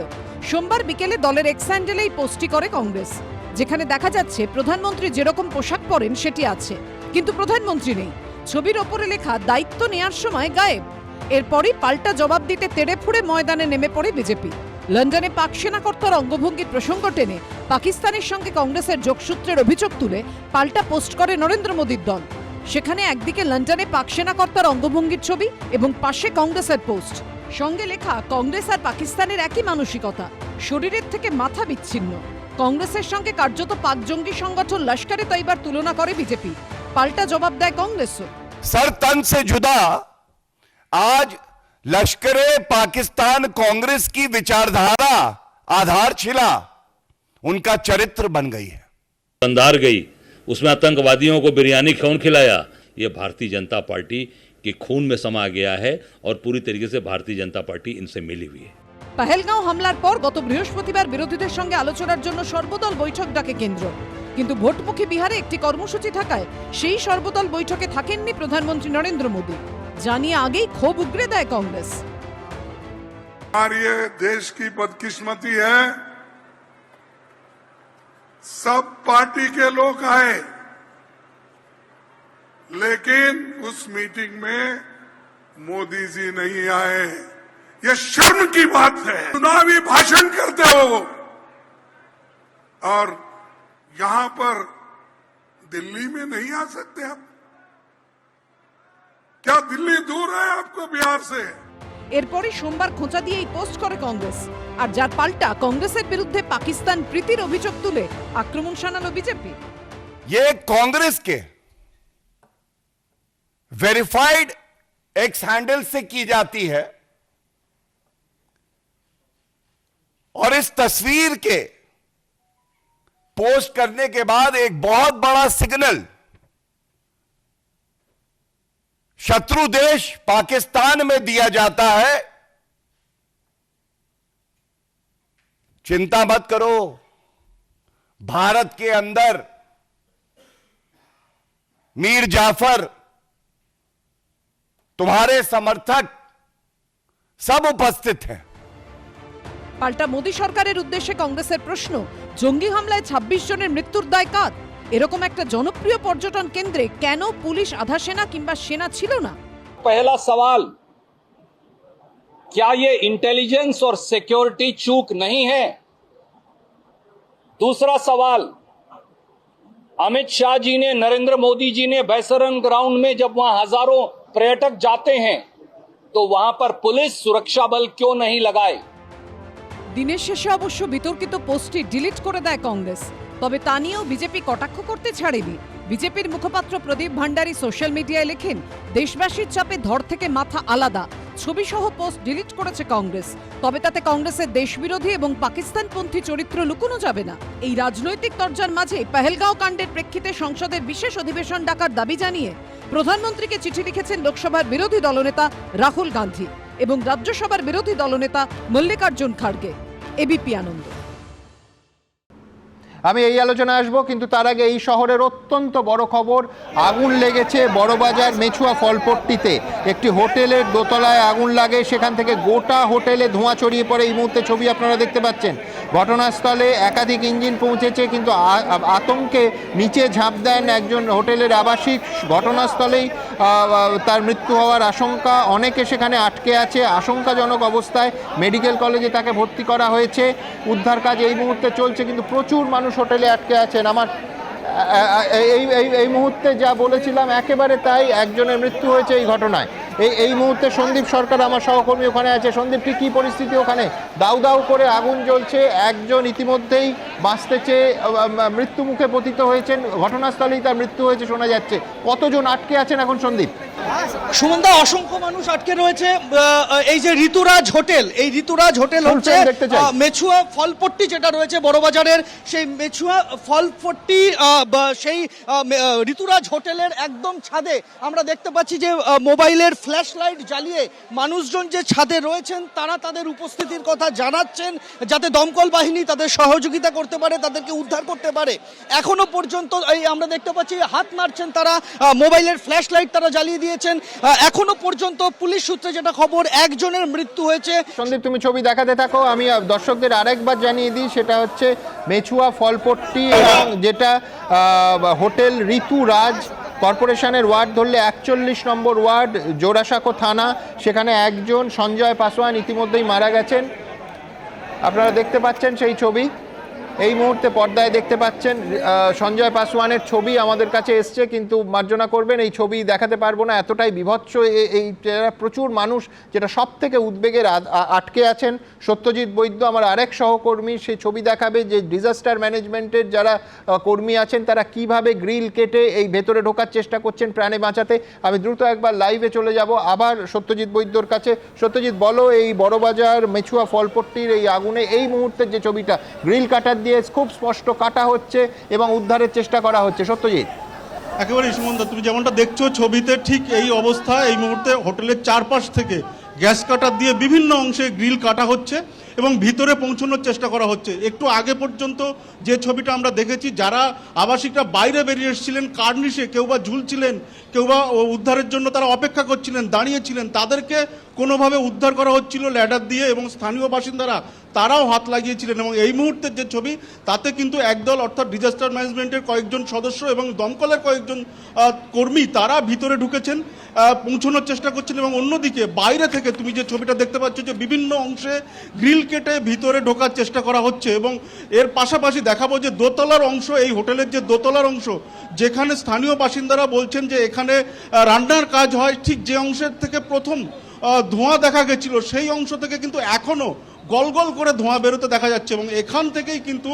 সোমবার বিকেলে দলের এক্স হ্যান্ডেলে এই পোস্টটি করে কংগ্রেস, যেখানে দেখা যাচ্ছে প্রধানমন্ত্রী যেরকম পোশাক পরেন সেটি আছে, কিন্তু প্রধানমন্ত্রী নেই। ছবির ওপরে লেখা দায়িত্ব নেয়ার সময় গায়েব। এরপরই পাল্টা জবাব দিতে তেড়ে ফুড়ে ময়দানে নেমে পড়ে বিজেপি। লন্ডনে পাক সেনাকর্তার অঙ্গভঙ্গির প্রসঙ্গ টেনে পাকিস্তানের সঙ্গে কংগ্রেসের যোগসূত্রের অভিযোগ তুলে পাল্টা পোস্ট করে নরেন্দ্র মোদীর দল। সেখানে একদিকে লন্ডনে পাক সেনাকর্তার অঙ্গভঙ্গির ছবি এবং পাশে কংগ্রেসের পোস্ট, সঙ্গে লেখা কংগ্রেস আর পাকিস্তানের একই মানসিকতা, শরীরের থেকে মাথা বিচ্ছিন্ন। কংগ্রেসের সঙ্গে কার্যত পাক জঙ্গি সংগঠন লস্করে তৈবার তুলনা করে বিজেপি। পাল্টা জবাব দেয় কংগ্রেসও। सर तन से जुदा आज लश्कर पाकिस्तान कांग्रेस की विचारधारा आधारशिला उनका चरित्र बन गई है। अंधार गई, उसमें आतंकवादियों को बिरयानी कौन खिलाया, ये भारतीय जनता पार्टी के खून में समा गया है और पूरी तरीके से भारतीय जनता पार्टी इनसे मिली हुई है। পেহেলগাঁও হামলার পর গত বৃহস্পতিবার বিরোধীদের সঙ্গে আলোচনার জন্য সর্বদল বৈঠক ডাকে কেন্দ্র, কিন্তু ভোটমুখী বিহারে একটি কর্মসূচি থাকায় সেই সর্বদল বৈঠকে থাকেননি প্রধানমন্ত্রী নরেন্দ্র মোদী। জানিয়ে আগেই ক্ষোভ উগরে দেয় কংগ্রেস। और ये देश की बदकिस्मती है, सब पार्टी के लोग आए लेकिन उस मीटिंग में मोदी जी नहीं आए। ये शर्म की बात है। चुनावी भाषण करते हो और यहां पर दिल्ली में नहीं आ सकते आप? क्या दिल्ली दूर है आपको बिहार से? এরপরই সোমবার খোঁচা দিয়ে এই পোস্ট করে কংগ্রেস, আর যার পাল্টা কংগ্রেসের বিরুদ্ধে পাকিস্তান প্রীতির অভিযোগ তুলে আক্রমণ শানালো বিজেপি। ये कांग्रेस के वेरीफाइड एक्स हैंडल से की जाती है और इस तस्वीर के पोस्ट करने के बाद एक बहुत बड़ा सिग्नल शत्रु देश पाकिस्तान में दिया जाता है, चिंता मत करो, भारत के अंदर मीर जाफर, तुम्हारे समर्थक सब उपस्थित हैं। পাল্টা মোদী সরকারের উদ্দেশ্যে কংগ্রেসের প্রশ্ন, জঙ্গি হামলায় 26 জনের মৃত্যুর দায় কার? এরকম একটা জনপ্রিয় পর্যটন কেন্দ্রে কেন পুলিশ, আধা সেনা কিংবা সেনা ছিল না? पहला सवाल, क्या ये इंटेलिजेंस और सिक्योरिटी चूक नहीं है? दूसरा सवाल, अमित शाह जी ने, नरेंद्र मोदी जी ने बैसरन ग्राउंड में जब वहां हजारों पर्यटक जाते हैं तो वहां पर पुलिस सुरक्षा बल क्यों नहीं लगाए? দিনের শেষে অবশ্য বিতর্কিত পোস্টটি ডিলিট করে দেয় কংগ্রেস, তবে তা নিয়েও বিজেপি কটাক্ষ করতে ছাড়েনি। বিজেপির মুখপাত্র প্রদীপ ভান্ডারী সোশ্যাল মিডিয়ায় লেখেন, দেশবাসীর চাপে ধর থেকে মাথা আলাদা, ছবি সহ পোস্ট ডিলিট করেছে কংগ্রেস, তবে তাতে কংগ্রেসের দেশবিরোধী এবং পাকিস্তানপন্থী চরিত্র লুকোনো যাবে না। এই রাজনৈতিক তরজার মাঝে পেহেলগাঁও কাণ্ডের প্রেক্ষিতে সংসদের বিশেষ অধিবেশন ডাকার দাবি জানিয়ে প্রধানমন্ত্রীকে চিঠি লিখেছেন লোকসভার বিরোধী দলনেতা রাহুল গান্ধী এবং রাজ্যসভার বিরোধী দলনেতা মল্লিকার্জুন খাড়গে। এবিপি আনন্দ। আমি এই আলোচনায় আসবো, কিন্তু তার আগে এই শহরের অত্যন্ত বড় খবর, আগুন লেগেছে বড়বাজার মেছুয়া ফলপট্টিতে। একটি হোটেলের দোতলায় আগুন লাগে, সেখান থেকে গোটা হোটেলে ধোঁয়া ছড়িয়ে পড়ে। এই মুহূর্তে ছবি আপনারা দেখতে পাচ্ছেন। ঘটনাস্থলে একাধিক ইঞ্জিন পৌঁছেছে, কিন্তু আতঙ্কে নিচে ঝাঁপ দেন একজন হোটেলের আবাসিক। ঘটনাস্থলেই তার মৃত্যু হওয়ার আশঙ্কা। অনেকে সেখানে আটকে আছে, আশঙ্কাজনক অবস্থায় মেডিকেল কলেজে তাকে ভর্তি করা হয়েছে। উদ্ধার কাজ এই মুহূর্তে চলছে, কিন্তু প্রচুর মানুষ হোটেলে আটকে আছেন। আমার এই মুহূর্তে যা বলেছিলাম একেবারে তাই, একজনের মৃত্যু হয়েছে এই ঘটনায়। এই মুহূর্তে সন্দীপ সরকার আমার সহকর্মী ওখানে আছে। সন্দীপ, কি পরিস্থিতি ওখানে? দাউ দাউ করে আগুন জ্বলছে, একজন ইতিমধ্যেই বাঁচতে চেয়ে মৃত্যু মুখে পতিত হয়েছেন, ঘটনাস্থলেই তার মৃত্যু হয়েছে শোনা যাচ্ছে। কতজন আটকে আছেন এখন সন্দীপ? সুমনদা, অসংখ্য মানুষ আটকে রয়েছে। এই যে ঋতুরাজ হোটেল, এই ঋতুরাজ হোটেল হচ্ছে মেছুয়া ফলপট্টি যেটা রয়েছে বড়বাজারের, সেই মেছুয়া ফলপট্টি সেই ঋতুরাজ হোটেলের একদম ছাদে আমরা দেখতে পাচ্ছি যে মোবাইলের ফ্ল্যাশ লাইট জ্বালিয়ে মানুষজন যে ছাদে রয়েছেন তারা তাদের উপস্থিতির কথা জানাচ্ছেন, যাতে দমকল বাহিনী তাদের সহযোগিতা করতে পারে, তাদেরকে উদ্ধার করতে পারে। এখনো পর্যন্ত এই আমরা দেখতে পাচ্ছি হাত নাড়ছেন তারা, মোবাইলের ফ্ল্যাশ লাইট তারা জ্বালিয়ে দিয়েছেন। এখনো পর্যন্ত পুলিশ সূত্রে যেটা খবর, একজনের মৃত্যু হয়েছে। সন্দীপ, তুমি ছবি দেখাতে থাকো, আমি দর্শকদের আরেকবার জানিয়ে দিই, সেটা হচ্ছে মেছুয়া ফলপট্টি এবং যেটা হোটেল ঋতুরাজ, কর্পোরেশনের ওয়ার্ড ধরলে 41 নম্বর ওয়ার্ড, জোড়াসাঁকো থানা। সেখানে একজন সঞ্জয় পাসওয়ান ইতিমধ্যেই মারা গেছেন। আপনারা দেখতে পাচ্ছেন সেই ছবি, এই মুহূর্তে পর্দায় দেখতে পাচ্ছেন সঞ্জয় পাসওয়ানের ছবি আমাদের কাছে এসছে, কিন্তু মার্জনা করবেন এই ছবি দেখাতে পারবো না, এতটাই বিভৎস এই প্রচুর মানুষ, যেটা সব থেকে উদ্বেগের আটকে আছেন। সত্যজিৎ বৈদ্য আমার আরেক সহকর্মী, সেই ছবি দেখাবে যে ডিজাস্টার ম্যানেজমেন্টের যারা কর্মী আছেন তারা কিভাবে গ্রিল কেটে এই ভেতরে ঢোকার চেষ্টা করছেন প্রাণে বাঁচাতে। আমি দ্রুত একবার লাইভে চলে যাব আবার সত্যজিৎ বৈদ্যর কাছে। সত্যজিৎ, বলো, এই বড়বাজার মেছুয়া ফলপট্টির এই আগুনে এই মুহূর্তের যে ছবিটা, গ্রিল কাটার দিয়ে খুব স্পষ্ট কাটা হচ্ছে এবং উদ্ধারের চেষ্টা করা হচ্ছে। সত্যজিৎ, একেবারে সুমনদা, তুমি যেমনটা দেখছো ছবিতে ঠিক এই অবস্থা। এই মুহূর্তে হোটেলের চারপাশ থেকে গ্যাস কাটার দিয়ে বিভিন্ন অংশে গ্রিল কাটা হচ্ছে এবং ভিতরে পৌঁছানোর চেষ্টা করা হচ্ছে। একটু আগে পর্যন্ত যে ছবিটা আমরা দেখেছি, যারা আবাসিকরা বাইরে বেরিয়ে এসেছিলেন কার্নিশে, কেউ বা ঝুলছিলেন, কেউ বা উদ্ধারের জন্য তারা অপেক্ষা করছিলেন, দাঁড়িয়েছিলেন, তাদেরকে কোনোভাবে উদ্ধার করা হচ্ছিল ল্যাডার দিয়ে, এবং স্থানীয় বাসিন্দারা তারাও হাত লাগিয়েছিলেন। এবং এই মুহূর্তের যে ছবি, তাতে কিন্তু একদল অর্থাৎ ডিজাস্টার ম্যানেজমেন্টের কয়েকজন সদস্য এবং দমকলের কয়েকজন কর্মী তারা ভিতরে ঢুকেছেন, পৌঁছানোর চেষ্টা করছেন। এবং অন্যদিকে বাইরে থেকে তুমি যে ছবিটা দেখতে পাচ্ছ যে বিভিন্ন অংশে গ্রিল কেটে ভিতরে ঢোকার চেষ্টা করা হচ্ছে। এবং এর পাশাপাশি দেখাবো যে দোতলার অংশ, এই হোটেলের যে দোতলার অংশ, যেখানে স্থানীয় বাসিন্দারা বলছেন যে এখানে রান্নার কাজ হয়, ঠিক যে অংশের থেকে প্রথম ধোঁয়া দেখা গেছিল সেই অংশ থেকে কিন্তু এখনও গল গল করে ধোঁয়া বেরোতে দেখা যাচ্ছে। এবং এখান থেকেই কিন্তু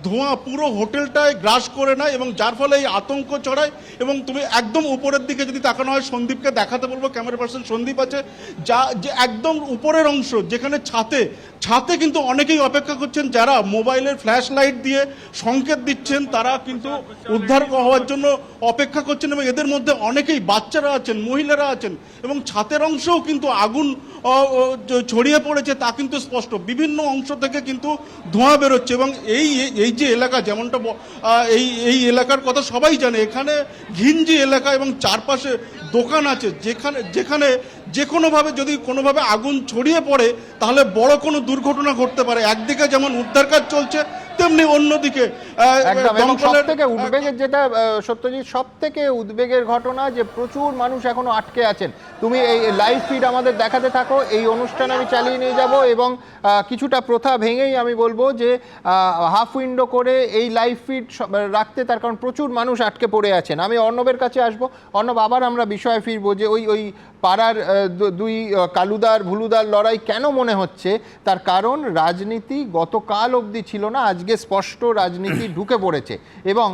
ধোঁয়া পুরো হোটেলটায় গ্রাস করে নেয় এবং যার ফলে এই আতঙ্ক ছড়ায়। এবং তুমি একদম উপরের দিকে যদি তাকানো হয়, সন্দীপকে দেখাতে বলবো, ক্যামেরা পার্সন সন্দীপ আছে, যা যে একদম উপরের অংশ যেখানে ছাতে কিন্তু অনেকেই অপেক্ষা করছেন, যারা মোবাইলের ফ্ল্যাশ লাইট দিয়ে সংকেত দিচ্ছেন, তারা কিন্তু উদ্ধার হওয়ার জন্য অপেক্ষা করছেন। এবং এদের মধ্যে অনেকেই বাচ্চারা আছেন, মহিলারা আছেন, এবং ছাতের অংশেও কিন্তু আগুন ছড়িয়ে পড়েছে, তা কিন্তু স্পষ্ট। বিভিন্ন অংশ থেকে কিন্তু ধোঁয়া বেরোচ্ছে। এবং এই যে এলাকা, যেমনটা এই এলাকার কথা সবাই জানে, এখানে ঘিঞ্জি এলাকা এবং চারপাশে দোকান আছে, যেখানে যে কোনোভাবে যদি কোনোভাবে আগুন ছড়িয়ে পড়ে তাহলে বড় কোনো দুর্ঘটনা ঘটতে পারে। একদিকে যেমন উদ্ধার কাজ চলছে, তেমনি অন্যদিকে সবথেকে উদ্বেগের যেটা সত্যজিৎ, সব থেকে উদ্বেগের ঘটনা যে প্রচুর মানুষ এখনো আটকে আছেন। তুমি এই লাইভ ফিড আমাদের দেখাতে থাকো, এই অনুষ্ঠান আমি চালিয়ে নিয়ে যাব এবং কিছুটা প্রথা ভেঙেই আমি বলবো যে হাফ উইন্ডো করে এই লাইভ ফিড রাখতে, তার কারণ প্রচুর মানুষ আটকে পড়ে আছেন। আমি অর্ণবের কাছে আসবো। অর্ণব, আবার আমরা বিষয়ে ফিরবো যে ওই পাড়ার দুই কালুদার ভুলুদার লড়াই কেন মনে হচ্ছে, তার কারণ রাজনীতি গতকাল অবধি ছিল না, আজকে স্পষ্ট রাজনীতি ঢুকে পড়েছে। এবং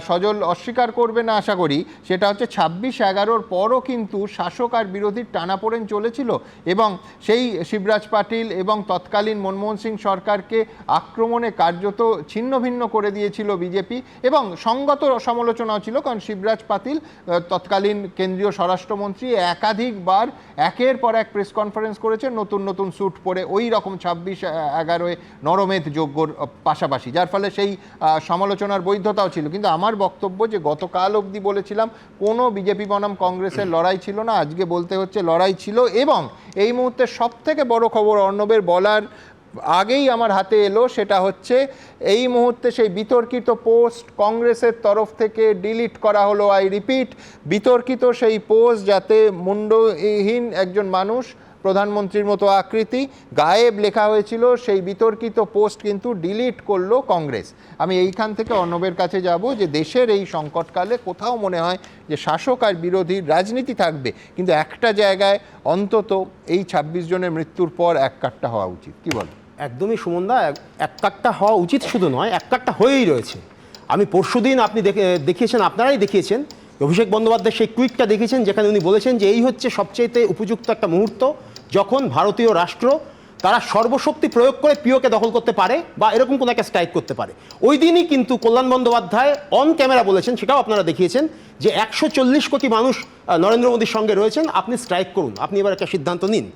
সজল অস্বীকার করবে না আশা করি, সেটা হচ্ছে 26/11 পরও কিন্তু শাসক আর বিরোধীর টানাপোড়েন চলেছিল এবং সেই শিবরাজ পাটিল এবং তৎকালীন মনমোহন সিং সরকারকে আক্রমণে কার্যত ছিন্ন ভিন্ন করে দিয়েছিল বিজেপি। এবং সঙ্গত সমালোচনাও ছিল, কারণ শিবরাজ পাটিল তৎকালীন কেন্দ্রীয় স্বরাষ্ট্রমন্ত্রী একাধিকবার একের পর এক প্রেস কনফারেন্স করেছেন নতুন নতুন স্যুট পরে, ওই রকম 26/11 নরমেধ যজ্ঞর পাশাপাশি, যার ফলে সেই সমালোচনার বৈধতাও ছিল। কিন্তু আমার বক্তব্য যে গতকাল অবধি বলেছিলাম কোনো বিজেপি বনাম কংগ্রেসের লড়াই ছিল না, আজকে বলতে হচ্ছে লড়াই ছিল। এবং এই মুহূর্তে সব থেকে বড় খবর অর্ণবের বলার আগেই আমার হাতে এলো, সেটা হচ্ছে এই মুহূর্তে সেই বিতর্কিত পোস্ট কংগ্রেসের তরফ থেকে ডিলিট করা হলো। আই রিপিট, বিতর্কিত সেই পোস্ট, যাতে মুন্ডহীন একজন মানুষ প্রধানমন্ত্রীর মতো আকৃতি, গায়েব লেখা হয়েছিল, সেই বিতর্কিত পোস্ট কিন্তু ডিলিট করলো কংগ্রেস। আমি এইখান থেকে অর্ণবের কাছে যাব যে দেশের এই সংকটকালে কোথাও মনে হয় যে শাসক আর বিরোধীর রাজনীতি থাকবে, কিন্তু একটা জায়গায় অন্তত এই 26 জনের মৃত্যুর পর এক কাট্টা হওয়া উচিত। কি বল? একদমই সুমনদা, এক কাট্টা হওয়া উচিত শুধু নয়, এক কাট্টা হয়েই রয়েছে। আমি পরশুদিন আপনি দেখিয়েছেন, আপনারাই দেখিয়েছেন, অভিষেক বন্দ্যোপাধ্যায় সেই টুইটটা দেখিয়েছেন যেখানে উনি বলেছেন যে এই হচ্ছে সবচেয়ে উপযুক্ত একটা মুহূর্ত যখন ভারতীয় রাষ্ট্র তারা সর্বশক্তি প্রয়োগ করে পিওকে দখল করতে পারে বা এরকম কোনো একটা স্ট্রাইক করতে পারে। ওই দিনই কিন্তু কল্যাণ বন্দ্যোপাধ্যায় অন ক্যামেরা বলেছেন, সেটাও আপনারা দেখিয়েছেন, যে 140 কোটি মানুষ নরেন্দ্র মোদীর সঙ্গে রয়েছেন, আপনি স্ট্রাইক করুন, আপনি এবার একটা সিদ্ধান্ত নিন।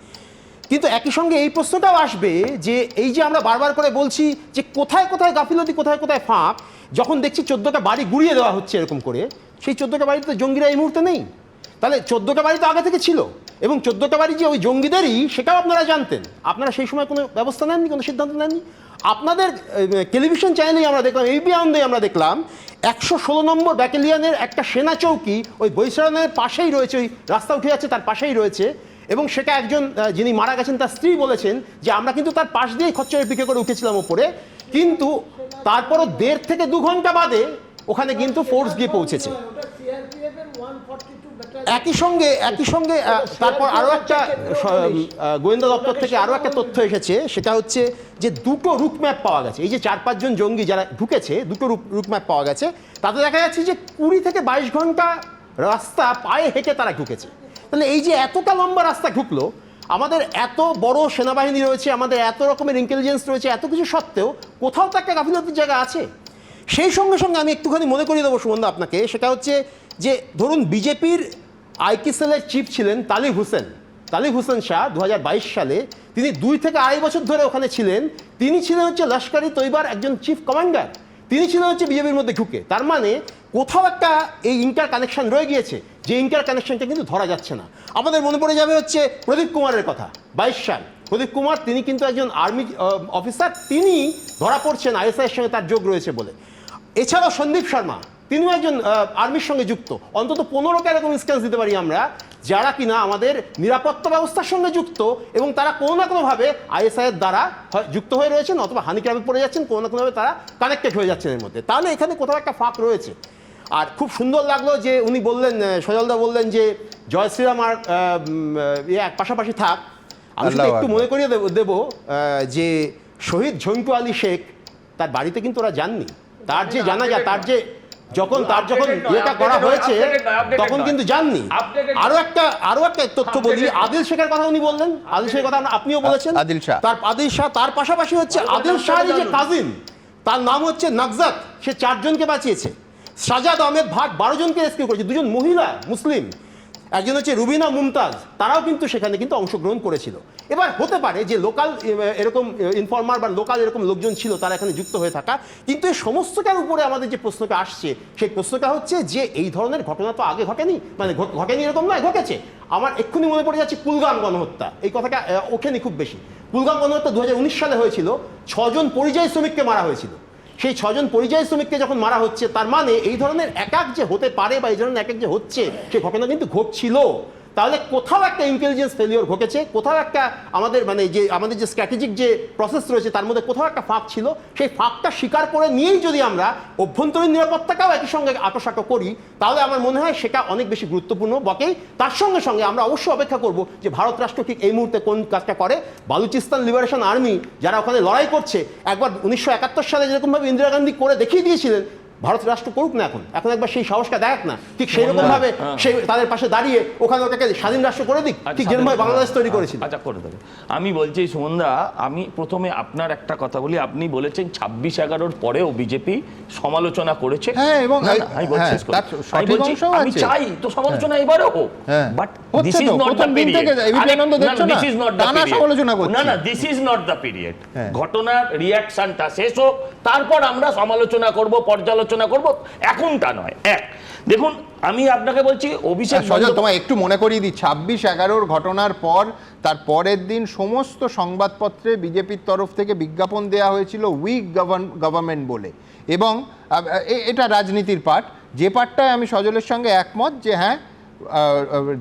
কিন্তু একই সঙ্গে এই প্রশ্নটাও আসবে যে এই যে আমরা বারবার করে বলছি যে কোথায় কোথায় গাফিলতি, কোথায় কোথায় ফাঁক, যখন দেখছি 14টা বাড়ি গুড়িয়ে দেওয়া হচ্ছে এরকম করে, সেই 14টা বাড়িতে তো জঙ্গিরা এই মুহূর্তে নেই। তাহলে 14টা বাড়ি তো আগে থেকে ছিল, এবং 14টা বাড়ি যে ওই জঙ্গিদেরই সেটাও আপনারা জানতেন, আপনারা সেই সময় কোনো ব্যবস্থা নেননি, কোনো সিদ্ধান্ত নেননি। আপনাদের টেলিভিশন চ্যানেলেই আমরা দেখলাম, এবিপি আনন্দে আমরা দেখলাম 116 নম্বর ব্যাটালিয়নের একটা সেনা চৌকি ওই বৈশানের পাশেই রয়েছে, ওই রাস্তা উঠে যাচ্ছে তার পাশেই রয়েছে, এবং সেটা একজন যিনি মারা গেছেন তার স্ত্রী বলেছেন যে আমরা কিন্তু তার পাশ দিয়েই খচ্চরের পিকে করে উঠেছিলাম ওপরে, কিন্তু তারপরও 1.5 থেকে 2 ঘন্টা বাদে ওখানে কিন্তু ফোর্স গিয়ে পৌঁছেছে। একই সঙ্গে তারপর আরও একটা গোয়েন্দা দপ্তর থেকে আরও একটা তথ্য এসেছে, সেটা হচ্ছে যে 2টো রুট ম্যাপ পাওয়া গেছে। এই যে 4-5 জন জঙ্গি যারা ঢুকেছে, 2টো রুট ম্যাপ পাওয়া গেছে, তাতে দেখা যাচ্ছে যে 20 থেকে 22 ঘন্টা রাস্তা পায়ে হেঁটে তারা ঢুকেছে। তাহলে এই যে এতটা লম্বা রাস্তা ঢুকলো, আমাদের এত বড় সেনাবাহিনী রয়েছে, আমাদের এত রকমের ইন্টেলিজেন্স রয়েছে, এত কিছু সত্ত্বেও কোথাও তো একটা গাফিলতির জায়গা আছে। সেই সঙ্গে সঙ্গে আমি একটুখানি মনে করিয়ে দেবো সুমনদা আপনাকে, সেটা হচ্ছে যে ধরুন বিজেপির আইকি সেলের চিফ ছিলেন তালিব হোসেন শাহ 2022 সালে, তিনি 2 থেকে 2.5 বছর ধরে ওখানে ছিলেন, তিনি ছিলেন হচ্ছে লস্করি তৈবার একজন চিফ কমান্ডার, তিনি ছিলেন হচ্ছে বিজেপির মধ্যে ঢুকে। তার মানে কোথাও একটা এই ইন্টার কানেকশন রয়ে গিয়েছে, যে ইন্টার কানেকশনটা কিন্তু ধরা যাচ্ছে না। আমাদের মনে পড়ে যাবে হচ্ছে প্রদীপ কুমারের কথা, 22 সাল, প্রদীপ কুমার তিনি কিন্তু একজন আর্মি অফিসার, তিনি ধরা পড়ছেন আইএসআইয়ের সঙ্গে তার যোগ রয়েছে বলে। এছাড়াও সন্দীপ শর্মা, তিনিও একজন আর্মির সঙ্গে যুক্ত। অন্তত 15টা এরকম ইনস্ট্যান্স দিতে পারি আমরা, যারা কিনা আমাদের নিরাপত্তা ব্যবস্থার সঙ্গে যুক্ত, এবং তারা কোনো না কোনোভাবে আইএসআইয়ের দ্বারা যুক্ত হয়ে রয়েছেন অথবা হানিক্রামে পড়ে যাচ্ছেন, কোনো না কোনোভাবে তারা কানেক্টেড হয়ে যাচ্ছেন এর মধ্যে। তাহলে এখানে কোথাও একটা ফাঁক রয়েছে। আর খুব সুন্দর লাগলো যে উনি বললেন, সজলদা বললেন যে জয় শ্রীরাম আর পাশাপাশি থাক। আমি শুধু একটু মনে করিয়ে দেবো যে শহীদ ঝন্টু আলী শেখ, তার বাড়িতে কিন্তু ওরা যাননি, তার যে জানাজা, তার যখন ইয়েটা করা হয়েছে তখন কিন্তু যাননি। আরো একটা তথ্য বলি, আদিল শেখের কথা উনি বললেন, আদিল শেখের কথা আপনিও বলেছেন, আদিল শাহ, তার পাশাপাশি হচ্ছে আদিল শাহের যে কাজিন, তার নাম হচ্ছে নাগজাত, সে 4 জনকে বাঁচিয়েছে। সাজাদ আহমেদ ভাট 12 জনকে রেস্কিউ করেছে, 2জন মহিলা মুসলিম, একজন হচ্ছে রুবিনা মুমতাজ, তারাও কিন্তু সেখানে কিন্তু অংশগ্রহণ করেছিল। এবার হতে পারে যে লোকাল এরকম ইনফর্মার বা লোকাল এরকম লোকজন ছিল তারা এখানে যুক্ত হয়ে থাকা, কিন্তু এই সমস্তটার উপরে আমাদের যে প্রশ্নটা আসছে, সেই প্রশ্নটা হচ্ছে যে এই ধরনের ঘটনা তো আগে ঘটেনি, মানে ঘটেনি এরকম নয়, ঘটেছে। আমার এক্ষুনি মনে পড়ে যাচ্ছে কুলগাম গণহত্যা, এই কথাটা ওঠেনি খুব বেশি। কুলগাম গণহত্যা 2019 সালে হয়েছিল, 6 জন পরিযায়ী শ্রমিককে মারা হয়েছিল। সেই 6 জন পরিযায়ী শ্রমিককে যখন মারা হচ্ছে, তার মানে এই ধরনের এক যে হতে পারে বা এই ধরনের এক যে হচ্ছে, সেই ঘটনা কিন্তু ঘটছিল। তাহলে কোথাও একটা ইন্টেলিজেন্স ফেলিওর ঘটেছে, কোথাও একটা আমাদের আমাদের যে স্ট্র্যাটেজিক যে প্রসেস রয়েছে তার মধ্যে কোথাও একটা ফাঁক ছিল। সেই ফাঁকটা স্বীকার করে নিয়েই যদি আমরা অভ্যন্তরীণ নিরাপত্তাটাও একই সঙ্গে আঁটোসাঁটো করি, তাহলে আমার মনে হয় সেটা অনেক বেশি গুরুত্বপূর্ণ বটেই। তার সঙ্গে সঙ্গে আমরা অবশ্যই অপেক্ষা করব যে ভারত রাষ্ট্র ঠিক এই মুহূর্তে কোন কাজটা করে। বালুচিস্তান লিবারেশন আর্মি যারা ওখানে লড়াই করছে, একবার 1971 সালে যেরকমভাবে ইন্দিরা গান্ধী করে দেখিয়ে দিয়েছিলেন, ভারত রাষ্ট্র করুক না এখন একবার সেই সাহসটা দেখ না, ঠিক সেই রকম ভাবে সেই তাদের পাশে দাঁড়িয়ে ওখানে ওটাকে স্বাধীন রাষ্ট্র করে দিক, ঠিক যেরকম বাংলাদেশ তৈরি করেছিল। আচ্ছা, করে দেবে। আমি বলছি সুমনদা, আমি প্রথমে আপনার একটা কথা বলি, আপনি বলেছেন 26/11 পরেও বিজেপি সমালোচনা করেছে। হ্যাঁ, এবং আমি চাই তো সমালোচনা এবারেও হোক, but this is not the period. This is not the period. না, this is not the period. ঘটনার রিঅ্যাকশনটা শেষ হোক, তারপর আমরা সমালোচনা করব, পর্যালোচনা করব, এখনটা নয়। দেখুন, আমি আপনাকে বলছি, অভিষেক তোমায় একটু মনে করিয়ে দিই, 26/11 ঘটনার পর তার পরের দিন সমস্ত সংবাদপত্রে বিজেপির তরফ থেকে বিজ্ঞাপন দেওয়া হয়েছিল উইক গভর্নমেন্ট বলে, এবং এটা রাজনীতির পার্ট, যে পার্টটায় আমি সজলের সঙ্গে একমত যে হ্যাঁ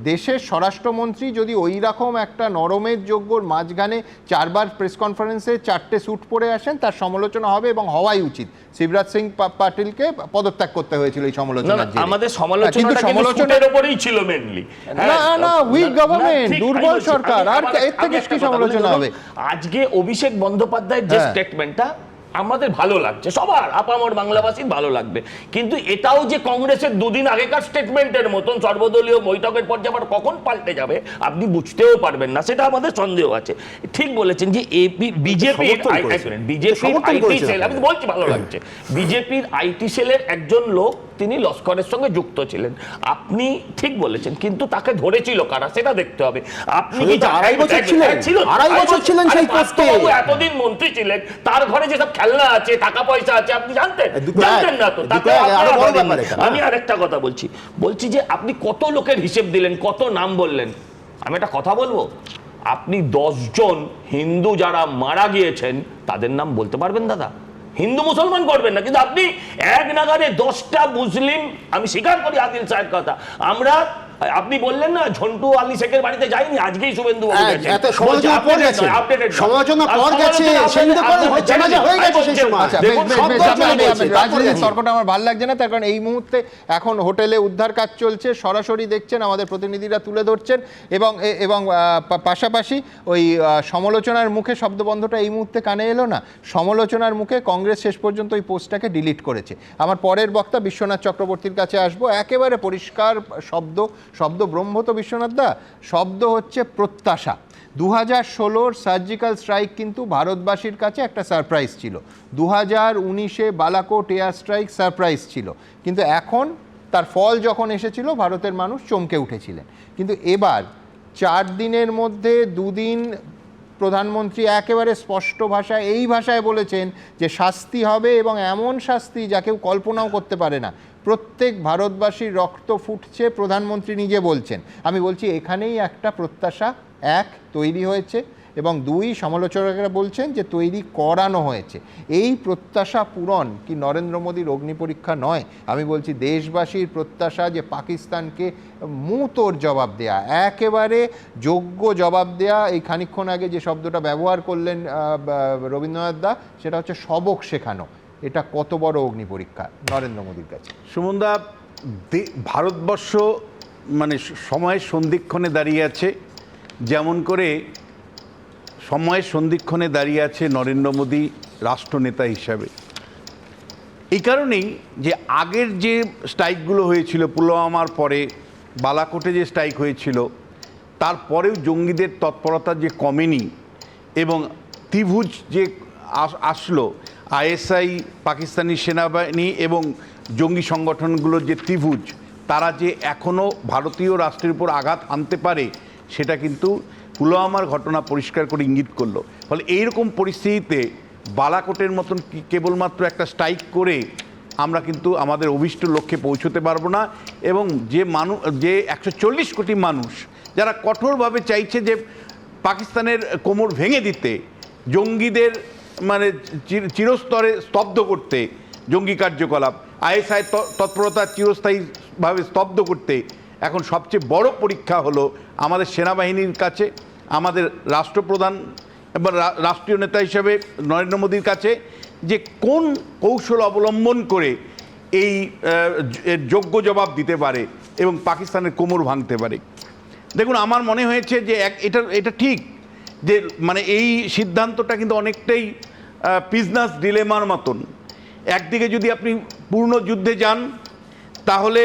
দেশের স্বরাষ্ট্রমন্ত্রী যদি ওই রকম একটা নরমের যোগ্যর মাঝখানে 4 বার প্রেস কনফারেন্সে 4টে স্যুট পরে আসেন, তার সমালোচনা হবে এবং হওয়াই উচিত। শিবরাজ সিং পাটিলকে পদত্যাগ করতে হয়েছিল এই সমালোচনার জেরে। আমাদের সমালোচনাটা কিন্তু স্যুটের উপরেই ছিল মেইনলি। না উইক গভর্নমেন্ট, দুর্বল সরকার, আর এর থেকে কি সমালোচনা হবে? আজকে অভিষেক বন্দ্যোপাধ্যায়ের যে স্টেটমেন্টটা আমাদের ভালো লাগছে, সবার আপামর বাংলাভাষীর ভালো লাগবে, কিন্তু এটাও যে কংগ্রেসের দুদিন আগেকার স্টেটমেন্টের মতন সর্বদলীয় বৈঠকের পর যে আবার কখন পাল্টে যাবে আপনি বুঝতেও পারবেন না, সেটা আমাদের সন্দেহ আছে। ঠিক বলেছেন যে বিজেপির আইটি সেল, আমি বলছি ভালো লাগছে, বিজেপির আইটি সেলের একজন লোক তিনি লস্করের সঙ্গে যুক্ত ছিলেন, আপনি ঠিক বলেছেন, কিন্তু তাকে ধরেছিল কারা সেটা দেখতে হবে। আপনি কি 2.5 বছর ছিলেন সেই পোস্টে, এতদিন মন্ত্রী ছিলেন, তার ঘরে যেসব খেলনা আছে, টাকা পয়সা আছে, আপনি জানতেন না তো? আমি আরেকটা কথা বলছি যে আপনি কত লোকের হিসেব দিলেন, কত নাম বললেন। আমি একটা কথা বলবো, আপনি 10 জন হিন্দু যারা মারা গিয়েছেন তাদের নাম বলতে পারবেন দাদা? হিন্দু মুসলমান করবেন না, কিন্তু আপনি এক নাগারে 10টা মুসলিম, আমি স্বীকার করি আদিল সাহেব কথা, আমরা আপনি বললেন না ঝন্টু আলী শেখের বাড়িতে যাইনি, আজকেই শুভেন্দু রাজনীতির তর্কটা আমার ভালো লাগছে না, তার কারণ এই মুহূর্তে এখন হোটেলে উদ্ধার কাজ চলছে, সরাসরি দেখছেন, আমাদের প্রতিনিধিরা তুলে ধরছেন, এবং পাশাপাশি ওই সমালোচনার মুখে শব্দবন্ধটা এই মুহূর্তে কানে এলো না, সমালোচনার মুখে কংগ্রেস শেষ পর্যন্ত ওই পোস্টটাকে ডিলিট করেছে। আমার পরের বক্তা বিশ্বনাথ চক্রবর্তীর কাছে আসবো। একেবারে পরিষ্কার শব্দ ব্রহ্ম তো বিশ্বনাথ দা, শব্দ হচ্ছে প্রত্যাশা। 2016 সার্জিক্যাল স্ট্রাইক কিন্তু ভারতবাসীর কাছে একটা সারপ্রাইজ ছিল, 2019-এ বালাকোট এয়ার স্ট্রাইক সারপ্রাইজ ছিল, কিন্তু এখন তার ফল যখন এসেছিল ভারতের মানুষ চমকে উঠেছিলেন। কিন্তু এবার 4 দিনের মধ্যে 2 দিন প্রধানমন্ত্রী একেবারে স্পষ্ট ভাষায় এই ভাষায় বলেছেন যে শাস্তি হবে, এবং এমন শাস্তি যা কেউ কল্পনাও করতে পারে না। প্রত্যেক ভারতবাসীর রক্ত ফুটছে, প্রধানমন্ত্রী নিজে বলছেন। আমি বলছি এখানেই একটা প্রত্যাশা তৈরি হয়েছে, এবং 2 সমালোচকরা বলছেন যে তৈরি করানো হয়েছে। এই প্রত্যাশা পূরণ কি নরেন্দ্র মোদীর অগ্নিপরীক্ষা নয়? আমি বলছি দেশবাসীর প্রত্যাশা যে পাকিস্তানকে মুঁতোর জবাব দেয়া, একেবারে যোগ্য জবাব দেয়া। এই খানিকক্ষণ আগে যে শব্দটা ব্যবহার করলেন রবীন্দ্রনাথ দা, সেটা হচ্ছে সবক শেখানো। এটা কত বড় অগ্নিপরীক্ষা নরেন্দ্র মোদীর কাছে। সুমনদা, ভারতবর্ষ মানে সময়ের সন্ধিক্ষণে দাঁড়িয়ে আছে, যেমন করে সময়ের সন্ধিক্ষণে দাঁড়িয়ে আছে নরেন্দ্র মোদী রাষ্ট্রনেতা হিসাবে। এই কারণেই যে আগের যে স্ট্রাইকগুলো হয়েছিল, পুলওয়ামার পরে বালাকোটে যে স্ট্রাইক হয়েছিল, তারপরেও জঙ্গিদের তৎপরতা যে কমেনি, এবং ত্রিভুজ যে আসলো, আইএসআই, পাকিস্তানি সেনাবাহিনী এবং জঙ্গি সংগঠনগুলোর যে ত্রিভুজ, তারা যে এখনও ভারতীয় রাষ্ট্রের উপর আঘাত আনতে পারে, সেটা কিন্তু পুলওয়ামার ঘটনা পরিষ্কার করে ইঙ্গিত করলো। ফলে এইরকম পরিস্থিতিতে বালাকোটের মতন কেবলমাত্র একটা স্ট্রাইক করে আমরা কিন্তু আমাদের অভীষ্ট লক্ষ্যে পৌঁছতে পারবো না। এবং যে 140 কোটি মানুষ যারা কঠোরভাবে চাইছে যে পাকিস্তানের কোমর ভেঙে দিতে, জঙ্গিদের মানে চিরস্তরে স্তব্ধ করতে, জঙ্গি কার্যকলাপ, আইএসআই তৎপরতা চিরস্থায়ীভাবে স্তব্ধ করতে, এখন সবচেয়ে বড় পরীক্ষা হলো আমাদের সেনাবাহিনীর কাছে, আমাদের রাষ্ট্রপ্রধান এবং রাষ্ট্রীয় নেতা হিসেবে নরেন্দ্র মোদীর কাছে, যে কোন কৌশল অবলম্বন করে এই যোগ্য জবাব দিতে পারে এবং পাকিস্তানের কোমর ভাঙতে পারে। দেখুন, আমার মনে হয়েছে যে এটা ঠিক যে মানে এই সিদ্ধান্তটা কিন্তু অনেকটাই বিজনেস ডিলেমার মতন। একদিকে যদি আপনি পূর্ণ যুদ্ধে যান, তাহলে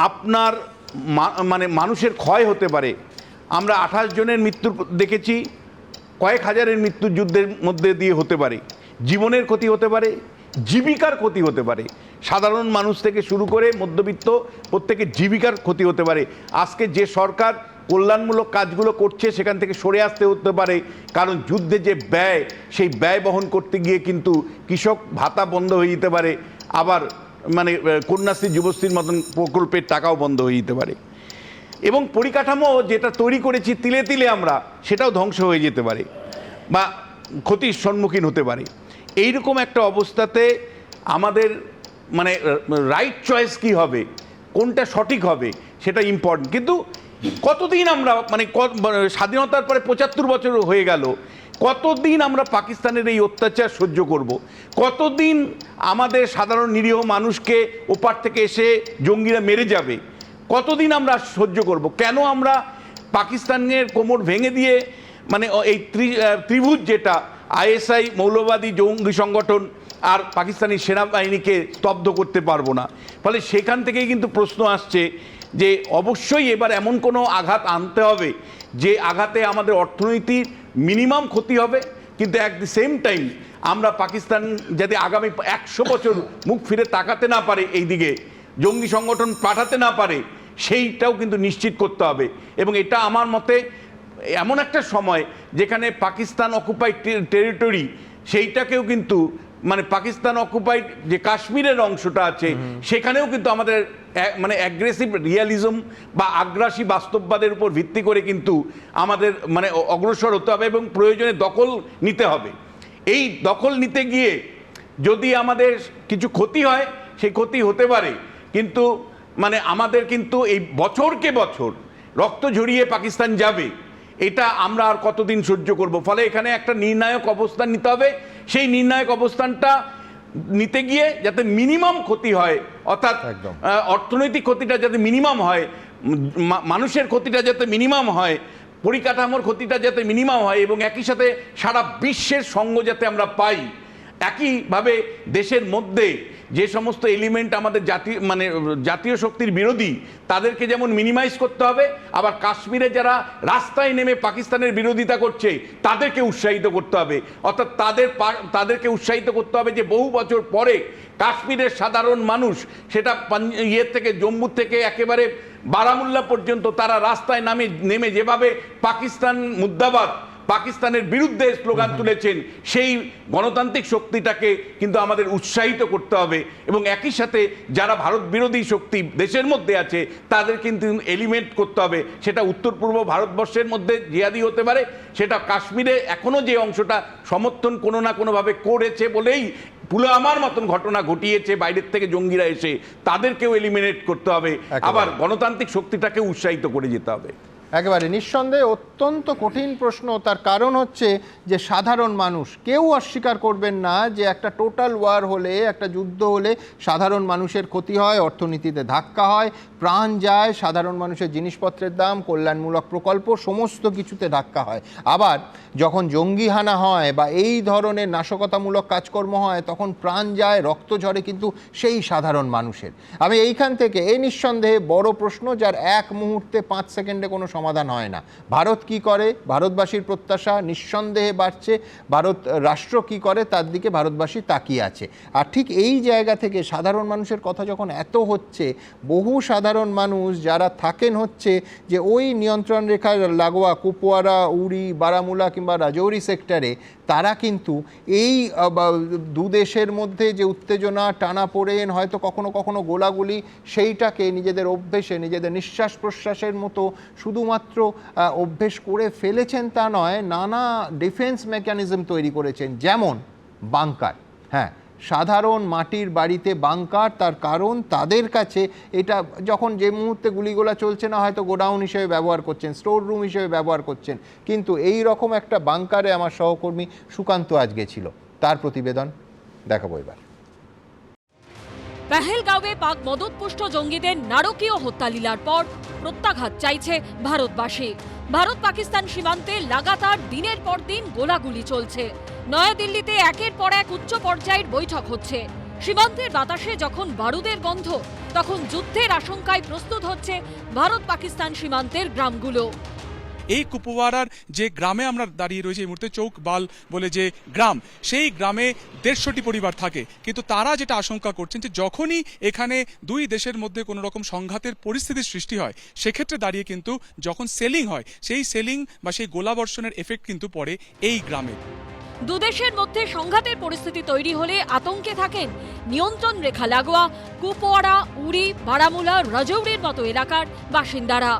আপনার মানে মানুষের ক্ষয় হতে পারে। আমরা 28 জনের মৃত্যু দেখেছি, কয়েক হাজারের মৃত্যু যুদ্ধের মধ্যে দিয়ে হতে পারে, জীবনের ক্ষতি হতে পারে, জীবিকার ক্ষতি হতে পারে, সাধারণ মানুষ থেকে শুরু করে মধ্যবিত্ত প্রত্যেকের জীবিকার ক্ষতি হতে পারে। আজকে যে সরকার কল্যাণমূলক কাজগুলো করছে সেখান থেকে সরে আসতে হতে পারে, কারণ যুদ্ধে যে ব্যয়, সেই ব্যয় বহন করতে গিয়ে কিন্তু কৃষক ভাতা বন্ধ হয়ে যেতে পারে, আবার মানে কন্যাশ্রী যুবশ্রীর মতন প্রকল্পের টাকাও বন্ধ হয়ে যেতে পারে, এবং পরিকাঠামো যেটা তৈরি করেছি তিলে তিলে আমরা, সেটাও ধ্বংস হয়ে যেতে পারে বা ক্ষতির সম্মুখীন হতে পারে। এইরকম একটা অবস্থাতে আমাদের মানে রাইট চয়েস কি হবে, কোনটা সঠিক হবে, সেটা ইম্পর্টেন্ট। কিন্তু কতদিন আমরা মানে স্বাধীনতার পরে 75 বছর হয়ে গেল, কতদিন আমরা পাকিস্তানের এই অত্যাচার সহ্য করব? কতদিন আমাদের সাধারণ নিরীহ মানুষকে ওপার থেকে এসে জঙ্গিরা মেরে যাবে? কতদিন আমরা সহ্য করব? কেন আমরা পাকিস্তানের কোমর ভেঙে দিয়ে মানে এই ত্রিভুজ যেটা আইএসআই মৌলবাদী জঙ্গি সংগঠন আর পাকিস্তানি সেনাবাহিনীকে স্তব্ধ করতে পারবো না? ফলে সেখান থেকেই কিন্তু প্রশ্ন আসছে যে অবশ্যই এবার এমন কোনো আঘাত আনতে হবে যে আঘাতে আমাদের অর্থনীতির মিনিমাম ক্ষতি হবে, কিন্তু অ্যাট দি সেম টাইম আমরা পাকিস্তান যাতে আগামী 100 বছর মুখ ফিরে তাকাতে না পারে, এই দিকে জঙ্গি সংগঠন পাঠাতে না পারে, সেইটাও কিন্তু নিশ্চিত করতে হবে। এবং এটা আমার মতে এমন একটা সময় যেখানে পাকিস্তান অকুপাইড টেরিটরি সেইটাকেও কিন্তু মানে পাকিস্তান অকুপাইড যে কাশ্মীরের অংশটা আছে সেখানেও কিন্তু আমাদের মানে অ্যাগ্রেসিভ রিয়ালিজম বা আগ্রাসী বাস্তববাদের উপর ভিত্তি করে কিন্তু আমাদের মানে অগ্রসর হতে হবে এবং প্রয়োজনে দখল নিতে হবে। এই দখল নিতে গিয়ে যদি আমাদের কিছু ক্ষতি হয় সেই ক্ষতি হতে পারে, কিন্তু মানে আমাদের কিন্তু এই বছরকে বছর রক্ত ঝরিয়ে পাকিস্তান যাবে, এটা আমরা আর কতদিন সহ্য করব? ফলে এখানে একটা নির্ণায়ক অবস্থান নিতে হবে। সেই নির্ণায়ক অবস্থানটা নিতে গিয়ে যাতে মিনিমাম ক্ষতি হয়, অর্থাৎ অর্থনৈতিক ক্ষতিটা যাতে মিনিমাম হয়, মানুষের ক্ষতিটা যাতে মিনিমাম হয়, পরিকাঠামোর ক্ষতিটা যাতে মিনিমাম হয় এবং একই সাথে সারা বিশ্বের সঙ্গ যাতে আমরা পাই। একইভাবে দেশের মধ্যে যে সমস্ত এলিমেন্ট আমাদের জাতীয় শক্তির বিরোধী তাদেরকে যেমন মিনিমাইজ করতে হবে, আবার কাশ্মীরে যারা রাস্তায় নেমে পাকিস্তানের বিরোধিতা করছে তাদেরকে উৎসাহিত করতে হবে। অর্থাৎ তাদেরকে উৎসাহিত করতে হবে যে বহু বছর পরে কাশ্মীরের সাধারণ মানুষ, সেটা থেকে জম্মু থেকে একেবারে বারামুল্লা পর্যন্ত তারা রাস্তায় নেমে যেভাবে পাকিস্তান মুর্দাবাদ, পাকিস্তানের বিরুদ্ধে স্লোগান তুলেছেন, সেই গণতান্ত্রিক শক্তিটাকে কিন্তু আমাদের উৎসাহিত করতে হবে এবং একই সাথে যারা ভারত বিরোধী শক্তি দেশের মধ্যে আছে তাদের কিন্তু এলিমেন্ট করতে হবে। সেটা উত্তর পূর্ব ভারতবর্ষের মধ্যে জিহাদি হতে পারে, সেটা কাশ্মীরে এখনো যে অংশটা সমর্থন কোনো না কোনোভাবে করেছে বলেই পুলওয়ামার মতন ঘটনা ঘটিয়েছে বাইরের থেকে জঙ্গিরা এসে, তাদেরকেও এলিমিনেট করতে হবে, আবার গণতান্ত্রিক শক্তিটাকে উৎসাহিত করে যেতে হবে। একেবারে নিঃসন্দেহে অত্যন্ত কঠিন প্রশ্ন। তার কারণ হচ্ছে যে সাধারণ মানুষ কেউ অস্বীকার করবেন না যে একটা টোটাল ওয়ার হলে, একটা যুদ্ধ হলে সাধারণ মানুষের ক্ষতি হয়, অর্থনীতিতে ধাক্কা হয়, প্রাণ যায়, সাধারণ মানুষের জিনিসপত্রের দাম, কল্যাণমূলক প্রকল্প সমস্ত কিছুতে ধাক্কা হয়। আবার যখন জঙ্গি হানা হয় বা এই ধরনের নাশকতামূলক কাজকর্ম হয় তখন প্রাণ যায়, রক্ত ঝরে কিন্তু সেই সাধারণ মানুষের। আমি এইখান থেকে এই নিঃসন্দেহে বড় প্রশ্ন যার এক মুহূর্তে 5 সেকেন্ডে কোনো সমাধান হয় না। ভারত কি করে, ভারতবাসীর প্রত্যাশা নিঃসন্দেহে বাড়ছে, ভারত রাষ্ট্র কি করে তার দিকে ভারতবাসী তাকিয়ে আছে। আর ঠিক এই জায়গা থেকে সাধারণ মানুষের কথা যখন এত হচ্ছে, বহু সাধারণ মানুষ যারা থাকেন হচ্ছে যে ওই নিয়ন্ত্রণ রেখার লাগোয়া কুপওয়ারা, উড়ি, বারামুলা কিংবা রাজৌরি সেক্টরে, তারা কিন্তু এই দুদেশের মধ্যে যে উত্তেজনা, টানাপোড়েন, হয়তো কখনো কখনো গোলাগুলি, সেইটাকে নিজেদের অভ্যেসে, নিজেদের নিঃশ্বাস প্রশ্বাসের মতো শুধুমাত্র অভ্যেস করে ফেলেছেন তা নয়, নানা ডিফেন্স মেকানিজম তৈরি করেছেন, যেমন বাংকার। হ্যাঁ, সাধারণ মাটির বাড়িতে বাংকার, তার কারণ তাদের কাছে এটা যখন যে মুহূর্তে গুলিগোলা চলছে না হয়তো গোডাউন হিসেবে ব্যবহার করছেন, স্টোর রুম হিসেবে ব্যবহার করছেন, কিন্তু এই রকম একটা বাংকারে আমার সহকর্মী সুকান্ত আজকে ছিল, তার প্রতিবেদন দেখাবো এবার। পেহেলগাঁওয়ে পাক মদতপুষ্ট জঙ্গিদের নারকীয় হত্যালীলার পর প্রত্যাঘাত চাইছে ভারতবাসী। ভারত পাকিস্তান সীমান্তে লাগাতার দিনের পর দিন গোলাগুলি চলছে। নয়াদিল্লিতে একের পর এক উচ্চ পর্যায়ের বৈঠক হচ্ছে। সীমান্তের বাতাসে যখন বারুদের গন্ধ, তখন যুদ্ধের আশঙ্কায় প্রস্তুত হচ্ছে ভারত পাকিস্তান সীমান্তের গ্রামগুলো। এই কুপওয়ারার যে গ্রামে আমরা দাঁড়িয়ে রয়েছি এই মুহূর্তে, চৌকবাল বলে যে গ্রাম, সেই গ্রামে 150টি পরিবার থাকে। কিন্তু তারা যেটা আশঙ্কা করছেন যে যখনই এখানে দুই দেশের মধ্যে কোনো রকম সংঘাতের পরিস্থিতির সৃষ্টি হয়, সেক্ষেত্রে দাঁড়িয়ে কিন্তু যখন সেলিং হয়, সেই সেলিং বা সেই গোলাবর্ষণের এফেক্ট কিন্তু পড়ে এই গ্রামে। দুদেশের মধ্যে সংঘাতের পরিস্থিতি তৈরি হলে আতঙ্কে থাকেন নিয়ন্ত্রণ রেখা লাগোয়া কুপওয়ারা, উড়ি, বারামুলা, রাজৌরির মতো এলাকার বাসিন্দারা।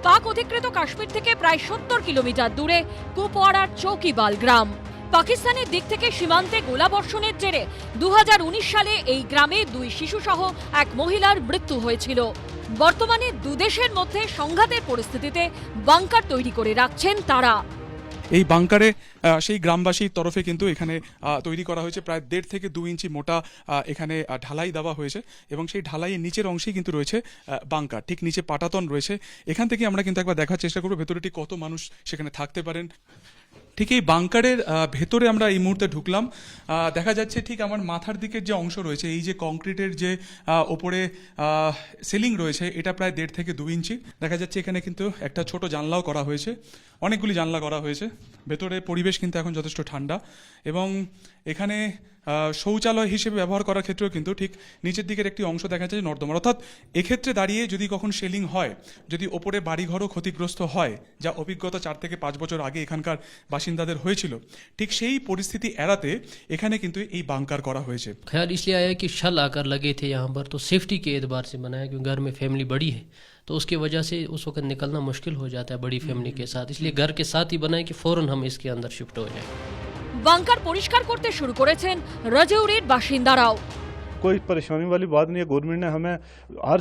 পাক অধিকৃত কাশ্মীর থেকে প্রায় 70 কিলোমিটার দূরে কুপওয়ারার চৌকিবাল গ্রাম। পাকিস্তানের দিক থেকে সীমান্তে গোলাবর্ষণের জেরে 2019 সালে এই গ্রামে 2 শিশুসহ এক মহিলার মৃত্যু হয়েছিল। বর্তমানে দুদেশের মধ্যে সংঘাতের পরিস্থিতিতে বাংকার তৈরি করে রাখছেন তারা। এই বাংকারে সেই গ্রামবাসীর তরফে কিন্তু এখানে তৈরি করা হয়েছে প্রায় 1.5 থেকে 2 ইঞ্চি মোটা এখানে ঢালাই দেওয়া হয়েছে এবং সেই ঢালাইয়ের নিচের অংশেই কিন্তু রয়েছে বাংকার, ঠিক নিচে পাটাতন রয়েছে। এখান থেকে আমরা কিন্তু একবার দেখার চেষ্টা করবো ভেতরে ঠিক কত মানুষ সেখানে থাকতে পারেন। ঠিক এই বাংকারের ভেতরে আমরা এই মুহূর্তে ঢুকলাম। দেখা যাচ্ছে ঠিক আমার মাথার দিকের যে অংশ রয়েছে, এই যে কংক্রিটের যে ওপরে সিলিং রয়েছে, এটা প্রায় 1.5 থেকে 2 ইঞ্চি। দেখা যাচ্ছে এখানে কিন্তু একটা ছোট জানলাও করা হয়েছে, অনেকগুলি জানলা করা হয়েছে। ভেতরে পরিবেশ কিন্তু এখন যথেষ্ট ঠান্ডা এবং এখানে শৌচালয় হিসেবে ব্যবহার করার ক্ষেত্রেও কিন্তু ঠিক নিচের দিকের একটি অংশ দেখা যায় নর্দমা। অর্থাৎ এক্ষেত্রে দাঁড়িয়ে যদি কখন শেলিং হয়, যদি ওপরে বাড়িঘরও ক্ষতিগ্রস্ত হয়, যা অভিজ্ঞতা 4 থেকে 5 বছর আগে এখানকার বাসিন্দাদের হয়েছিল, ঠিক সেই পরিস্থিতি এড়াতে এখানে কিন্তু এই বাংকার করা হয়েছে। ख्याल इसलिए आया कि शल आकर लगे थे यहाँ पर, तो सेफ्टी के एतबार से बनाया क्योंकि घर में फैमिली बड़ी है तो उसकी वजह से उस वक्त निकलना मुश्किल हो जाता है बड़ी फैमिली के साथ, इसलिए घर के साथ ही बनाए कि फ़ौरन हम इसके अंदर शिफ्ट हो जाए। বাংকার পরিষ্কার করতে শুরু করেছেন রাজৌরির বাসিন্দারাও। कोई परेशानी वाली बात नहीं है। गवर्नमेंट ने हमें हर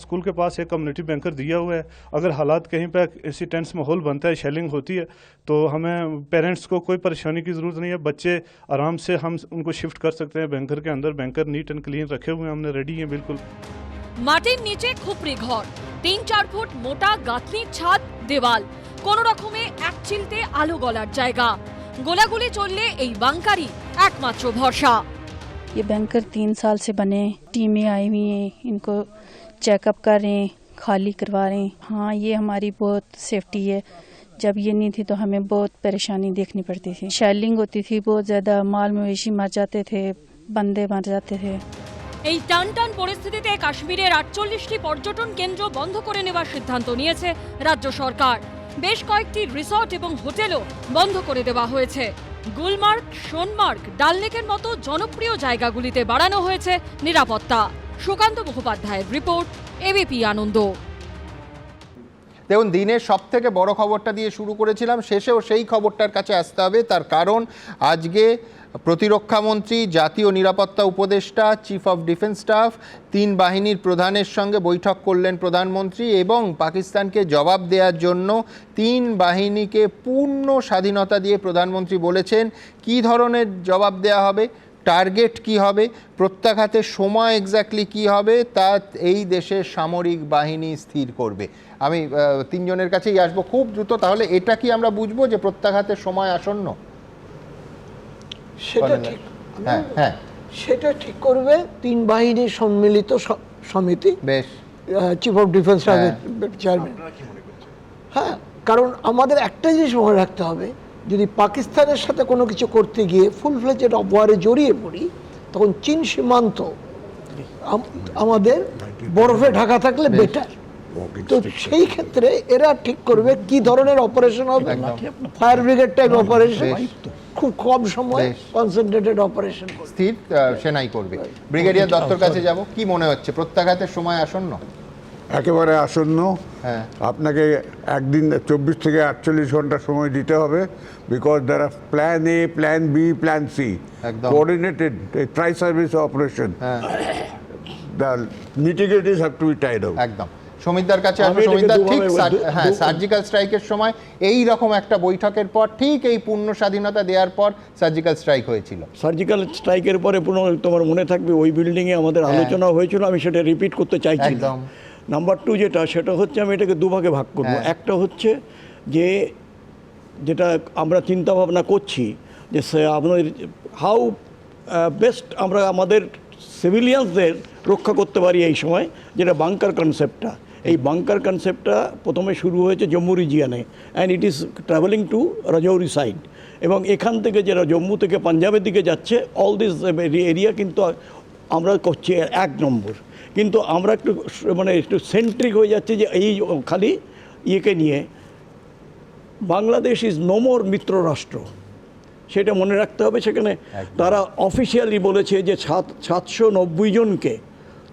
स्कूल के पास एक कम्युनिटी बैंकर दिया हुआ है। अगर हालात कहीं पे ऐसी टेंस माहौल बनता है, शेलिंग होती है, तो हमें पेरेंट्स को कोई परेशानी की ज़रूरत नहीं है। बच्चे आराम से हम उनको शिफ्ट कर सकते हैं बैंकर के अंदर। बैंकर नीट एंड क्लीन रखे हुए हैं, हमने रेडी हैं बिल्कुल। মাটির নিচে খুপড়ি ঘর, 3-4 ফুট মোটা গাঁথনির ছাদ, দেওয়াল, কোন রকমে এক চিলতে আলো গলার জায়গা। গোলাগুলি চললে এই বাংকারই একমাত্র ভরসা। ये बैंकर 3 साल से बने, टीमें आई हुई हैं, इनको चेकअप कर रहे हैं, खाली करवा रहे हैं। हाँ, ये हमारी बहुत सेफ्टी है। जब ये नहीं थी तो हमें बहुत परेशानी देखनी पड़ती थी। शेलिंग होती थी बहुत ज़्यादा, माल मवेशी मर जाते थे, बंदे मर जाते थे। এই টানটান পরিস্থিতিতে কাশ্মীরের 48টি পর্যটন কেন্দ্র বন্ধ করে নেওয়ার সিদ্ধান্ত নিয়েছে রাজ্য সরকার। বেশ কয়েকটি রিসর্ট এবং হোটেলও বন্ধ করে দেওয়া হয়েছে। গুলমার্গ, সোনমার্গ, ডাল লেকের মতো জনপ্রিয় জায়গাগুলিতে বাড়ানো হয়েছে নিরাপত্তা। সুকান্ত মুখোপাধ্যায়ের রিপোর্ট, এবিপি আনন্দ। দেখুন, দিনের সব থেকে বড় খবরটা দিয়ে শুরু করেছিলাম, শেষেও সেই খবরটার কাছে আসতে হবে। তার কারণ আজকে প্রতিরক্ষামন্ত্রী, জাতীয় নিরাপত্তা উপদেষ্টা, চিফ অফ ডিফেন্স স্টাফ, 3 বাহিনীর প্রধানের সঙ্গে বৈঠক করলেন প্রধানমন্ত্রী এবং পাকিস্তানকে জবাব দেওয়ার জন্য 3 বাহিনীকে পূর্ণ স্বাধীনতা দিয়ে প্রধানমন্ত্রী বলেছেন কী ধরনের জবাব দেওয়া হবে, টার্গেট কি হবে, প্রত্যাঘাতের সময় এক্স্যাক্টলি কি হবে, তা এই দেশের সামরিক বাহিনী স্থির করবে। আমি 3 জনের কাছেই আসবো খুব দ্রুত। তাহলে এটা কি আমরা বুঝবো যে প্রত্যাঘাতের সময় আসন্ন? সেটা ঠিক, হ্যাঁ, সেটা ঠিক করবে 3 বাহিনীর সম্মিলিত সমিতি, বেশ, চিফ অফ ডিফেন্স স্টাফের চেয়ারম্যান। হ্যাঁ, কারণ আমাদের একটা জিনিস মনে রাখতে হবে, যদি পাকিস্তানের সাথে কোনো কিছু করতে গিয়ে ফুল ফ্লেজেড ওয়ারে জড়িয়ে পড়ি, তখন চীন সীমান্ত আমাদের বরফে ঢাকা থাকলে বেটার। তো সেই ক্ষেত্রে এরা ঠিক করবে কি ধরনের অপারেশন হবে, ফায়ার ব্রিগেড টাইপ অপারেশন, খুব কম সময় কনসেন্ট্রেটেড অপারেশন স্থির সেনাই করবে। ব্রিগেডিয়ার দত্তর কাছে যাব, কি মনে হচ্ছে প্রত্যাঘাতের সময় আসন্ন? একেবারে আসন্ন। আপনাকে একদিন 24 থেকে 48 ঘন্টা সময় দিতে হবে, because there are plan A, plan B, plan C, coordinated tri service operation. The mitigators have to be tied up. একদম। সমিতদার কাছে আসবে। সমিতদা, ঠিক সার্জিক্যাল স্ট্রাইকের সময় এই রকম একটা বৈঠকের পর, ঠিক এই পূর্ণ স্বাধীনতা দেওয়ার পর সার্জিক্যাল স্ট্রাইক হয়েছিল। সার্জিক্যাল স্ট্রাইকের পরে তোমার মনে থাকবে ওই বিল্ডিংয়ে আমাদের আলোচনা হয়েছিল, আমি সেটা রিপিট করতে চাইছি না। নাম্বার 2 সেটা হচ্ছে, আমি এটাকে 2 ভাগে ভাগ করবো। একটা হচ্ছে যে যেটা আমরা চিন্তা ভাবনা করছি যে আমাদের হাউ বেস্ট আমরা আমাদের সিভিলিয়ানসদের রক্ষা করতে পারি এই সময়, যেটা বাংকার কনসেপ্টটা। এই বাংকার কনসেপ্টটা প্রথমে শুরু হয়েছে জম্মু রিজিয়ানে, and it is travelling to Rajouri side, এবং এখান থেকে যারা জম্মু থেকে পাঞ্জাবের দিকে যাচ্ছে, অল দিস এরিয়া কিন্তু আমরা করছি 1 নম্বর। কিন্তু আমরা একটু সেন্ট্রিক হয়ে যাচ্ছে যে এই খালি ইয়েকে নিয়ে। বাংলাদেশ ইজ নো মোর মিত্র রাষ্ট্র, সেটা মনে রাখতে হবে। সেখানে তারা অফিসিয়ালি বলেছে যে 790 জনকে,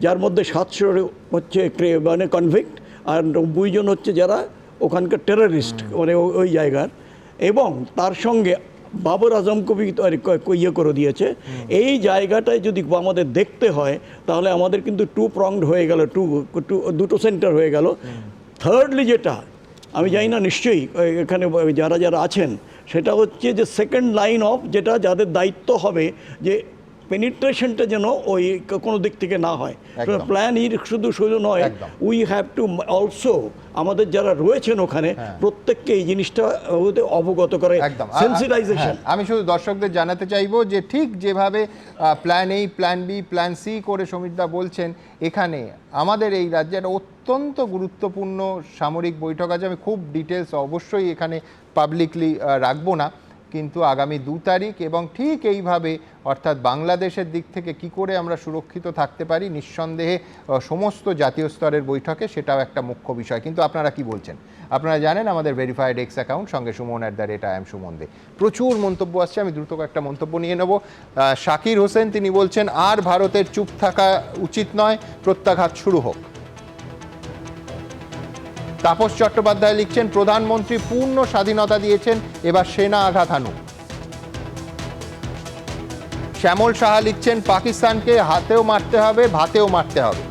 যার মধ্যে 700 হচ্ছে মানে কনভিক্ট, আর 90 জন হচ্ছে যারা ওখানকার টেররিস্ট, মানে ওই জায়গার। এবং তার সঙ্গে বাবর আজমকে ইয়ে করে দিয়েছে। এই জায়গাটায় যদি আমাদের দেখতে হয় তাহলে আমাদের কিন্তু টু প্রংড হয়ে গেল, দুটো সেন্টার হয়ে গেল। থার্ডলি যেটা আমি জানি না, নিশ্চয়ই এখানে যারা যারা আছেন, সেটা হচ্ছে যে সেকেন্ড লাইন অফ, যেটা যাদের দায়িত্ব হবে যে পেনিট্রেশনটা যেন ওই কোনো দিক থেকে না হয়। প্ল্যান শুধু নয়, উই হ্যাভ টু অলসো আমাদের যারা রয়েছেন ওখানে প্রত্যেককে এই জিনিসটা অবগত করে, সেন্সিটাইজেশন। আমি শুধু দর্শকদের জানাতে চাইবো যে ঠিক যেভাবে plan A, plan B, plan C করে সমীরদা বলছেন, এখানে আমাদের এই রাজ্যের অত্যন্ত গুরুত্বপূর্ণ সামরিক বৈঠক আছে। আমি খুব ডিটেলস অবশ্যই এখানে পাবলিকলি রাখবো না, কিন্তু আগামী 2 তারিখ এবং ঠিক এইভাবে অর্থাৎ বাংলাদেশের দিক থেকে কি করে আমরা সুরক্ষিত থাকতে পারি, নিঃসন্দেহে সমস্ত জাতীয় স্তরের বৈঠকে সেটাও একটা মুখ্য বিষয়। কিন্তু আপনারা কি বলছেন? আপনারা জানেন আমাদের ভেরিফাইড এক্স অ্যাকাউন্ট সঙ্গে সুমন@IAM সুমন দে। প্রচুর মন্তব্য আসছে, আমি দ্রুত একটা মন্তব্য নিয়ে নেব। শাকির হোসেন তিনি বলছেন, আর ভারতের চুপ থাকা উচিত নয়, প্রত্যাঘাত শুরু হোক। তাপস চট্টোপাধ্যায় লিখছেন, প্রধানমন্ত্রী পূর্ণ স্বাধীনতা দিয়েছেন, এবার সেনা আঘাত হানুক। শ্যামল সাহা লিখছেন, পাকিস্তানকে হাতেও মারতে হবে, ভাতেও মারতে হবে।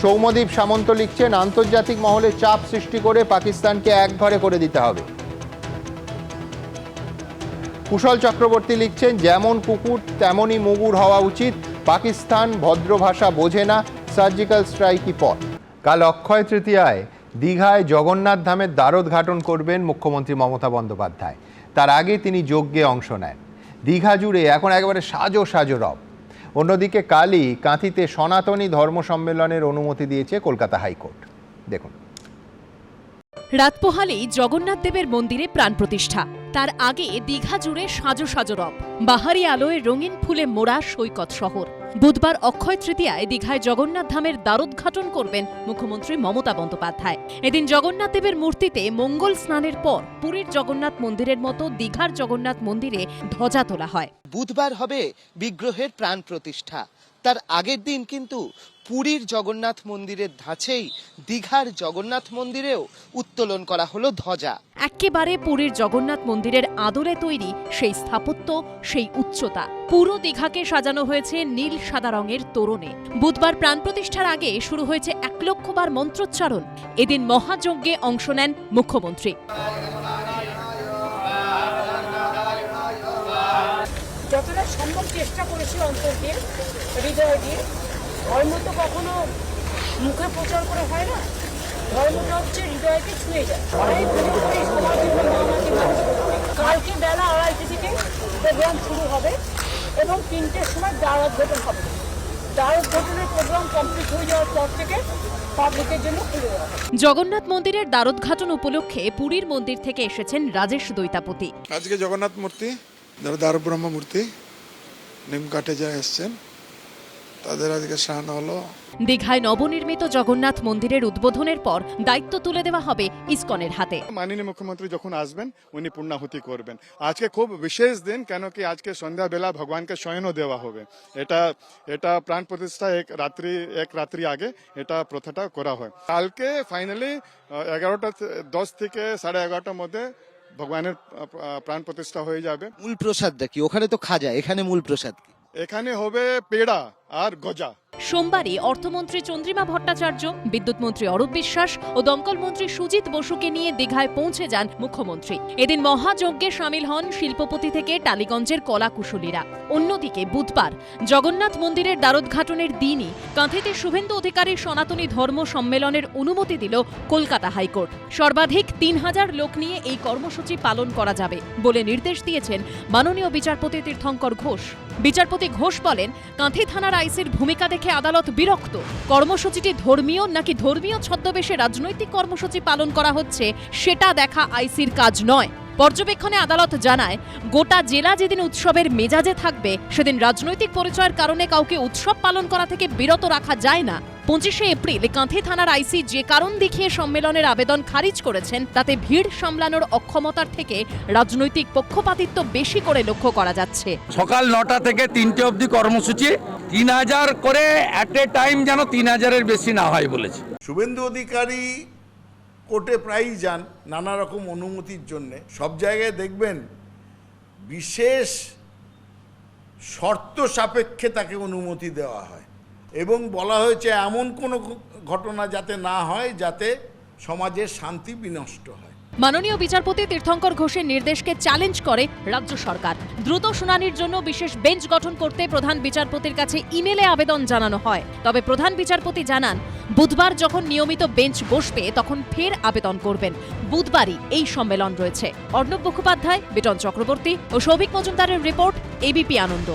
সৌম্যদীপ সামন্ত লিখছেন, আন্তর্জাতিক মহলে চাপ সৃষ্টি করে পাকিস্তানকে একঘরে করে দিতে হবে। কুশল চক্রবর্তী লিখছেন, যেমন কুকুর তেমনই মুগুর হওয়া উচিত, পাকিস্তান ভদ্র ভাষা বোঝে না, সার্জিক্যাল স্ট্রাইকই পথ। কাল অক্ষয় তৃতীয়ায় দীঘায় জগন্নাথ ধামের দ্বারোদ্ঘাটন করবেন মুখ্যমন্ত্রী মমতা বন্দ্যোপাধ্যায়। তার আগে তিনি যজ্ঞে অংশ নেন। দীঘা জুড়ে এখন একেবারে সাজো সাজো রব। অন্যদিকে কালই কাঁথিতে সনাতনী ধর্ম সম্মেলনের অনুমতি দিয়েছে কলকাতা হাইকোর্ট। দেখুন, রাত পোহালেই জগন্নাথ দেবের মন্দিরে প্রাণ প্রতিষ্ঠা, তার আগে দীঘা জুড়ে সাজো সাজো রব, বাহারি আলোয় রঙিন ফুলে মোড়া সৈকত শহর। বুধবার অক্ষয় তৃতীয়ায় দীঘায় জগন্নাথ ধামের দ্বারোদ্ঘাটন করবেন মুখ্যমন্ত্রী মমতা বন্দ্যোপাধ্যায়। এদিন জগন্নাথ দেবের মূর্তিতে মঙ্গল স্নানের পর পুরীর জগন্নাথ মন্দিরের মতো দীঘার জগন্নাথ মন্দিরে ধ্বজা তোলা হয়। বুধবার হবে বিগ্রহের প্রাণ প্রতিষ্ঠা, তার আগের দিন কিন্তু পুরীর জগন্নাথ মন্দিরের ধাঁচেই দীঘার জগন্নাথ মন্দিরেও উত্তোলন করা হলো ধ্বজা। একেবারে পুরীর জগন্নাথ মন্দিরের আদলে তৈরি সেই স্থাপত্য, সেই উচ্চতা। পুরো দীঘাকে সাজানো হয়েছে নীল সাদা রঙের তোরণে। বুধবার প্রাণ প্রতিষ্ঠার আগে শুরু হয়েছে 1 লক্ষ বার মন্ত্রোচ্চারণ। এদিন মহাযজ্ঞে অংশ নেন মুখ্যমন্ত্রী। যতটা সম্ভব চেষ্টা করেছি অন্তর দিয়ে, হৃদয় দিয়ে। ধর্ম তো কখনো মুখে প্রচার করে হয় না, ধর্মটা হচ্ছে হৃদয়কে ছুঁয়ে যায়। কালকে বেলা 2:30 থেকে প্রোগ্রাম শুরু হবে এবং 3টের সময় দ্বারোদ্ঘাটন হবে। দ্বারোদ্ঘাটনের প্রোগ্রাম কমপ্লিট হয়ে যাওয়ার পর থেকে পাবলিকের জন্য খুলে দেওয়া হবে। জগন্নাথ মন্দিরের দ্বারোদ্ঘাটন উপলক্ষে পুরীর মন্দির থেকে এসেছেন রাজেশ দৈতাপতি। আজকে জগন্নাথ মূর্তি, যারা দারুব্রহ্ম মূর্তি নিমকাঠে যা এসছেন, তাদের আজকে স্নান হলো। দীঘায় নবনির্মিত জগন্নাথ মন্দিরের উদ্বোধনের পর দায়িত্ব তুলে দেওয়া হবে ইসকনের হাতে। মাননীয় মুখ্যমন্ত্রী যখন আসবেন উনি পূর্ণাহুতি করবেন। আজকে খুব বিশেষ দিন, কেন কি আজকে সন্ধ্যাবেলা ভগবানকে শয়নও দেওয়া হবে। এটা প্রাণ প্রতিষ্ঠা এক রাত্রি আগে এটা প্রথাটা করা হয়। কালকে ফাইনালি 11:10 থেকে 11:30টার মধ্যে ভগবানের প্রাণ প্রতিষ্ঠা হয়ে যাবে। মূল প্রসাদটা কি? ওখানে তো খাজা, এখানে মূল প্রসাদ কি? এখানে হবে পেড়া আর গজা। সোমবারই অর্থমন্ত্রী চন্দ্রিমা ভট্টাচার্য, বিদ্যুৎ মন্ত্রী অরূপ বিশ্বাস ও দমকল মন্ত্রী সুজিত বসুকে নিয়ে দীঘায় পৌঁছে যান মুখ্যমন্ত্রী। এদিন মহাযজ্ঞে সামিল হন শিল্পপতি থেকে টালিগঞ্জের কলাকুশলীরা। অন্যদিকে বুধবার জগন্নাথ মন্দিরের দ্বারোদ্ঘাটনের দিনই কাঁথিতে শুভেন্দু অধিকারীর সনাতনী ধর্ম সম্মেলনের অনুমতি দিল কলকাতা হাইকোর্ট। সর্বাধিক 3000 লোক নিয়ে এই কর্মসূচি পালন করা যাবে বলে নির্দেশ দিয়েছেন মাননীয় বিচারপতি তীর্থঙ্কর ঘোষ। বিচারপতি ঘোষ বলেন, কাঁথি থানার আইসির ভূমিকা দেখে আদালত বিরক্ত। কর্মসূচিটি ধর্মীয় নাকি ধর্মীয় ছদ্মবেশে রাজনৈতিক কর্মসূচি পালন করা হচ্ছে সেটা দেখা আইসির কাজ নয়। পর্যবেক্ষণে আদালত জানায়, গোটা জেলা যেদিন উৎসবের মেজাজে থাকবে সেদিন রাজনৈতিক পরিচয়ের কারণে কাউকে উৎসব পালন করা থেকে বিরত রাখা যায় না। 25শে এপ্রিল কাঁথি থানার আইসি যে কারণ দেখিয়ে সম্মেলনের আবেদন খারিজ করেছেন, তাতে ভিড় সামলানোর অক্ষমতার থেকে রাজনৈতিক পক্ষপাতিত্ব বেশি করে লক্ষ্য করা যাচ্ছে। সকাল 9টা থেকে 3টে অবধি কর্মসূচি, 3000 করে অ্যাট এ টাইম যেন 3000-এর বেশি না হয় বলেছে। শুভেন্দু অধিকারী কোর্টে প্রায়ই যান নানা রকম অনুমতির জন্যে, সব জায়গায় দেখবেন বিশেষ শর্ত সাপেক্ষে তাকে অনুমতি দেওয়া হয় এবং বলা হয়েছে এমন কোনো ঘটনা যাতে না হয় যাতে সমাজের শান্তি বিনষ্ট হয়। মাননীয় বিচারপতি তীর্থঙ্কর ঘোষের নির্দেশকে চ্যালেঞ্জ করে রাজ্য সরকার। দ্রুত শুনানির জন্য বিশেষ বেঞ্চ গঠন করতে প্রধান বিচারপতির কাছে ইমেলে আবেদন জানানো হয়। তবে প্রধান বিচারপতি জানান, বুধবার যখন নিয়মিত বেঞ্চ বসবে তখন ফের আবেদন করবেন। বুধবারই এই সম্মেলন রয়েছে। অর্ণব মুখোপাধ্যায়, বিটন চক্রবর্তী ও সৌভিক মজুমদারের রিপোর্ট, এবিপি আনন্দ।